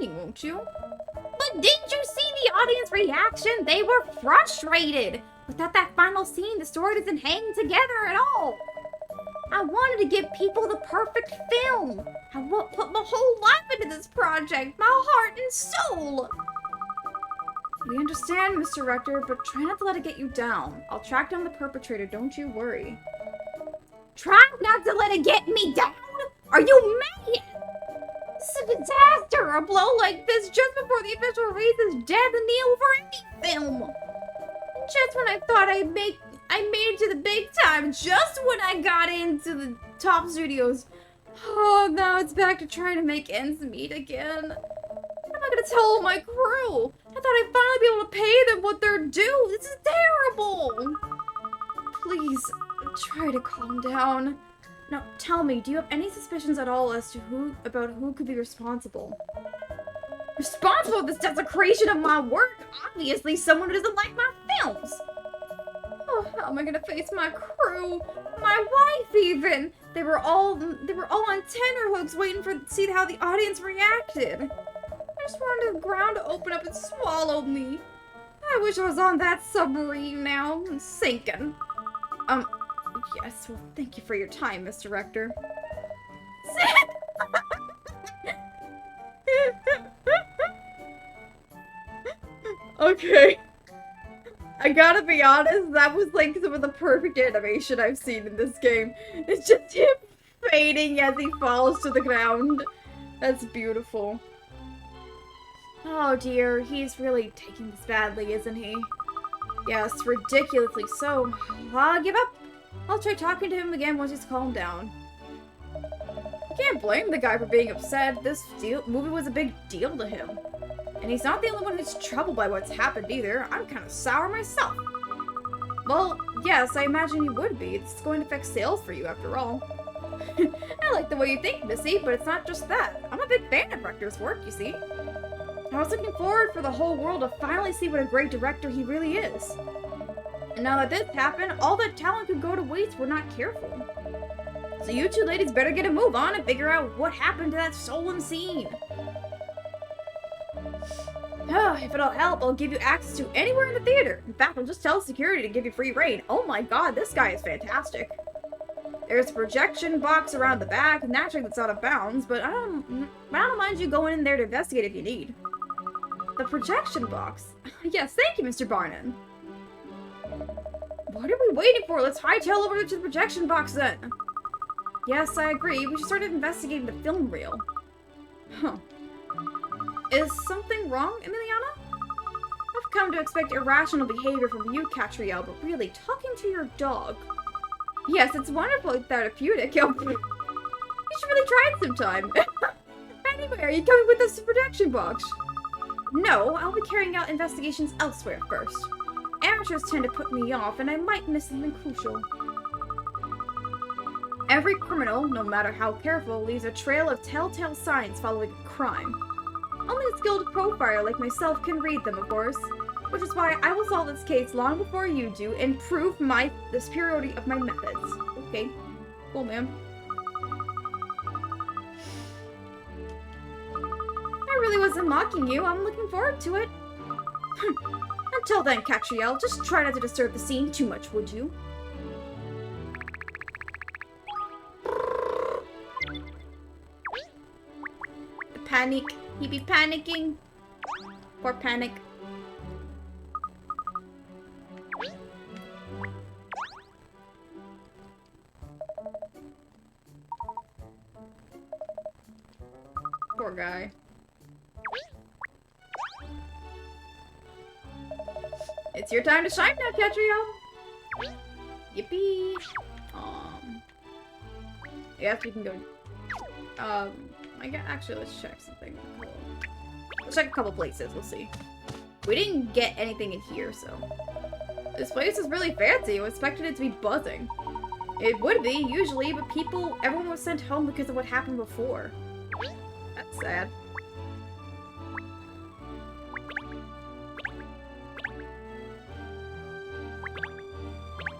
training, won't you? But didn't you see the audience reaction? They were frustrated. Without that final scene, the story doesn't hang together at all. I wanted to give people the perfect film. I put my whole life into this project, my heart and soul. We understand, Mr. Rector, but try not to let it get you down. I'll track down the perpetrator, don't you worry. Try not to let it get me down? Are you mad? It's a disaster! A blow like this just before the official release is death and kneel for any film! Just when I thought I made it to the big time, just when I got into the top studios. Oh, now it's back to trying to make ends meet again. What am I gonna tell all my crew? I thought I'd finally be able to pay them what they're due. This is terrible! Please, try to calm down. Now, tell me, do you have any suspicions at all as to who could be responsible? Responsible for this desecration of my work? Obviously, someone who doesn't like my films. Oh, how am I gonna face my crew? My wife, even. They were all on tenterhooks waiting to see how the audience reacted. I just wanted the ground to open up and swallow me. I wish I was on that submarine now and sinking. Yes, well, thank you for your time, Mr. Rector. Okay. I gotta be honest, that was like some of the perfect animation I've seen in this game. It's just him fading as he falls to the ground. That's beautiful. Oh dear, he's really taking this badly, isn't he? Yes, ridiculously so. I'll give up. I'll try talking to him again once he's calmed down. Can't blame the guy for being upset. This movie was a big deal to him. And he's not the only one who's troubled by what's happened either. I'm kind of sour myself. Well, yes, I imagine you would be. It's going to affect sales for you after all. I like the way you think, Missy, but it's not just that. I'm a big fan of Rector's work, you see. I was looking forward for the whole world to finally see what a great director he really is. And now that this happened, all that talent could go to waste if we're not careful. So you two ladies better get a move on and figure out what happened to that stolen scene. If it'll help, I'll give you access to anywhere in the theater. In fact, I'll just tell security to give you free reign. Oh my god, this guy is fantastic. There's a projection box around the back. Naturally, that's out of bounds, but I don't mind you going in there to investigate if you need. The projection box? Yes, thank you, Mr. Barnum. What are we waiting for? Let's hightail over to the projection box then. Yes, I agree. We should start investigating the film reel. Huh. Is something wrong, Emiliana? I've come to expect irrational behavior from you, Katrielle, but really, talking to your dog. Yes, it's wonderfully therapeutic. You should really try it sometime. Anyway, are you coming with us to the projection box? No, I'll be carrying out investigations elsewhere first. Amateurs tend to put me off, and I might miss something crucial. Every criminal, no matter how careful, leaves a trail of telltale signs following a crime. Only a skilled profiler like myself can read them, of course. Which is why I will solve this case long before you do and prove the superiority of my methods. Okay. Cool, ma'am. I really wasn't mocking you. I'm looking forward to it. Until then, Katrielle, just try not to disturb the scene too much, would you? The panic. He be panicking. Poor Panic. Poor guy. It's your time to shine now, Katrielle. Yippee. Yes, we can go. Actually, let's check something. Let's check a couple places. We'll see. We didn't get anything in here, so this place is really fancy. I expected it to be buzzing. It would be usually, but everyone was sent home because of what happened before. That's sad.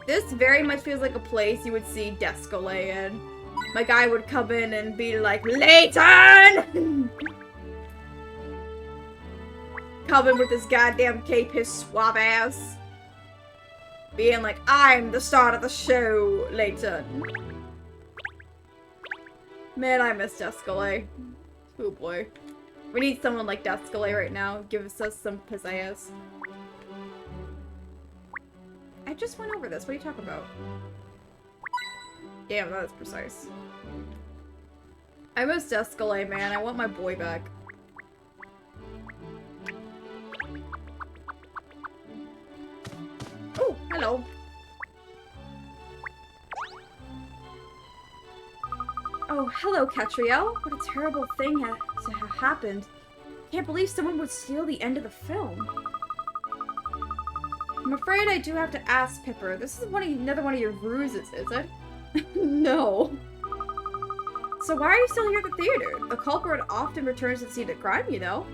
This very much feels like a place you would see Descalay in. My guy would come in and be like, Layton! Coming with his goddamn cape, his swab ass. Being like, I'm the star of the show, Layton. Man, I miss Descalay. Oh boy. We need someone like Descalay right now. Gives us some pizzazz. I just went over this. What are you talking about? Damn, that was precise. I miss Descalay, man. I want my boy back. Oh, hello. Oh, hello, Katrielle. What a terrible thing to have happened. Can't believe someone would steal the end of the film. I'm afraid I do have to ask, Pipper. This is another one of your ruses, is it? No. So why are you still here at the theater? The culprit often returns to the scene of crime, you know.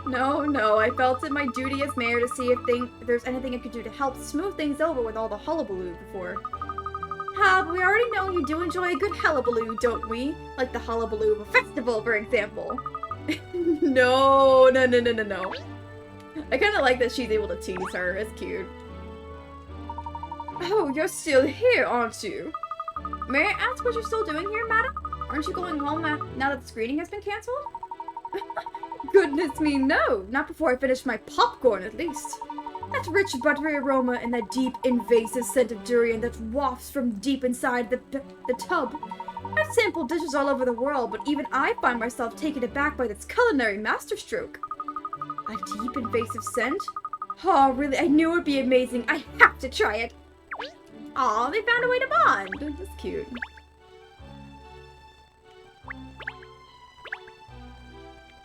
No, I felt it my duty as mayor to see if there's anything I could do to help smooth things over with all the hullabaloo before. But we already know you do enjoy a good hullabaloo, don't we? Like the hullabaloo of a festival, for example. No. I kind of like that she's able to tease her. It's cute. Oh, you're still here, aren't you? May I ask what you're still doing here, madam? Aren't you going home now that the screening has been cancelled? Goodness me, no! Not before I finish my popcorn, at least. That rich, buttery aroma and that deep, invasive scent of durian that wafts from deep inside the tub. I've sampled dishes all over the world, but even I find myself taken aback by this culinary masterstroke. A deep, invasive scent? Oh, really? I knew it would be amazing. I have to try it. Aw, they found a way to bond. That's cute.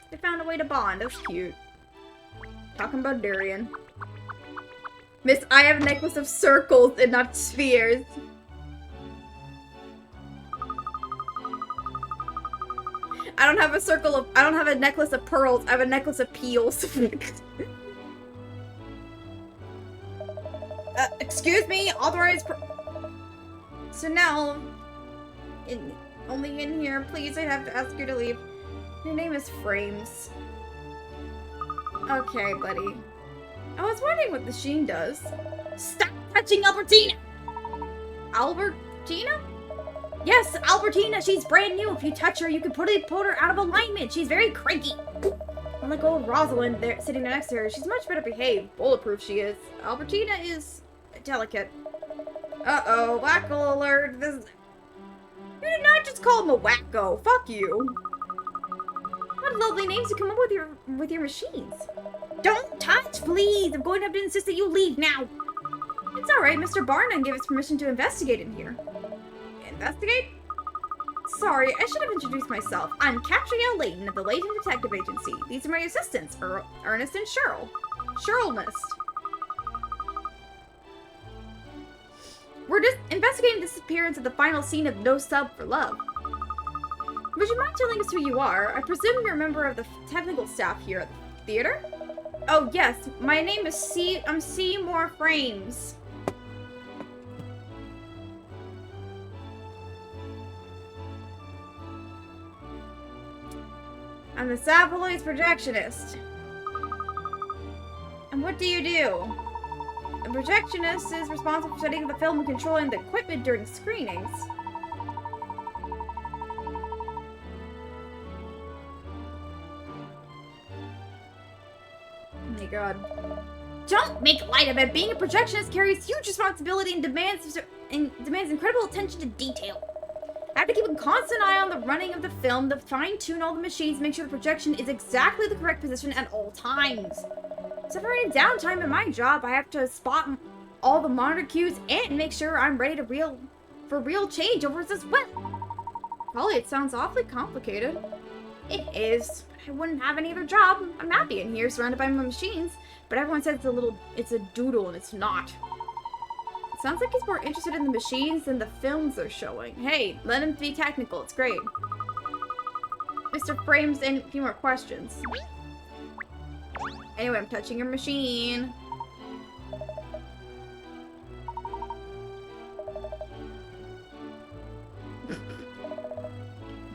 They found a way to bond. That's cute. Talking about durian. Miss, I have a necklace of circles and not spheres. I don't have a necklace of pearls. I have a necklace of peels. Excuse me, authorized So now, only in here, please, I have to ask you to leave. Your name is Frames. Okay, buddy. I was wondering what the Sheen does. Stop touching Albertina! Albertina? Yes, Albertina, she's brand new. If you touch her, you can put her out of alignment. She's very cranky. Unlike old Rosalind there sitting next to her, she's much better behaved. Bulletproof she is. Albertina is delicate. Uh-oh, wacko alert. You did not just call him a wacko. Fuck you. What lovely names you come up with your machines. Don't touch, please. I'm going to have to insist that you leave now. It's alright, Mr. Barnum gave us permission to investigate in here. Investigate? Sorry, I should have introduced myself. I'm Katrielle Layton of the Layton Detective Agency. These are my assistants, Ernest and Cheryl. Cherylnest. We're just investigating the disappearance of the final scene of No Sub for Love. Would you mind telling us who you are? I presume you're a member of the technical staff here at the theater? Oh yes, my name is I'm Seymour Frames. I'm the Savoy's projectionist. And what do you do? A projectionist is responsible for setting up the film and controlling the equipment during screenings. Oh my god. Don't make light of it! Being a projectionist carries huge responsibility and demands incredible attention to detail. I have to keep a constant eye on the running of the film, to fine-tune all the machines, make sure the projection is exactly the correct position at all times. So for any downtime in my job, I have to spot all the monitor cues and make sure I'm ready for real changeovers as well. Probably it sounds awfully complicated. It is. I wouldn't have any other job. I'm happy in here, surrounded by my machines, but everyone says it's a doodle, and it's not. Sounds like he's more interested in the machines than the films they're showing. Hey, let him be technical. It's great. Mr. Frames and a few more questions. Anyway, I'm touching your machine.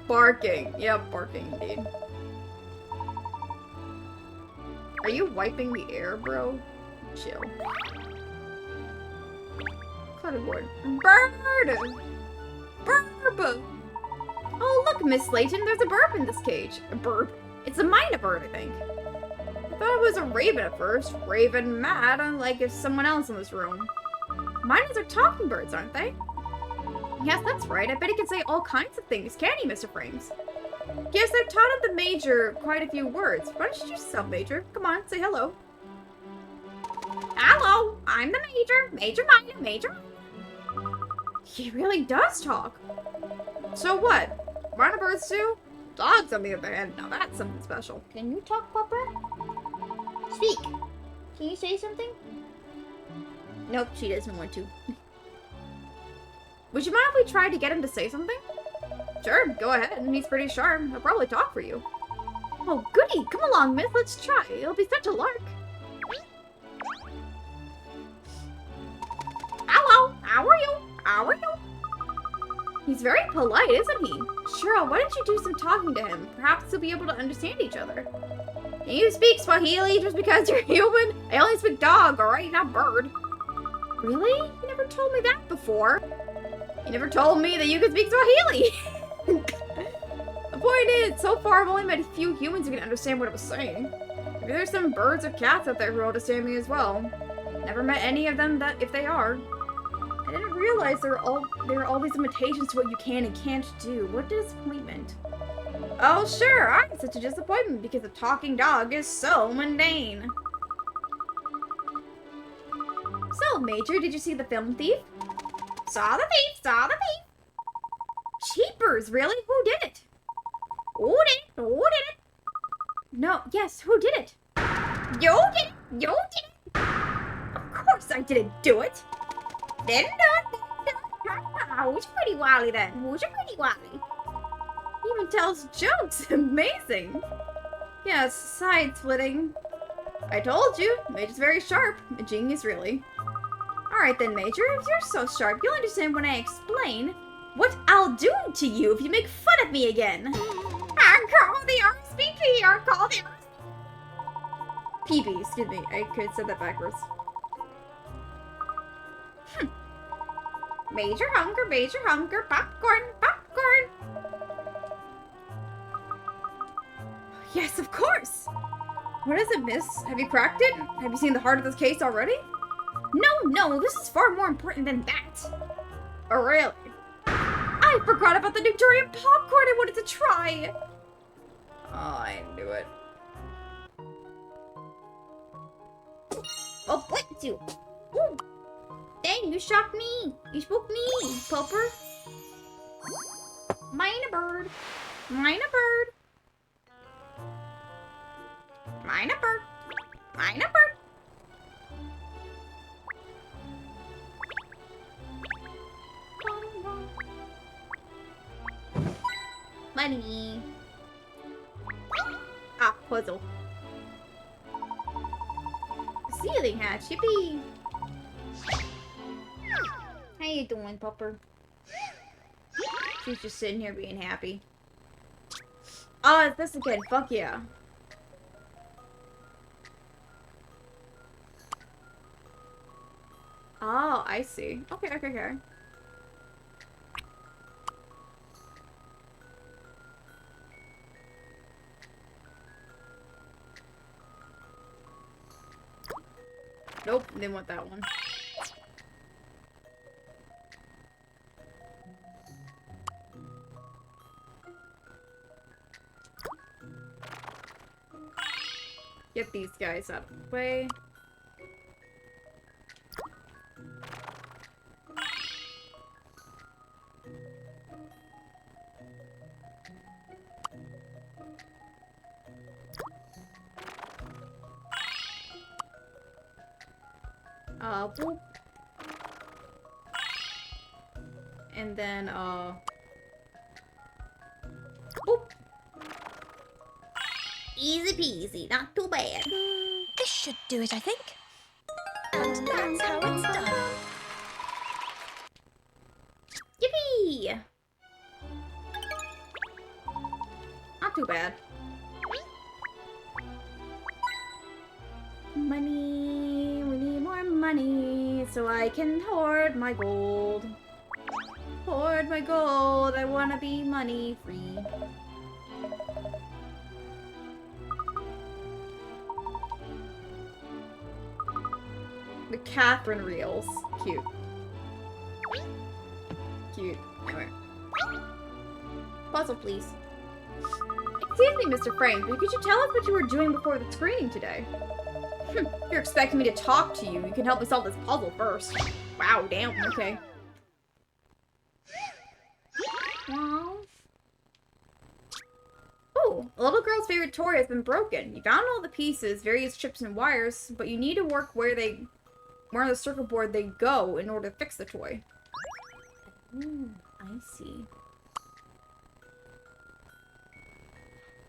Barking. Yeah, barking indeed. Are you wiping the air, bro? Chill. Cutterboard. Bird! Burp! Oh, look, Miss Layton, there's a burp in this cage. A burp? It's a mina bird, I think. I thought it was a raven at first. Raven mad, unlike if someone else in this room. Minas are talking birds, aren't they? Yes, that's right. I bet he can say all kinds of things, can't he, Mr. Frames? Yes, I've taught him the Major quite a few words. Why don't you just yourself, Major? Come on, say hello. Hello, I'm the Major. Major Mina, Major. He really does talk. So what? Mina birds too? Dogs, on the other hand, now that's something special. Can you talk, Pupper? Speak. Can you say something? Nope, she doesn't want to. Would you mind if we tried to get him to say something? Sure, go ahead. He's pretty sharp. He'll probably talk for you. Oh, goody! Come along, Miss. Let's try. It'll be such a lark. Hello! How are you? How are you? He's very polite, isn't he? Cheryl, why don't you do some talking to him? Perhaps you'll be able to understand each other. Can you speak Swahili just because you're human? I only speak dog, alright? Not bird. Really? You never told me that before. You never told me that you could speak Swahili. The point is, so far I've only met a few humans who can understand what I was saying. Maybe there's some birds or cats out there who understand me as well. Never met any of them that if they are. I didn't realize there are always limitations to what you can and can't do. What a disappointment. Oh sure, I'm such a disappointment because a talking dog is so mundane. So, Major, did you see the film Thief? Saw the thief, saw the thief. Cheapers, really? Who did it? Who did it? Who did it? No, yes, who did it? You did it! You did it! Of course I didn't do it! Didn't do it! Who's your pretty Wally then? Who's your pretty Wally? He even tells jokes! Amazing! Yes, side splitting. I told you, Major's very sharp. A genius, really. Alright then, Major, if you're so sharp, you'll understand when I explain what I'll do to you if you make fun of me again. I call the RSVP, I call the PB, excuse me, I could have said that backwards. Major hunger, popcorn, popcorn! Yes, of course! What is it, miss? Have you cracked it? Have you seen the heart of this case already? No, this is far more important than that. Oh, really? I forgot about the Victorian popcorn I wanted to try! Oh, I knew it. Oh, what you? Ooh. Dang, you shocked me! You spooked me, Pupper. Mine a bird. Mine a bird. Mine a bird. Mine a bird. Money. Ah, puzzle. Ceiling hatch, yippee! How you doing, Pupper? She's just sitting here being happy. Oh, it's this again. Fuck yeah. Oh, I see. Okay. Nope, didn't want that one. Get these guys out of the way. Boop. And then, boop. Easy peasy, not too bad. This should do it, I think. And that's how it's done. Yippee! Not too bad. money. We need more money so I can hoard my gold. Hoard my gold. I wanna be money free. The Catherine reels. Cute. Cute. Anyway. Puzzle, please. Excuse me, Mr. Frank, but could you tell us what you were doing before the screening today? If you're expecting me to talk to you, you can help me solve this puzzle first. Wow, damn, okay. Wow. Oh, a little girl's favorite toy has been broken. You found all the pieces, various chips and wires, but you need to work where on the circuit board they go in order to fix the toy. Ooh, I see.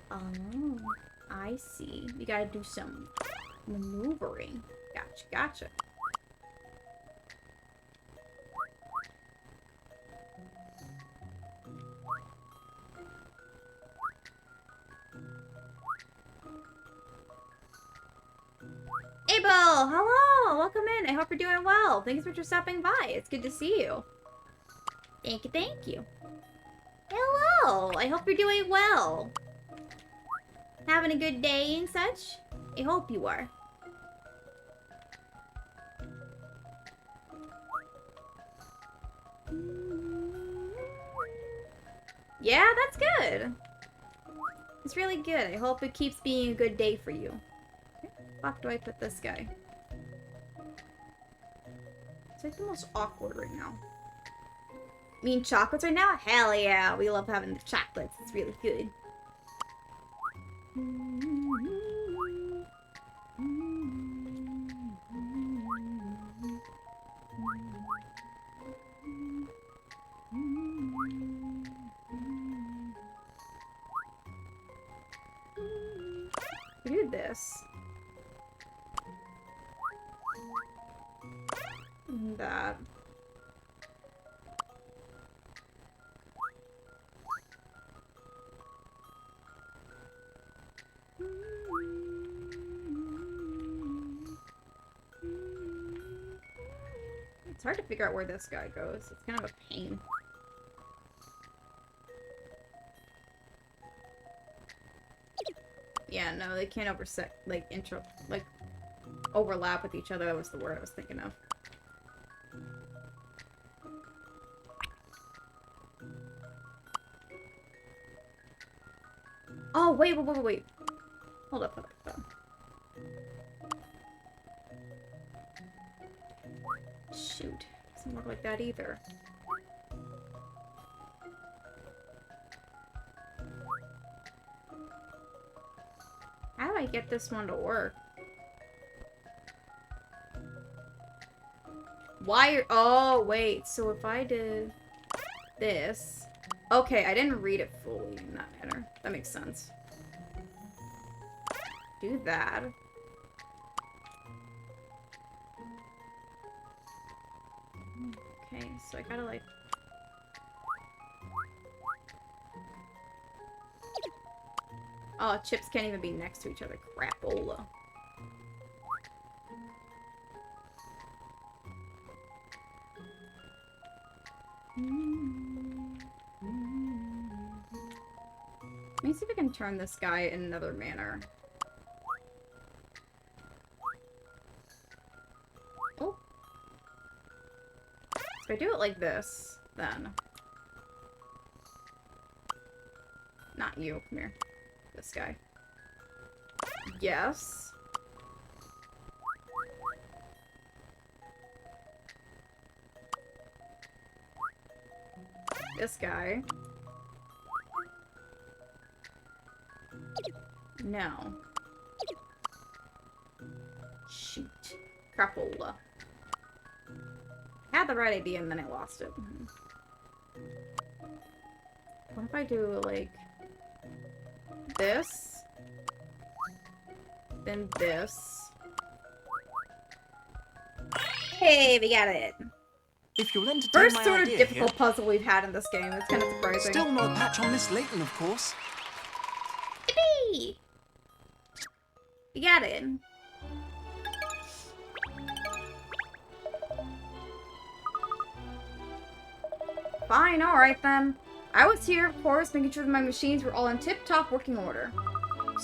Oh, I see. You gotta do some maneuvering. Gotcha, gotcha. Abel! Hello! Welcome in. I hope you're doing well. Thanks for stopping by. It's good to see you. Thank you, thank you. Hello! I hope you're doing well. Having a good day and such? I hope you are. Yeah, that's good. It's really good. I hope it keeps being a good day for you. Where the fuck do I put this guy? It's like the most awkward right now. Mean chocolates right now? Hell yeah, we love having the chocolates. It's really good. Do this. And that. It's hard to figure out where this guy goes. It's kind of a pain. Yeah, no, they can't overlap with each other. That was the word I was thinking of. Oh, wait. Hold up. Shoot. Doesn't look like that either. How do I get this one to work? Oh, wait. So if I did this... Okay, I didn't read it fully in that manner. That makes sense. Do that. Okay, so I gotta, like... Oh, chips can't even be next to each other. Crapola. Let me see if I can turn this guy in another manner. Oh. So if I do it like this, then... Not you. Come here. This guy. Yes. This guy. No. Shoot. Crapola. I had the right idea and then I lost it. What if I do, like... this, then this. Hey, we got it. If you'll entertain First my sort of idea difficult here. puzzle we've had in this game. It's kind of surprising. Still no patch on Miss Layton, of course. Yippee! We got it. Fine, alright then. I was here, of course, making sure that my machines were all in tip-top working order.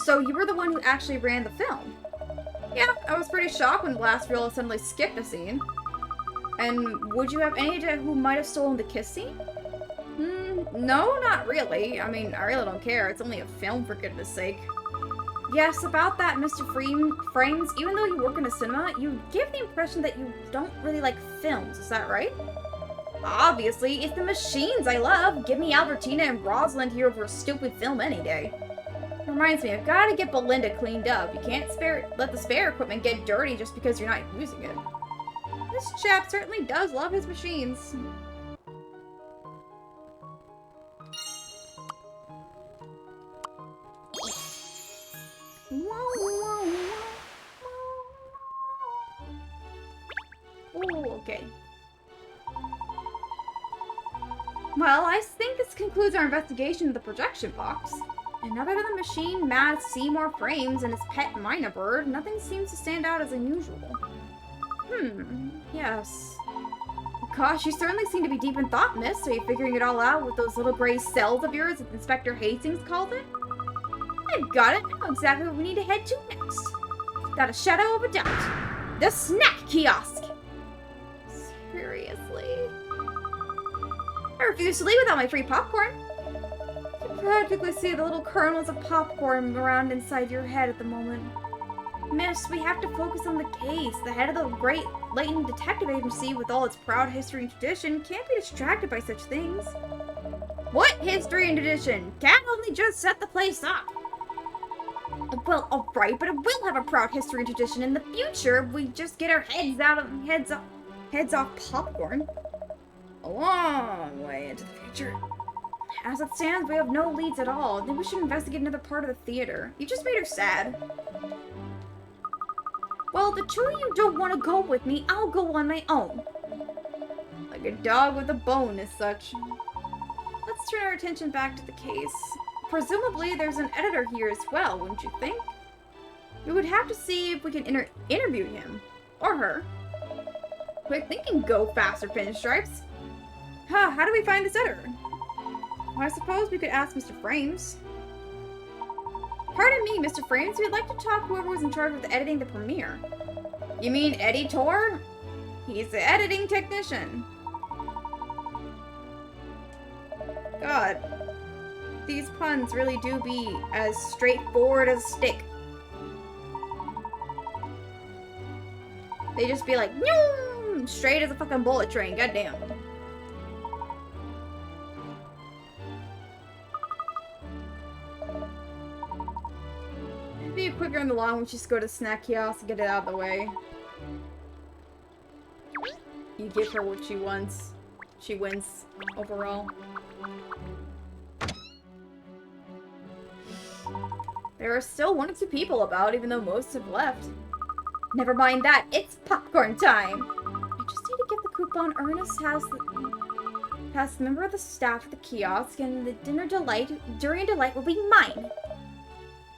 So you were the one who actually ran the film? Yeah, I was pretty shocked when the last reel suddenly skipped a scene. And would you have any idea who might have stolen the kiss scene? No, not really. I mean, I really don't care. It's only a film, for goodness sake. Yes, about that, Mr. Frames, even though you work in a cinema, you give the impression that you don't really like films, is that right? Obviously, it's the machines I love. Give me Albertina and Rosalind here over a stupid film any day. Reminds me, I've got to get Belinda cleaned up. You can't let the spare equipment get dirty just because you're not using it. This chap certainly does love his machines. Oh, okay. Well, I think this concludes our investigation of the projection box. And other than the machine mad Seymour Frames and his pet minor bird, nothing seems to stand out as unusual. Yes. Gosh, you certainly seem to be deep in thought, miss. Are you figuring it all out with those little gray cells of yours, as Inspector Hastings called it? I've got it. I know exactly what we need to head to next. Without a shadow of a doubt. The snack kiosk! Seriously? I refuse to leave without my free popcorn. You can practically see the little kernels of popcorn around inside your head at the moment. Miss, we have to focus on the case. The head of the great Layton Detective Agency, with all its proud history and tradition, can't be distracted by such things. What history and tradition? Can't only just set the place up. Well, alright, but it will have a proud history and tradition in the future if we just get our heads off popcorn. A long way into the future. As it stands, we have no leads at all. I think we should investigate another part of the theater. You just made her sad. Well, the two of you don't want to go with me, I'll go on my own. Like a dog with a bone as such. Let's turn our attention back to the case. Presumably, there's an editor here as well, wouldn't you think? We would have to see if we can interview him. Or her. Quick thinking, go faster, Pinstripes. How do we find this editor? Well, I suppose we could ask Mr. Frames. Pardon me, Mr. Frames, we'd like to talk to whoever was in charge of editing the premiere. You mean editor? He's the editing technician. God. These puns really do be as straightforward as a stick. They just be like, no, straight as a fucking bullet train, goddamn. It'd be quicker in the long when just go to the snack kiosk and get it out of the way. You give her what she wants. She wins overall. There are still 1 or 2 people about, even though most have left. Never mind that, it's popcorn time! I just need to get the coupon Ernest has past the member of the staff at the kiosk, and the durian delight will be mine.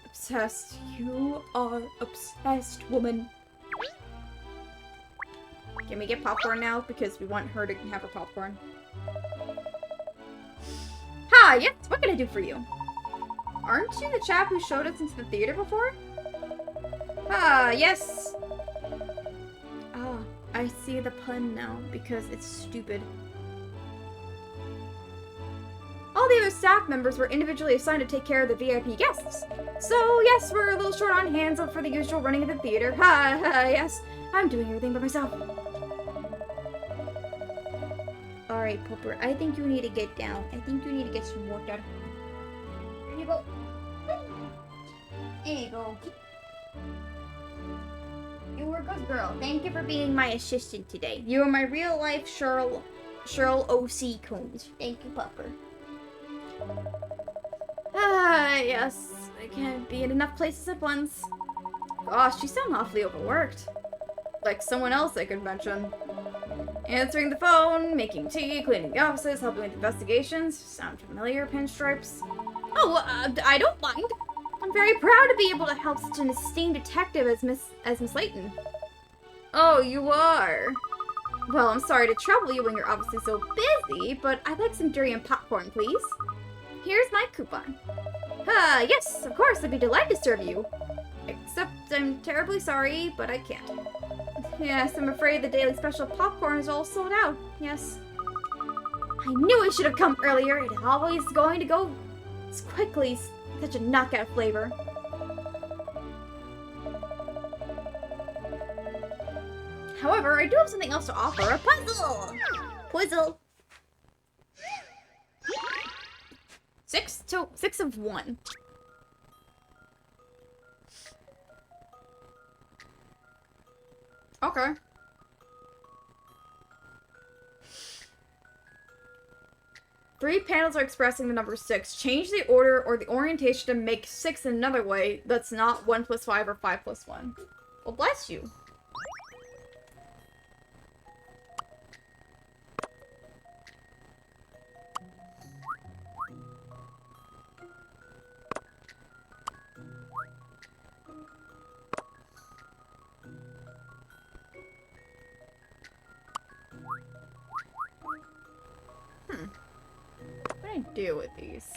Obsessed. You are obsessed, woman. Can we get popcorn now? Because we want her to have her popcorn. Hi, yes, what can I do for you? Aren't you the chap who showed us into the theater before? Ah, yes. Ah, I see the pun now, because it's stupid. All the other staff members were individually assigned to take care of the VIP guests. So, yes, we're a little short on hands for the usual running of the theater. Yes, I'm doing everything by myself. Alright, Popper, I think you need to get down. I think you need to get some water. Here you go. There you go. You were a good girl. Thank you for being my assistant today. You are my real-life Cheryl O.C. Combs. Thank you, Popper. Ah, yes. I can't be in enough places at once. Gosh, you sound awfully overworked. Like someone else I could mention. Answering the phone, making tea, cleaning the offices, helping with investigations. Sound familiar, Pinstripes? Oh, I don't mind. I'm very proud to be able to help such an esteemed detective as Miss Layton. Oh, you are? Well, I'm sorry to trouble you when you're obviously so busy, but I'd like some durian popcorn, please. Here's my coupon. Yes, of course, I'd be delighted to serve you. Except I'm terribly sorry, but I can't. Yes, I'm afraid the daily special popcorn is all sold out. Yes. I knew I should have come earlier. It's always going to go as quickly. Such a knockout flavor. However, I do have something else to offer. A puzzle! Puzzle. 6 of 1. Okay. Three panels are expressing the number 6. Change the order or the orientation to make 6 another way that's not 1 plus 5 or 5 plus 1. Well, bless you. What do I do with these?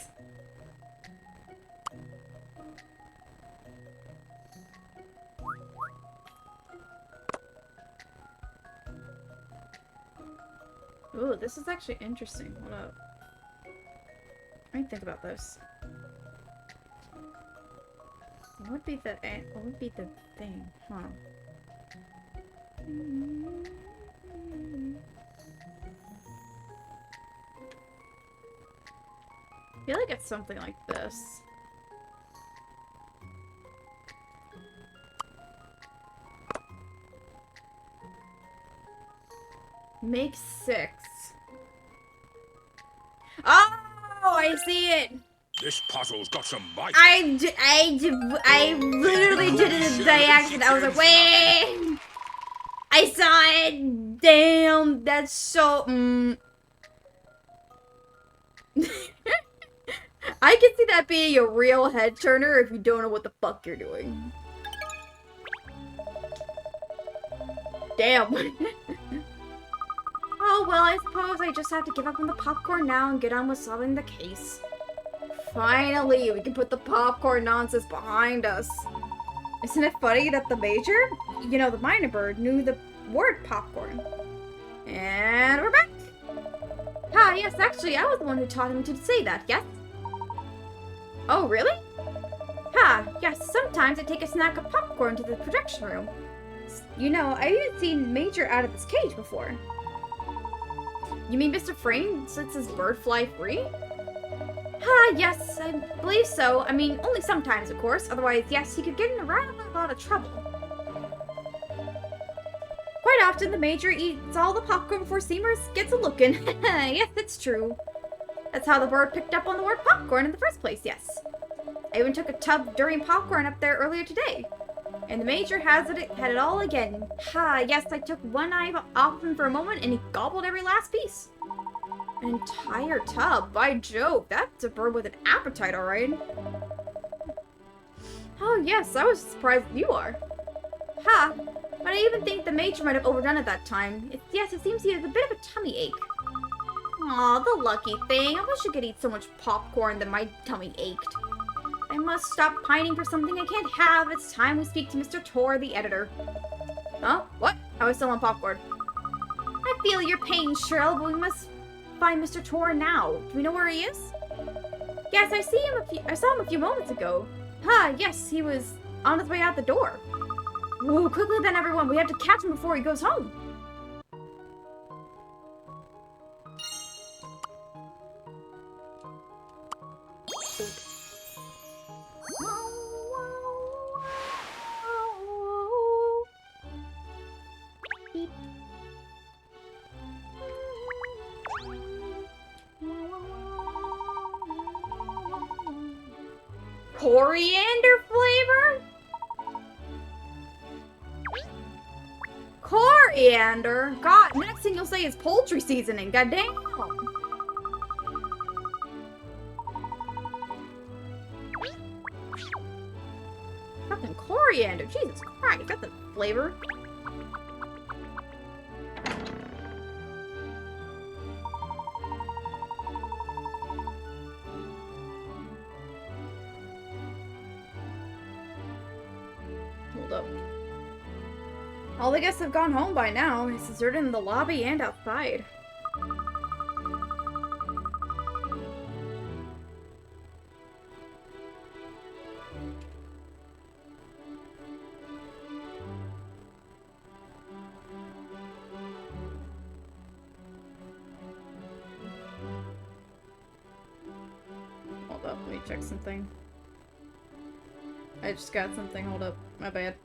Ooh, this is actually interesting. Hold up. Let me think about this. What would be the thing? Huh. I feel like it's something like this. Make 6. Oh, I see it. This puzzle's got some bite. I literally did it by accident. I was like, wait. I saw it. Damn, that's so. I can see that being a real head turner if you don't know what the fuck you're doing. Damn. Oh, well, I suppose I just have to give up on the popcorn now and get on with solving the case. Finally, we can put the popcorn nonsense behind us. Isn't it funny that the major, you know, the minor bird, knew the word popcorn? And we're back! Yes, actually, I was the one who taught him to say that, yes? Oh, really? Yes, sometimes I take a snack of popcorn to the projection room. You know, I've even seen Major out of this cage before. You mean Mr. Frame lets his bird fly free? Yes, I believe so. I mean, only sometimes, of course. Otherwise, yes, he could get in a rather lot of trouble. Quite often, the Major eats all the popcorn before Seamers gets a lookin'. Yes, it's true. That's how the bird picked up on the word popcorn in the first place, yes. I even took a tub during popcorn up there earlier today. And the Major had it all again. Yes, I took one eye off him for a moment and he gobbled every last piece. An entire tub, by Jove, that's a bird with an appetite, alright. Oh yes, I was surprised you are. But I even think the Major might have overdone it that time. Yes, it seems he has a bit of a tummy ache. Aw, the lucky thing. I wish I could eat so much popcorn that my tummy ached. I must stop pining for something I can't have. It's time we speak to Mr. Tor, the editor. Huh? What? I was still on popcorn. I feel your pain, Cheryl, but we must find Mr. Tor now. Do we know where he is? Yes, I saw him a few moments ago. Yes, he was on his way out the door. Whoa, quickly then, everyone. We have to catch him before he goes home. Coriander flavor? Coriander? God, next thing you'll say is poultry seasoning. God damn. Fucking coriander. Jesus Christ, that's a flavor. Hold up. All the guests have gone home by now. It's deserted in the lobby and outside. Hold up, let me check something. I just got something, hold up. My bad.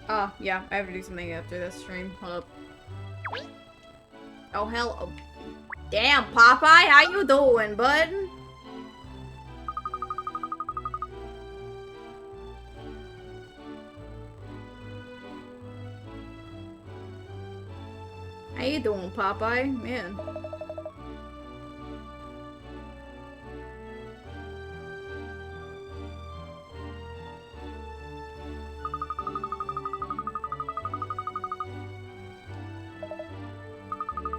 Oh, yeah, I have to do something after this stream. Hold up. Oh, hell. Oh. Damn, Popeye, how you doing, bud? How you doing, Popeye? Man.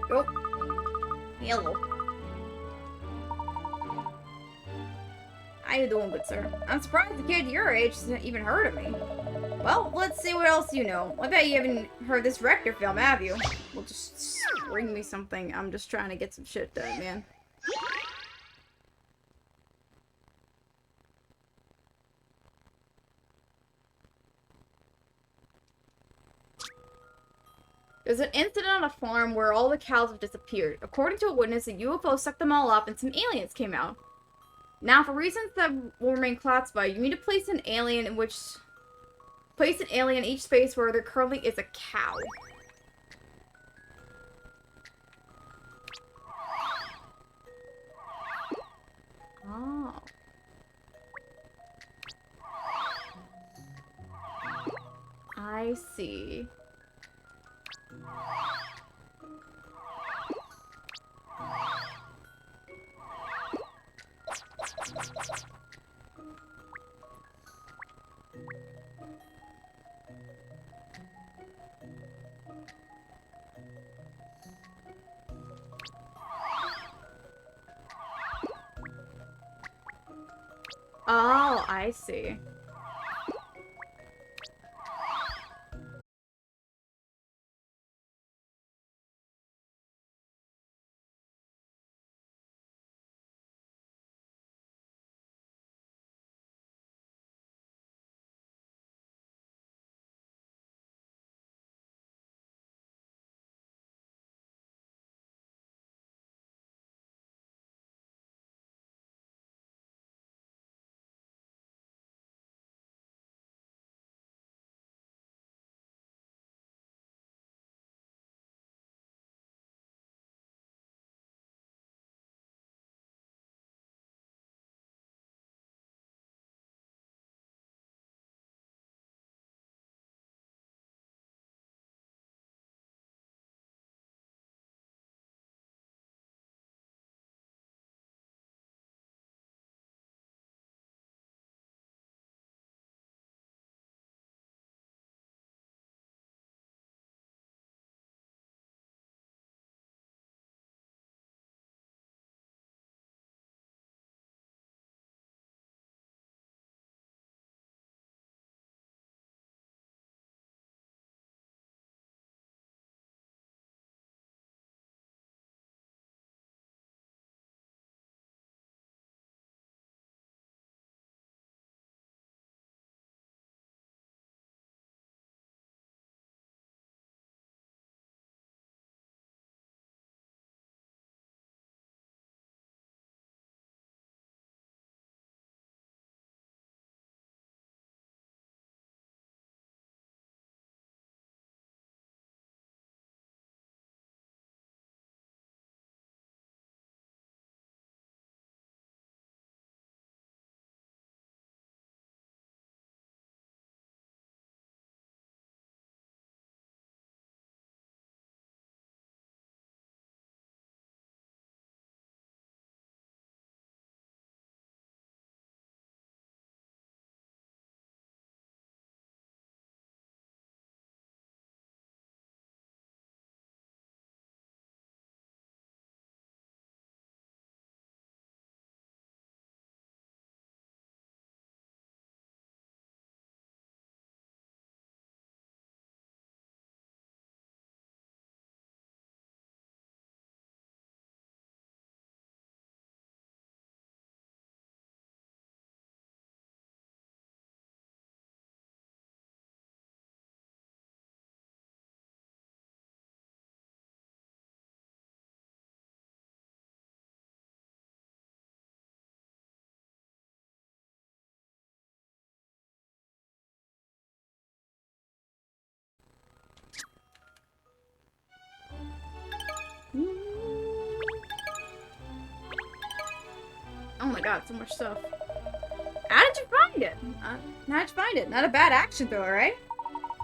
Oh. Hello. How you doing, good sir? I'm surprised a kid your age hasn't even heard of me. Well, let's see what else you know. I bet you haven't heard this Rector film, have you? Well, just bring me something. I'm just trying to get some shit done, man. There's an incident on a farm where all the cows have disappeared. According to a witness, a UFO sucked them all up and some aliens came out. Now, for reasons that will remain classified, you need to place an alien in each space where there currently is a cow. Oh. I see. Oh, I see. god, so much stuff. How did you find it? How'd you find it? Not a bad action thriller, right?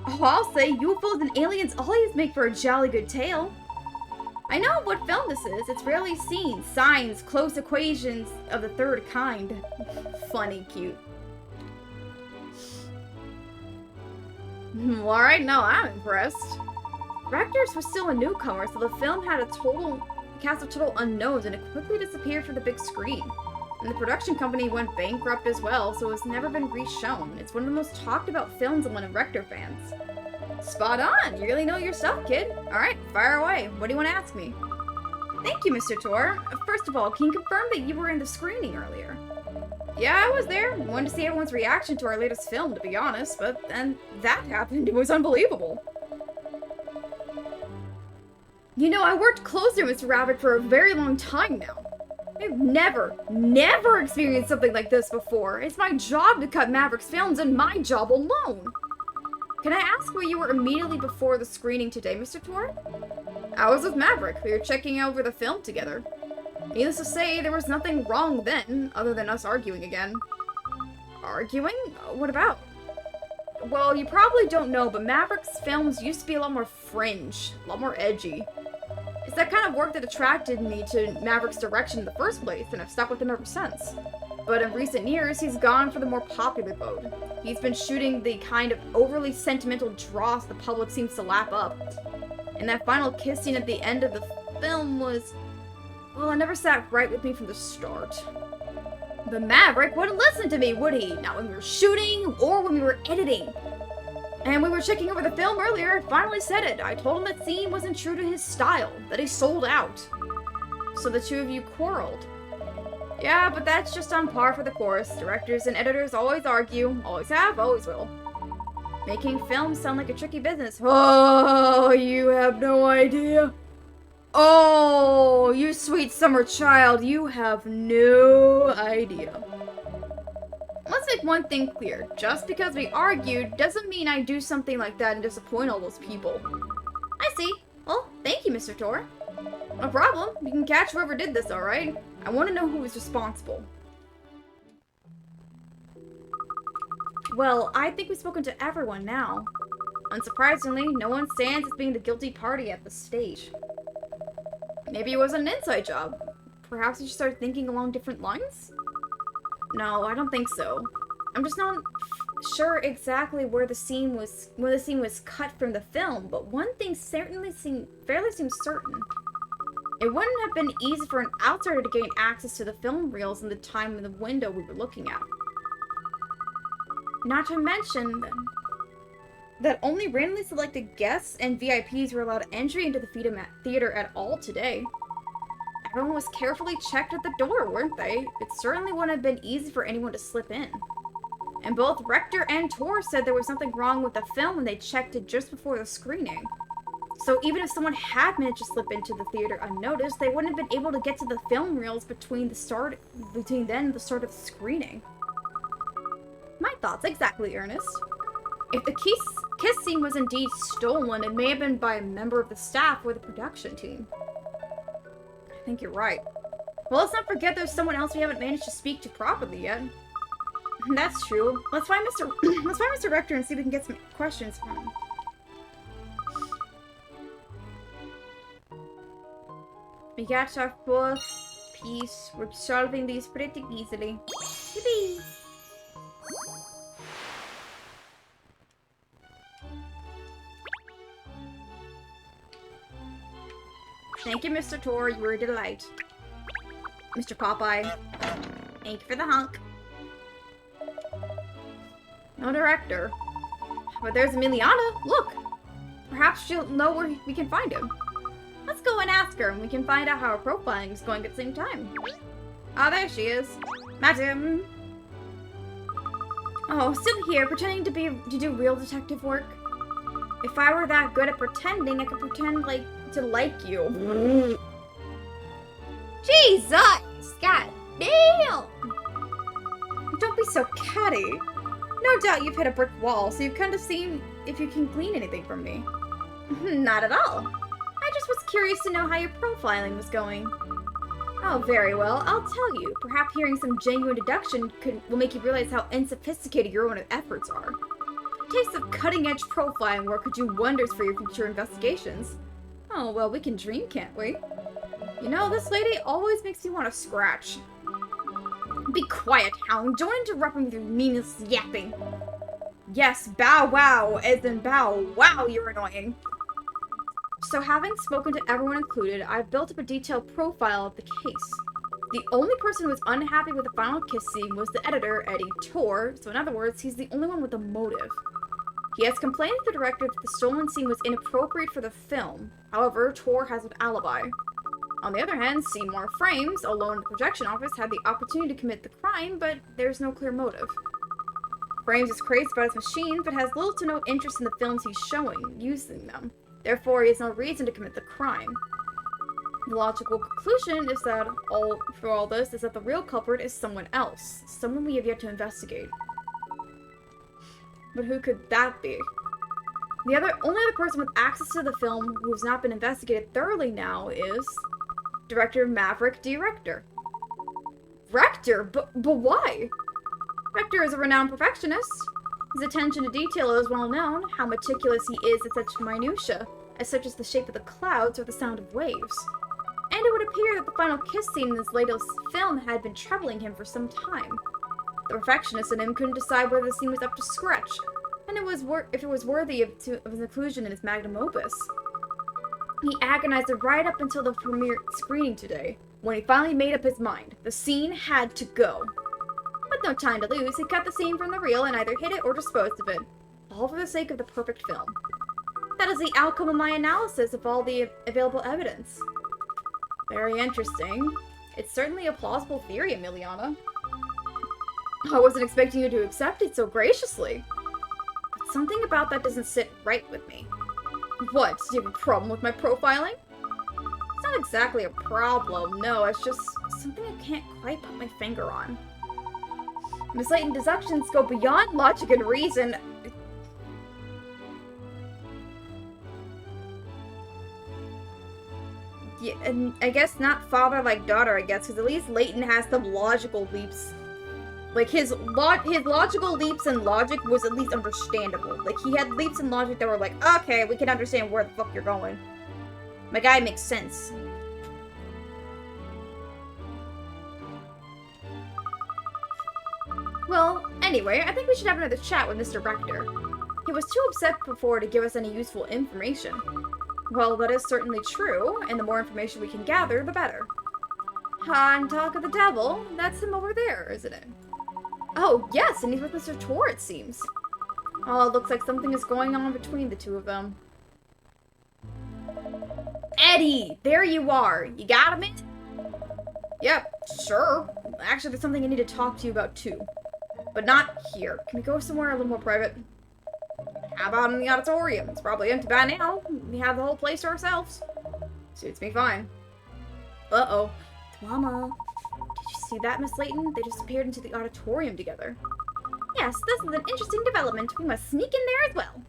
Oh, I'll say UFOs and aliens always make for a jolly good tale. I know what film this is. It's rarely seen. Signs, close equations of the third kind. Funny, cute. Well, alright, no, I'm impressed. Rectors was still a newcomer, so the film had a cast of total unknowns, and it quickly disappeared from the big screen. And the production company went bankrupt as well, so it's never been re-shown. It's one of the most talked about films among Rector fans. Spot on! You really know your stuff, kid. Alright, fire away. What do you want to ask me? Thank you, Mr. Tor. First of all, can you confirm that you were in the screening earlier? Yeah, I was there. Wanted to see everyone's reaction to our latest film, to be honest, but then that happened. It was unbelievable. You know, I worked closer with Mr. Rabbit for a very long time now. I've never experienced something like this before. It's my job to cut Maverick's films and my job alone. Can I ask where you were immediately before the screening today, Mr. Tor? I was with Maverick. We were checking over the film together. Needless to say, there was nothing wrong then, other than us arguing again. Arguing? What about? Well, you probably don't know, but Maverick's films used to be a lot more fringe, a lot more edgy. It's that kind of work that attracted me to Maverick's direction in the first place, and I've stuck with him ever since. But in recent years, he's gone for the more popular mode. He's been shooting the kind of overly sentimental dross the public seems to lap up. And that final kiss scene at the end of the film was... well, it never sat right with me from the start. But Maverick wouldn't listen to me, would he? Not when we were shooting, or when we were editing. And we were checking over the film earlier, I finally said it. I told him that scene wasn't true to his style, that he sold out. So the two of you quarreled. Yeah, but that's just on par for the course. Directors and editors always argue, always have, always will. Making films sound like a tricky business. Oh, you have no idea. Oh, you sweet summer child, you have no idea. Let's make one thing clear. Just because we argued doesn't mean I do something like that and disappoint all those people. I see. Well, thank you, Mr. Tor. No problem. You can catch whoever did this, alright? I want to know who was responsible. Well, I think we've spoken to everyone now. Unsurprisingly, no one stands as being the guilty party at this stage. Maybe it wasn't an inside job. Perhaps we should start thinking along different lines? No, I don't think so. I'm just not sure exactly where the scene was cut from the film, but one thing fairly seems certain. It wouldn't have been easy for an outsider to gain access to the film reels in the time in the window we were looking at. Not to mention that only randomly selected guests and VIPs were allowed entry into the theater at all today. Everyone was carefully checked at the door, weren't they? It certainly wouldn't have been easy for anyone to slip in. And both Rector and Tor said there was nothing wrong with the film when they checked it just before the screening. So even if someone had managed to slip into the theater unnoticed, they wouldn't have been able to get to the film reels between then and the start of the screening. My thoughts exactly, Ernest. If the kiss scene was indeed stolen, it may have been by a member of the staff or the production team. I think you're right. Well, let's not forget there's someone else we haven't managed to speak to properly yet. That's true. Let's find Mr. Rector and see if we can get some questions from him. We got our fourth piece. We're solving these pretty easily. Yippee! Thank you, Mr. Tor. You were a delight. Mr. Popeye. Thank you for the hunk. No director. But there's Emiliana. Look! Perhaps she'll know where we can find him. Let's go and ask her, and we can find out how her profiling is going at the same time. Ah, there she is. Madam! Oh, still here, pretending to do real detective work? If I were that good at pretending, I could pretend, to like you. Jesus! God damn! Don't be so catty. No doubt you've hit a brick wall, so you've kind of seen if you can glean anything from me. Not at all. I just was curious to know how your profiling was going. Oh, very well. I'll tell you. Perhaps hearing some genuine deduction will make you realize how unsophisticated your own efforts are. A taste of cutting-edge profiling work could do wonders for your future investigations. Oh, well, we can dream, can't we? You know, this lady always makes me want to scratch. Be quiet, Hound. Don't interrupt me with your meaningless yapping. Yes, bow wow, as in bow wow, you're annoying. So having spoken to everyone included, I've built up a detailed profile of the case. The only person who was unhappy with the final kiss scene was the editor, Eddie Tor, so in other words, he's the only one with a motive. He has complained to the director that the stolen scene was inappropriate for the film. However, Tor has an alibi. On the other hand, Seymour Frames, alone at the projection office, had the opportunity to commit the crime, but there's no clear motive. Frames is crazy about his machines, but has little to no interest in the films he's showing, using them. Therefore, he has no reason to commit the crime. The logical conclusion is that all this is that the real culprit is someone else, someone we have yet to investigate. But who could that be? The only other person with access to the film who has not been investigated thoroughly now is director Maverick D. Rector. Rector? But why? Rector is a renowned perfectionist. His attention to detail is well known, how meticulous he is at such minutiae, such as the shape of the clouds or the sound of waves. And it would appear that the final kiss scene in this latest film had been troubling him for some time. The perfectionist in him couldn't decide whether the scene was up to scratch, and if it was worthy of his inclusion in his magnum opus. He agonized right up until the premiere screening today, when he finally made up his mind. The scene had to go. With no time to lose, he cut the scene from the reel and either hid it or disposed of it, all for the sake of the perfect film. That is the outcome of my analysis of all the available evidence. Very interesting. It's certainly a plausible theory, Emiliana. I wasn't expecting you to accept it so graciously. But something about that doesn't sit right with me. What, do you have a problem with my profiling? It's not exactly a problem, no, it's just something I can't quite put my finger on. Miss Layton, deductions go beyond logic and reason. Yeah, and I guess not father like daughter, I guess, because at least Layton has some logical leaps. Like, his logical leaps in logic was at least understandable. Like, he had leaps in logic that were like, okay, we can understand where the fuck you're going. My guy makes sense. Well, anyway, I think we should have another chat with Mr. Rector. He was too upset before to give us any useful information. Well, that is certainly true, and the more information we can gather, the better. And talk of the devil, that's him over there, isn't it? Oh, yes, and he's with Mr. Tor, it seems. Oh, it looks like something is going on between the two of them. Eddie, there you are. You got a minute? Yep, sure. Actually, there's something I need to talk to you about, too. But not here. Can we go somewhere a little more private? How about in the auditorium? It's probably empty by now. We have the whole place to ourselves. Suits me fine. Uh-oh. It's Mama. Did you see that, Miss Layton? They disappeared into the auditorium together. Yes, this is an interesting development. We must sneak in there as well.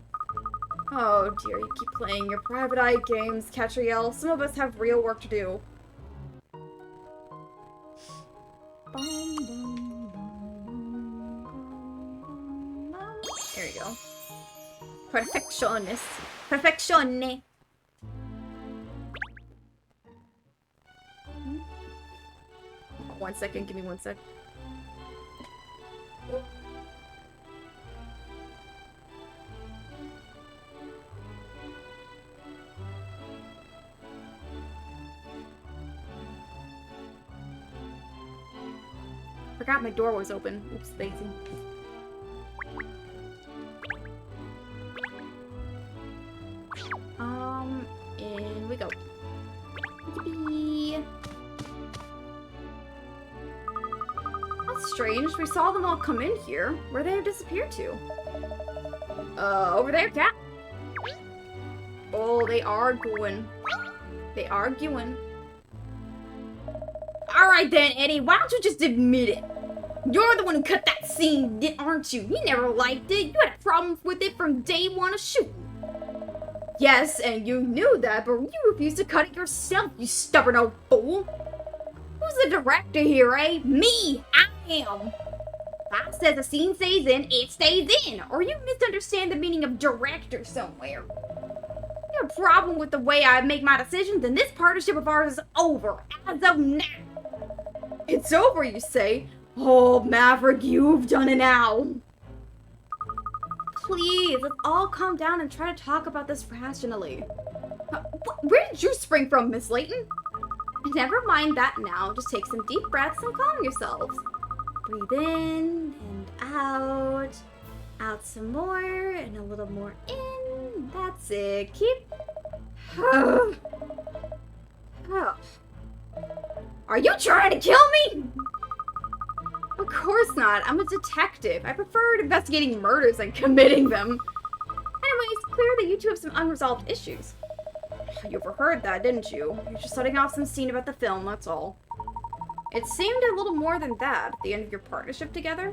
Oh dear, you keep playing your private eye games, Katrielle. Some of us have real work to do. There you go. Perfectionist. Perfectione. One second, give me 1 sec. Forgot my door was open. Oops, lazy. In we go. Yippee. That's strange. We saw them all come in here. Where they have disappeared to? Over there, cat. Oh, they are going. They are arguing. Alright then, Eddie, why don't you just admit it? You're the one who cut that scene, aren't you? You never liked it. You had a problem with it from day one of shooting. Yes, and you knew that, but you refused to cut it yourself, you stubborn old fool. Who Who's the director here, eh? Me! I am! Bob says a scene stays in, it stays in! Or you misunderstand the meaning of director somewhere. You have a problem with the way I make my decisions, and this partnership of ours is over, as of now. It's over, you say? Oh, Maverick, you've done it now. Please, let's all calm down and try to talk about this rationally. Where did you spring from, Miss Layton? Never mind that now. Just take some deep breaths and calm yourselves. Breathe in and out. Out some more and a little more in. That's it. Keep... Are you trying to kill me? Of course not. I'm a detective. I prefer investigating murders than committing them. Anyways, clear that you two have some unresolved issues. You overheard that, didn't you? You're just setting off some scene about the film, that's all. It seemed a little more than that at the end of your partnership together.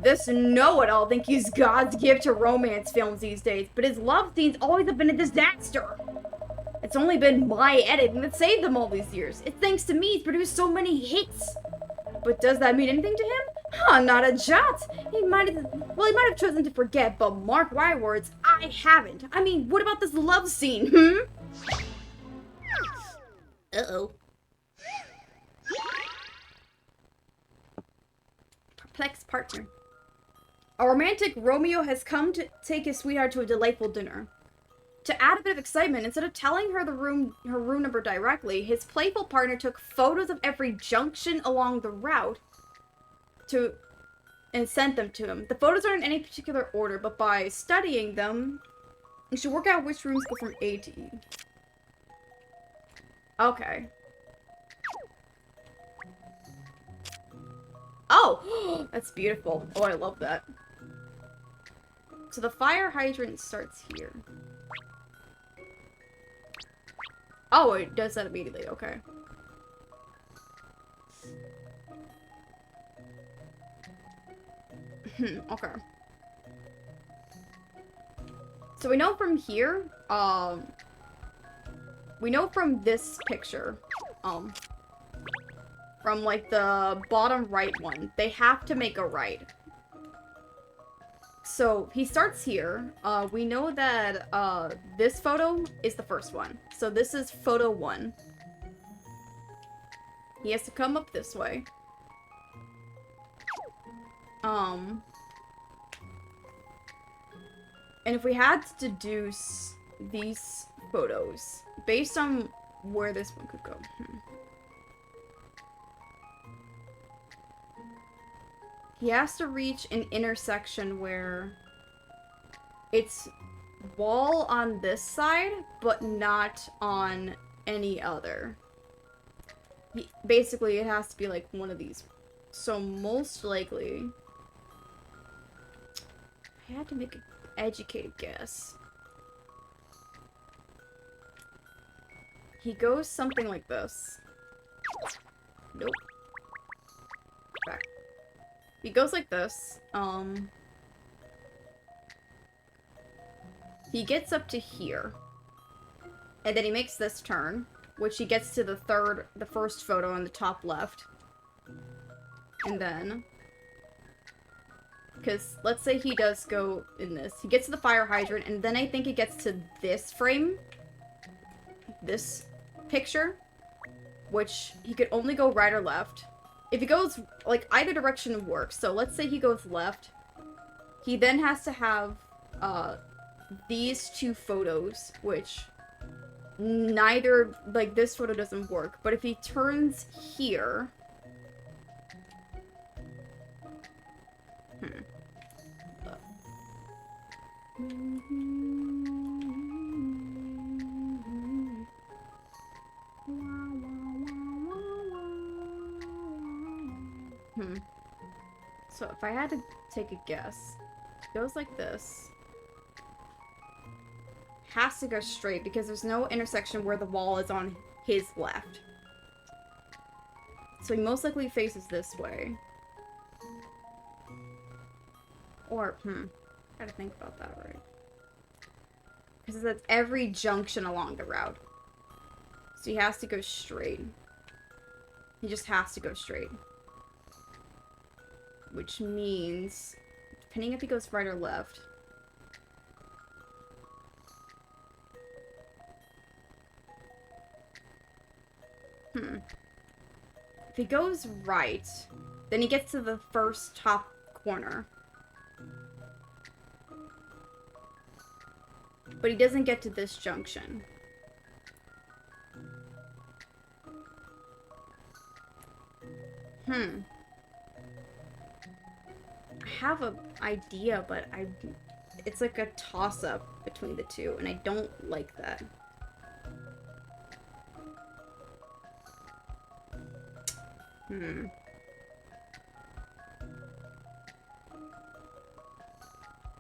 This know-it-all think he's God's gift to romance films these days, but his love scenes always have been a disaster. It's only been my editing that saved them all these years. It's thanks to me he's produced so many hits. But does that mean anything to him? Huh, not a jot. He might have chosen to forget, but mark my words, I haven't. I mean, what about this love scene, Uh-oh. Perplexed partner. A romantic Romeo has come to take his sweetheart to a delightful dinner. To add a bit of excitement, instead of telling her her room number directly, his playful partner took photos of every junction along the route and sent them to him. The photos aren't in any particular order, but by studying them, you should work out which rooms go from A to E. Okay. Oh! That's beautiful. Oh, I love that. So the fire hydrant starts here. Oh, it does that immediately. Okay. Okay. So we know from here, we know from this picture, from like the bottom right one, they have to make a right. So he starts here. We know that this photo is the first one. So this is photo 1. He has to come up this way. And if we had to deduce these photos based on where this one could go. He has to reach an intersection where it's wall on this side, but not on any other. Basically, it has to be like one of these. So most likely, I had to make an educated guess. He goes something like this. Nope. Back. He goes like this. He gets up to here. And then he makes this turn, which he gets to the first photo on the top left. And then, because let's say he does go in this. He gets to the fire hydrant, and then I think he gets to this frame. This picture. Which he could only go right or left. If he goes, like, either direction works. So let's say he goes left. He then has to have, these two photos, which neither, like, this photo doesn't work. But if he turns here... So if I had to take a guess, it goes like this. Has to go straight because there's no intersection where the wall is on his left. So he most likely faces this way. Or, gotta think about that, right? Because that's every junction along the route. So he has to go straight. He just has to go straight. Which means, depending if he goes right or left. If he goes right, then he gets to the first top corner. But he doesn't get to this junction. I have an idea, but it's like a toss-up between the two, and I don't like that.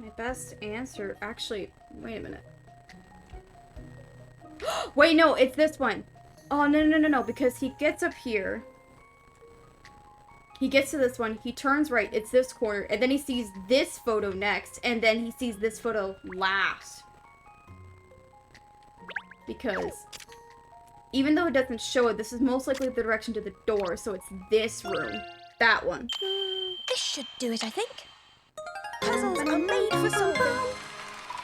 My best answer, actually, wait a minute. Wait, no, it's this one. Oh, no, because he gets up here. He gets to this one, he turns right, it's this corner, and then he sees this photo next, and then he sees this photo last. Because, even though it doesn't show it, this is most likely the direction to the door, so it's this room. That one. This should do it, I think. Puzzles are made for solving.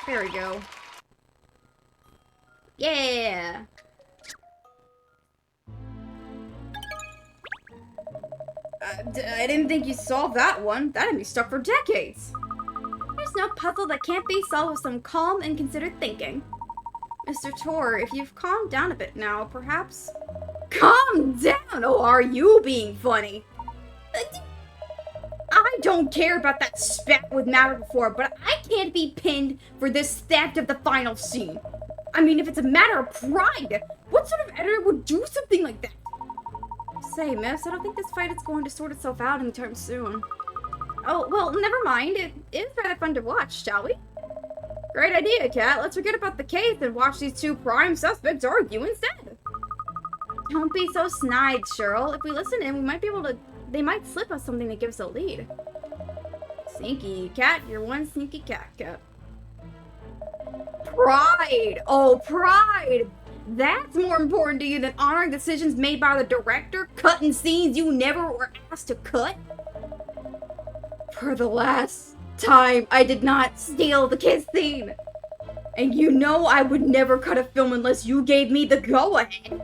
There we go. Yeah! I didn't think you solved that one. That'd be stuck for decades. There's no puzzle that can't be solved with some calm and considered thinking. Mr. Tor, if you've calmed down a bit now, perhaps... Calm down! Oh, are you being funny? I don't care about that spat with Maverick before, but I can't be pinned for this theft of the final scene. I mean, if it's a matter of pride, what sort of editor would do something like that? Say, miss, I don't think this fight is going to sort itself out anytime soon. Oh, well, never mind. It is rather fun to watch, shall we? Great idea, Kat. Let's forget about the case and watch these two prime suspects argue instead. Don't be so snide, Cheryl. If we listen in, we might be able to... They might slip us something that gives a lead. Sneaky cat. You're one sneaky cat. Pride! Oh, pride! That's more important to you than honoring decisions made by the director, cutting scenes you never were asked to cut? For the last time, I did not steal the kiss scene. And you know I would never cut a film unless you gave me the go-ahead.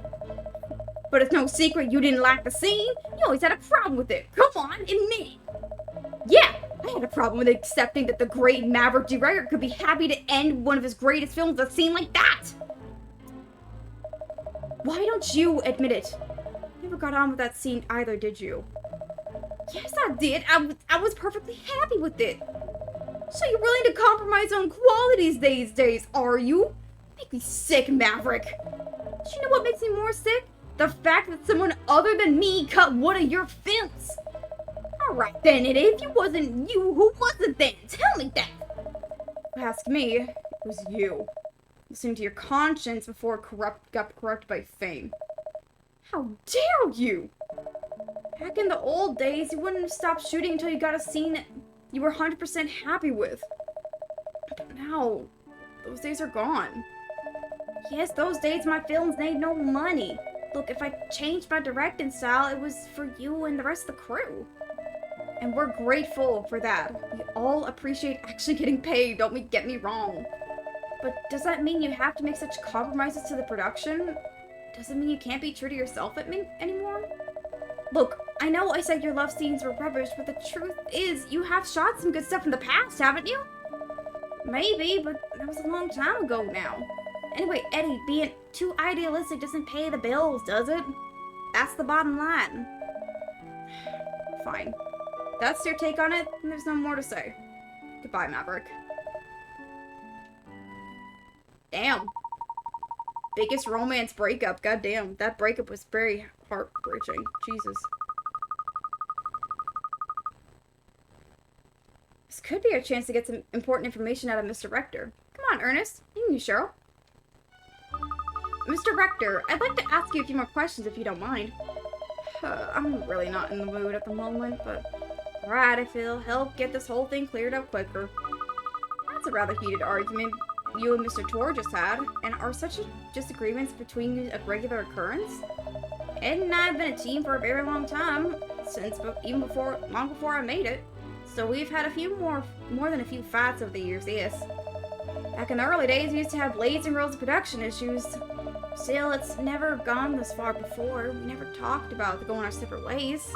But it's no secret you didn't like the scene. You always had a problem with it. Come on, admit it. Yeah, I had a problem with accepting that the great Maverick director could be happy to end one of his greatest films with a scene like that. Why don't you admit it? You never got on with that scene either, did you? Yes, I did. I was perfectly happy with it. So you're willing to compromise on qualities these days, are you? Make me sick, Maverick. Do you know what makes me more sick? The fact that someone other than me cut one of your films. Alright then, if it wasn't you, who was it then? Tell me that. Ask me, it was you. Listening to your conscience before got corrupted by fame. How dare you! Back in the old days, you wouldn't have stopped shooting until you got a scene that you were 100% happy with. But now, those days are gone. Yes, those days my films made no money. Look, if I changed my directing style, it was for you and the rest of the crew. And we're grateful for that. We all appreciate actually getting paid, don't get me wrong. But does that mean you have to make such compromises to the production? Does it mean you can't be true to yourself anymore? Look, I know I said your love scenes were rubbish, but the truth is, you have shot some good stuff in the past, haven't you? Maybe, but that was a long time ago now. Anyway, Eddie, being too idealistic doesn't pay the bills, does it? That's the bottom line. Fine. That's your take on it, and there's no more to say. Goodbye, Maverick. Damn. Biggest romance breakup. Goddamn. That breakup was very heartbreaking. Jesus. This could be our chance to get some important information out of Mr. Rector. Come on, Ernest. You, Cheryl. Mr. Rector, I'd like to ask you a few more questions if you don't mind. I'm really not in the mood at the moment, but... Alright, I feel help get this whole thing cleared up quicker. That's a rather heated argument you and Mr. Tor just had, and are such disagreements between you a regular occurrence? Ed and I have been a team for a very long time, long before I made it. So we've had a few more than a few fights over the years, yes. Back in the early days, we used to have blades and reels of production issues. Still, it's never gone this far before. We never talked about going our separate ways.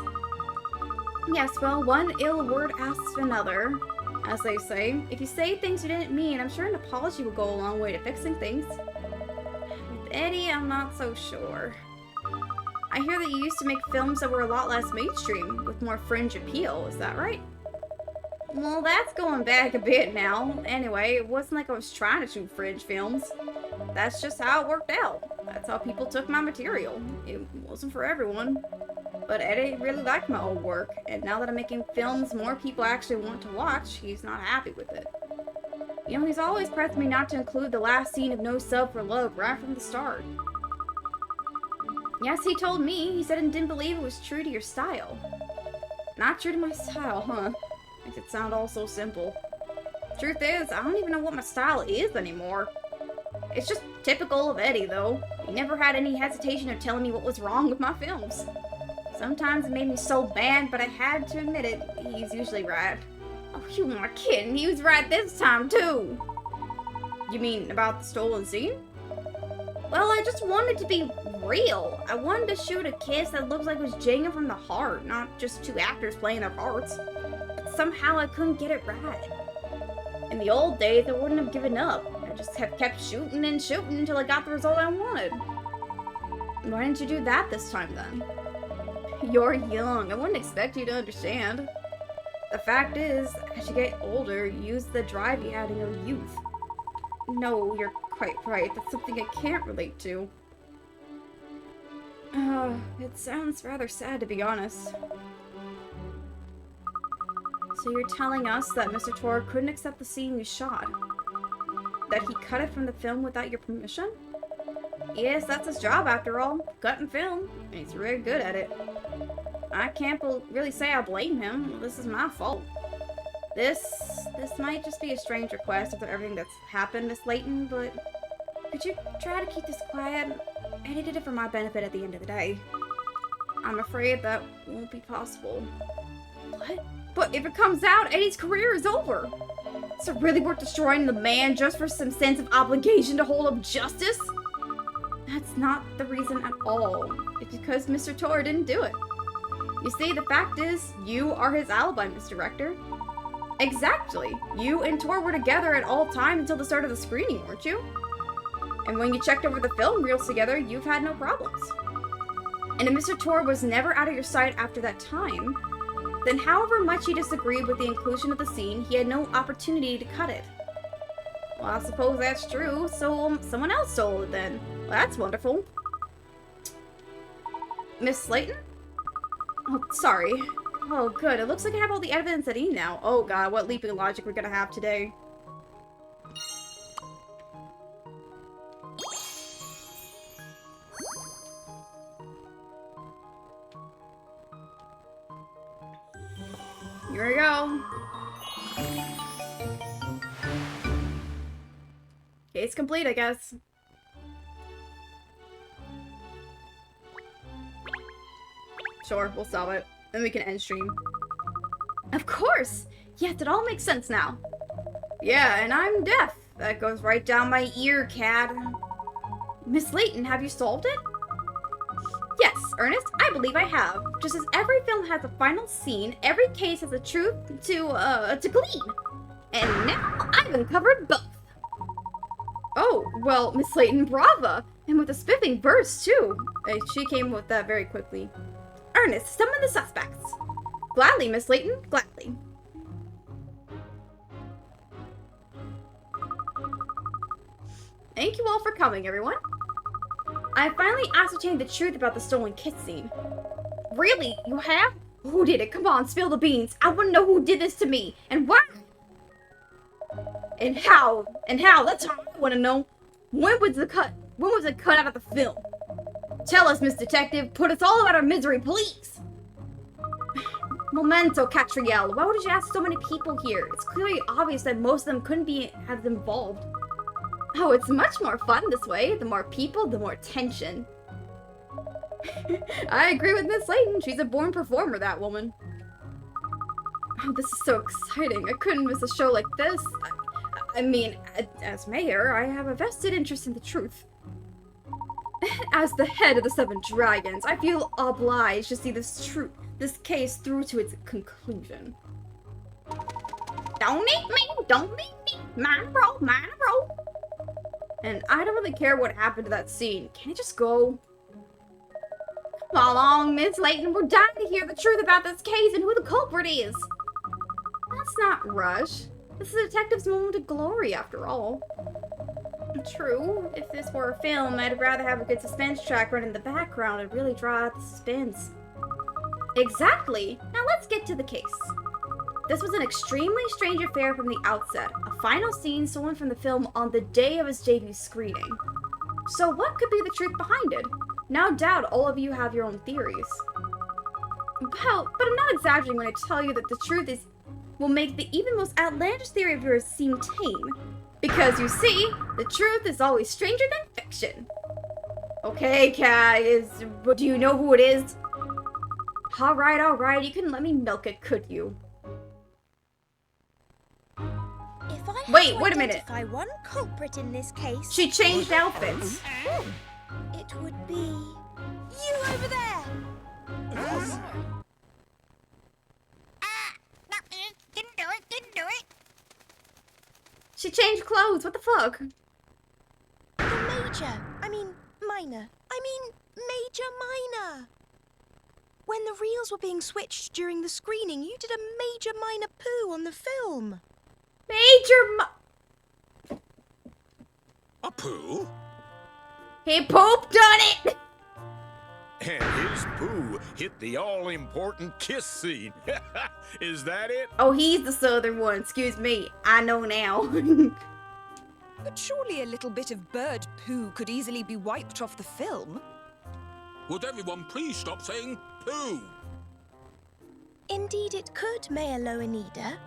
Yes, well, one ill word asks another, as they say. If you say things you didn't mean, I'm sure an apology will go a long way to fixing things. With Eddie, I'm not so sure. I hear that you used to make films that were a lot less mainstream, with more fringe appeal, is that right? Well, that's going back a bit now. Anyway, it wasn't like I was trying to shoot fringe films. That's just how it worked out. That's how people took my material. It wasn't for everyone. But Eddie really liked my old work, and now that I'm making films more people actually want to watch, he's not happy with it. You know, he's always pressed me not to include the last scene of No Sub for Love right from the start. Yes, he told me. He said and didn't believe it was true to your style. Not true to my style, huh? Makes it sound all so simple. Truth is, I don't even know what my style is anymore. It's just typical of Eddie, though. He never had any hesitation of telling me what was wrong with my films. Sometimes it made me so mad, but I had to admit it. He's usually right. Oh, you weren't kidding. He was right this time, too. You mean about the stolen scene? Well, I just wanted to be real. I wanted to shoot a kiss that looked like it was genuine from the heart, not just two actors playing their parts. But somehow I couldn't get it right. In the old days, I wouldn't have given up. I just have kept shooting and shooting until I got the result I wanted. Why didn't you do that this time, then? You're young. I wouldn't expect you to understand. The fact is, as you get older, you use the drive you had in your youth. No, you're quite right. That's something I can't relate to. It sounds rather sad, to be honest. So you're telling us that Mr. Tor couldn't accept the scene you shot? That he cut it from the film without your permission? Yes, that's his job after all. Cutting film. And he's really good at it. I can't really say I blame him. This is my fault. This might just be a strange request after everything that's happened, Miss Layton, but could you try to keep this quiet? Eddie did it for my benefit at the end of the day. I'm afraid that won't be possible. What? But if it comes out, Eddie's career is over. Is it really worth destroying the man just for some sense of obligation to hold up justice? That's not the reason at all. It's because Mr. Tor didn't do it. You see, the fact is, you are his alibi, Mr. Director. Exactly. You and Tor were together at all times until the start of the screening, weren't you? And when you checked over the film reels together, you've had no problems. And if Mr. Tor was never out of your sight after that time, then however much he disagreed with the inclusion of the scene, he had no opportunity to cut it. Well, I suppose that's true, so someone else stole it then. Well, that's wonderful. Miss Slayton? Oh, sorry. Oh, good. It looks like I have all the evidence I need now. Oh god, what leaping logic we're gonna have today. Here we go. Case complete, I guess. Sure, we'll solve it. Then we can end stream. Of course! Yes, it all makes sense now. Yeah, and I'm deaf. That goes right down my ear, Cad. Miss Layton, have you solved it? Yes, Ernest, I believe I have. Just as every film has a final scene, every case has a truth to glean. And now I've uncovered both. Oh, well, Miss Layton, brava! And with a spiffing burst, too. She came with that very quickly. Ernest, summon the suspects. Gladly, Miss Layton, gladly. Thank you all for coming, everyone. I finally ascertained the truth about the stolen kiss scene. Really? You have? Who did it? Come on, spill the beans. I want to know who did this to me. And why? And how? And how? That's how I want to know. When was it cut out of the film? Tell us, Miss Detective. Put us all out of misery, please. Momento, Katrielle. Why would you ask so many people here? It's clearly obvious that most of them couldn't be as involved. Oh, it's much more fun this way. The more people, the more tension. I agree with Miss Layton. She's a born performer, that woman. Oh, this is so exciting. I couldn't miss a show like this. I mean, as mayor, I have a vested interest in the truth. As the head of the 7 dragons, I feel obliged to see this case through to its conclusion. Don't eat me! Don't eat me! Mine roll, mine roll! And I don't really care what happened to that scene. Can it just go? Come along, Miss Layton. We're dying to hear the truth about this case and who the culprit is. Let's not rush. This is a detective's moment of glory, after all. True, if this were a film, I'd rather have a good suspense track run in the background and really draw out the suspense. Exactly! Now let's get to the case. This was an extremely strange affair from the outset. A final scene stolen from the film on the day of its debut screening. So what could be the truth behind it? No doubt all of you have your own theories. Well, but I'm not exaggerating when I tell you that the truth will make the even most outlandish theory of yours seem tame. Because you see, the truth is always stranger than fiction. Okay, Kat, do you know who it is? Alright, you couldn't let me milk it, could you? If I had Wait to a minute. identify one culprit in this case, She changed outfits. it would be you over there. She changed clothes, what the fuck? The major. Minor. Major minor. When the reels were being switched during the screening, you did a major minor poo on the film. A poo? He pooped on it! And his poo hit the all-important kiss scene. Is that it? Oh, he's the southern one, excuse me. I know now. But surely a little bit of bird poo could easily be wiped off the film. Would everyone please stop saying poo? Indeed it could, Mayor Loanida.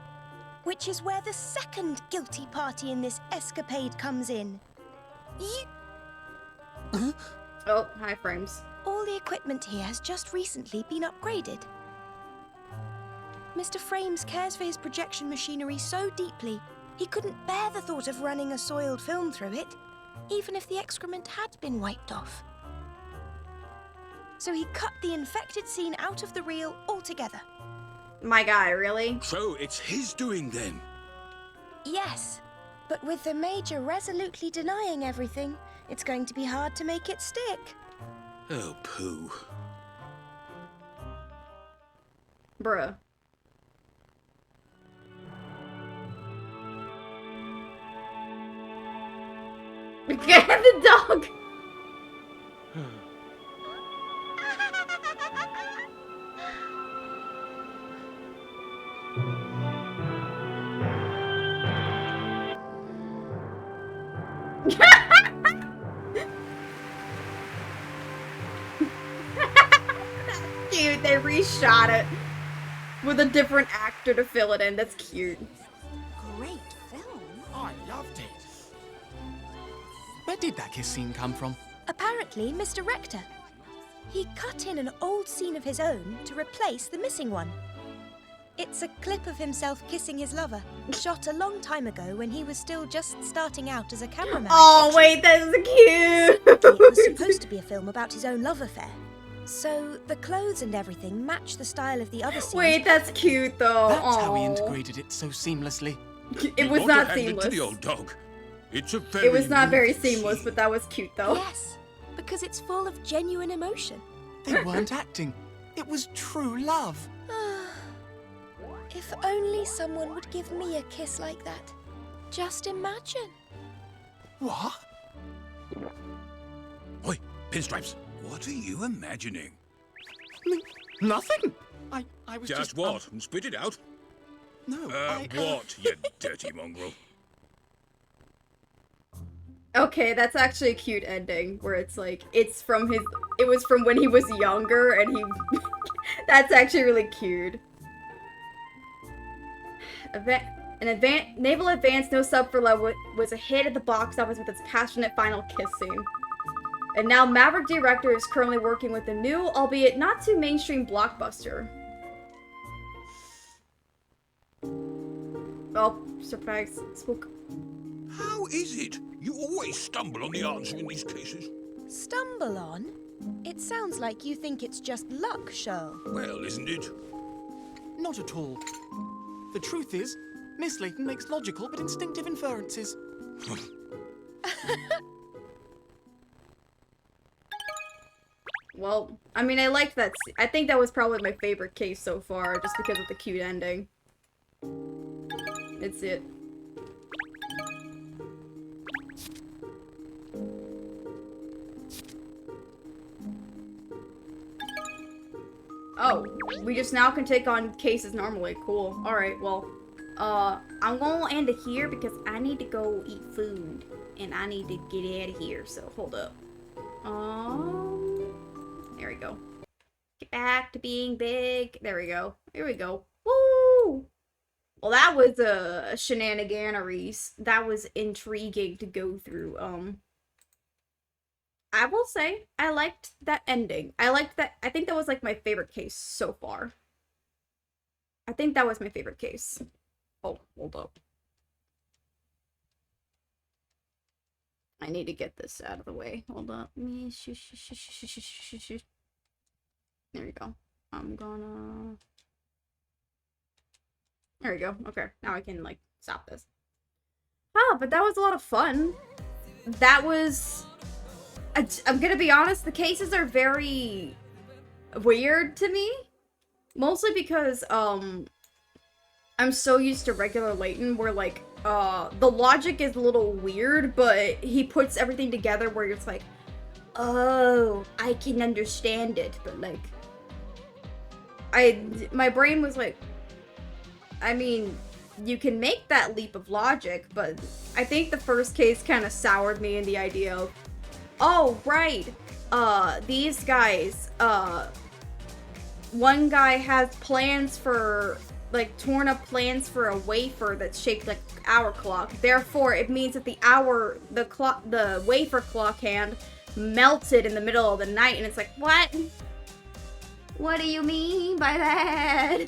Which is where the second guilty party in this escapade comes in. Oh, hi, Frames. All the equipment here has just recently been upgraded. Mr. Frames cares for his projection machinery so deeply, he couldn't bear the thought of running a soiled film through it, even if the excrement had been wiped off. So he cut the infected scene out of the reel altogether. My guy, really? So it's his doing then? Yes, but with the Major resolutely denying everything, it's going to be hard to make it stick. Oh, poo. Bruh. Get the dog! Cute, they reshot it with a different actor to fill it in. That's cute. Great film. I loved it. Where did that kiss scene come from? Apparently, Mr. Rector. He cut in an old scene of his own to replace the missing one. It's a clip of himself kissing his lover, shot a long time ago when he was still just starting out as a cameraman. Oh, wait, that's cute! It was supposed to be a film about his own love affair. So the clothes and everything match the style of the other scenes. Wait, that's cute, though. That's how he Aw. integrated it so seamlessly. It was You not ought to hand it seamless. to the old dog. It's a very It was not very moving seamless, scene. but that was cute, though. Yes, because it's full of genuine emotion. They weren't acting. It was true love. If only someone would give me a kiss like that. Just imagine. What? Oi, Pinstripes, what are you imagining? Nothing. I was Just what? And spit it out. No, What, you dirty mongrel? Okay, that's actually a cute ending, where it's like, it was from when he was younger, and he, that's actually really cute. Naval Advance No Sub for Love was a hit at the box office with its passionate final kiss scene. And now Maverick Director is currently working with a new, albeit not too mainstream blockbuster. Oh, surprise. Spook. How is it? You always stumble on the answer in these cases. Stumble on? It sounds like you think it's just luck, Shirl. Well, isn't it? Not at all. The truth is, Miss Layton makes logical but instinctive inferences. Well, I mean, I liked that. I think that was probably my favorite case so far, just because of the cute ending. It's it. Oh, we just now can take on cases normally. Cool. Alright, well, I'm gonna end it here because I need to go eat food. And I need to get out of here, so hold up. There we go. Get back to being big. There we go. Here we go. Woo! Well, that was a shenaniganeries. That was intriguing to go through. I will say, I liked that ending. I liked that. I think that was like my favorite case so far. I think that was my favorite case. Oh, hold up. I need to get this out of the way. Hold up. There we go. I'm gonna... There we go. Okay. Now I can, like, stop this. Oh, but that was a lot of fun. That was... I'm gonna be honest, the cases are very weird to me. Mostly because, I'm so used to regular Layton where, like, the logic is a little weird, but he puts everything together where it's like, oh, I can understand it, but, like, my brain was like, I mean, you can make that leap of logic, but I think the first case kind of soured me in the idea of, oh, right, these guys, one guy has plans for, like, torn up plans for a wafer that's shaped like hour clock. Therefore, it means that the wafer clock hand melted in the middle of the night, and it's like, what? What do you mean by that?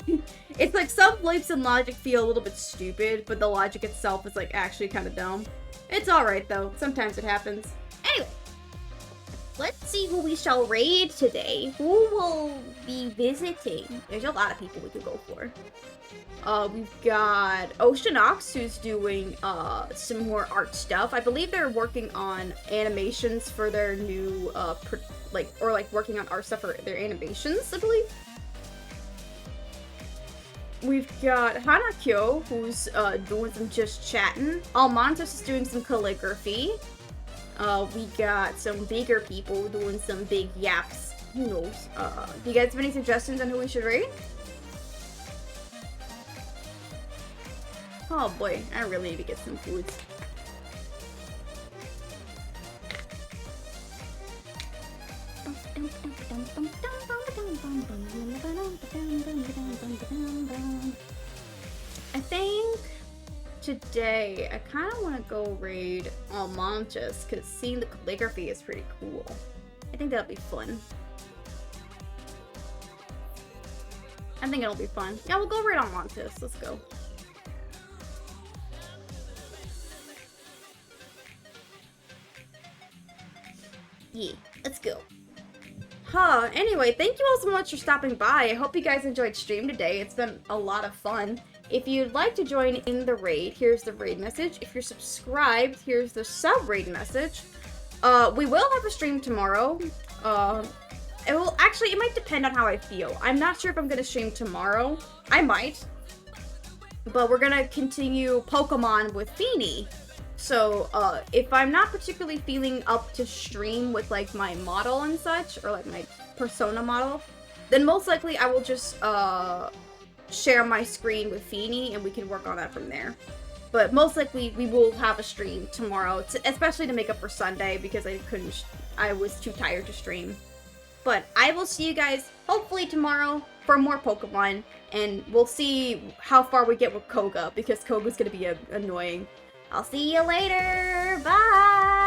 It's like some leaps in logic feel a little bit stupid, but the logic itself is, like, actually kind of dumb. It's alright, though. Sometimes it happens. Anyway. Let's see who we shall raid today. Who will be visiting? There's a lot of people we could go for. We've got Ocean Ox, who's doing some more art stuff. I believe they're working on animations for their new working on art stuff for their animations, I believe. We've got Hanakyo, who's doing some just chatting. Almontes is doing some calligraphy. We got some bigger people doing some big yaps. Who knows? Do you guys have any suggestions on who we should raid? Oh boy, I really need to get some food. I think today I kind of want to go raid Almontes because seeing the calligraphy is pretty cool. I think that'll be fun. I think it'll be fun. Yeah, we'll go raid Almontes. Let's go. Yeah, let's go. Anyway, thank you all so much for stopping by. I hope you guys enjoyed stream today. It's been a lot of fun. If you'd like to join in the raid, here's the raid message. If you're subscribed, here's the sub-raid message. We will have a stream tomorrow. It might depend on how I feel. I'm not sure if I'm gonna stream tomorrow. I might. But we're gonna continue Pokemon with Feeny. So, if I'm not particularly feeling up to stream with, like, my model and such, or, like, my persona model, then most likely I will just, share my screen with Feeny, and we can work on that from there. But most likely, we will have a stream tomorrow, especially to make up for Sunday, because I was too tired to stream. But I will see you guys, hopefully tomorrow, for more Pokemon, and we'll see how far we get with Koga, because Koga's gonna be annoying. I'll see you later. Bye.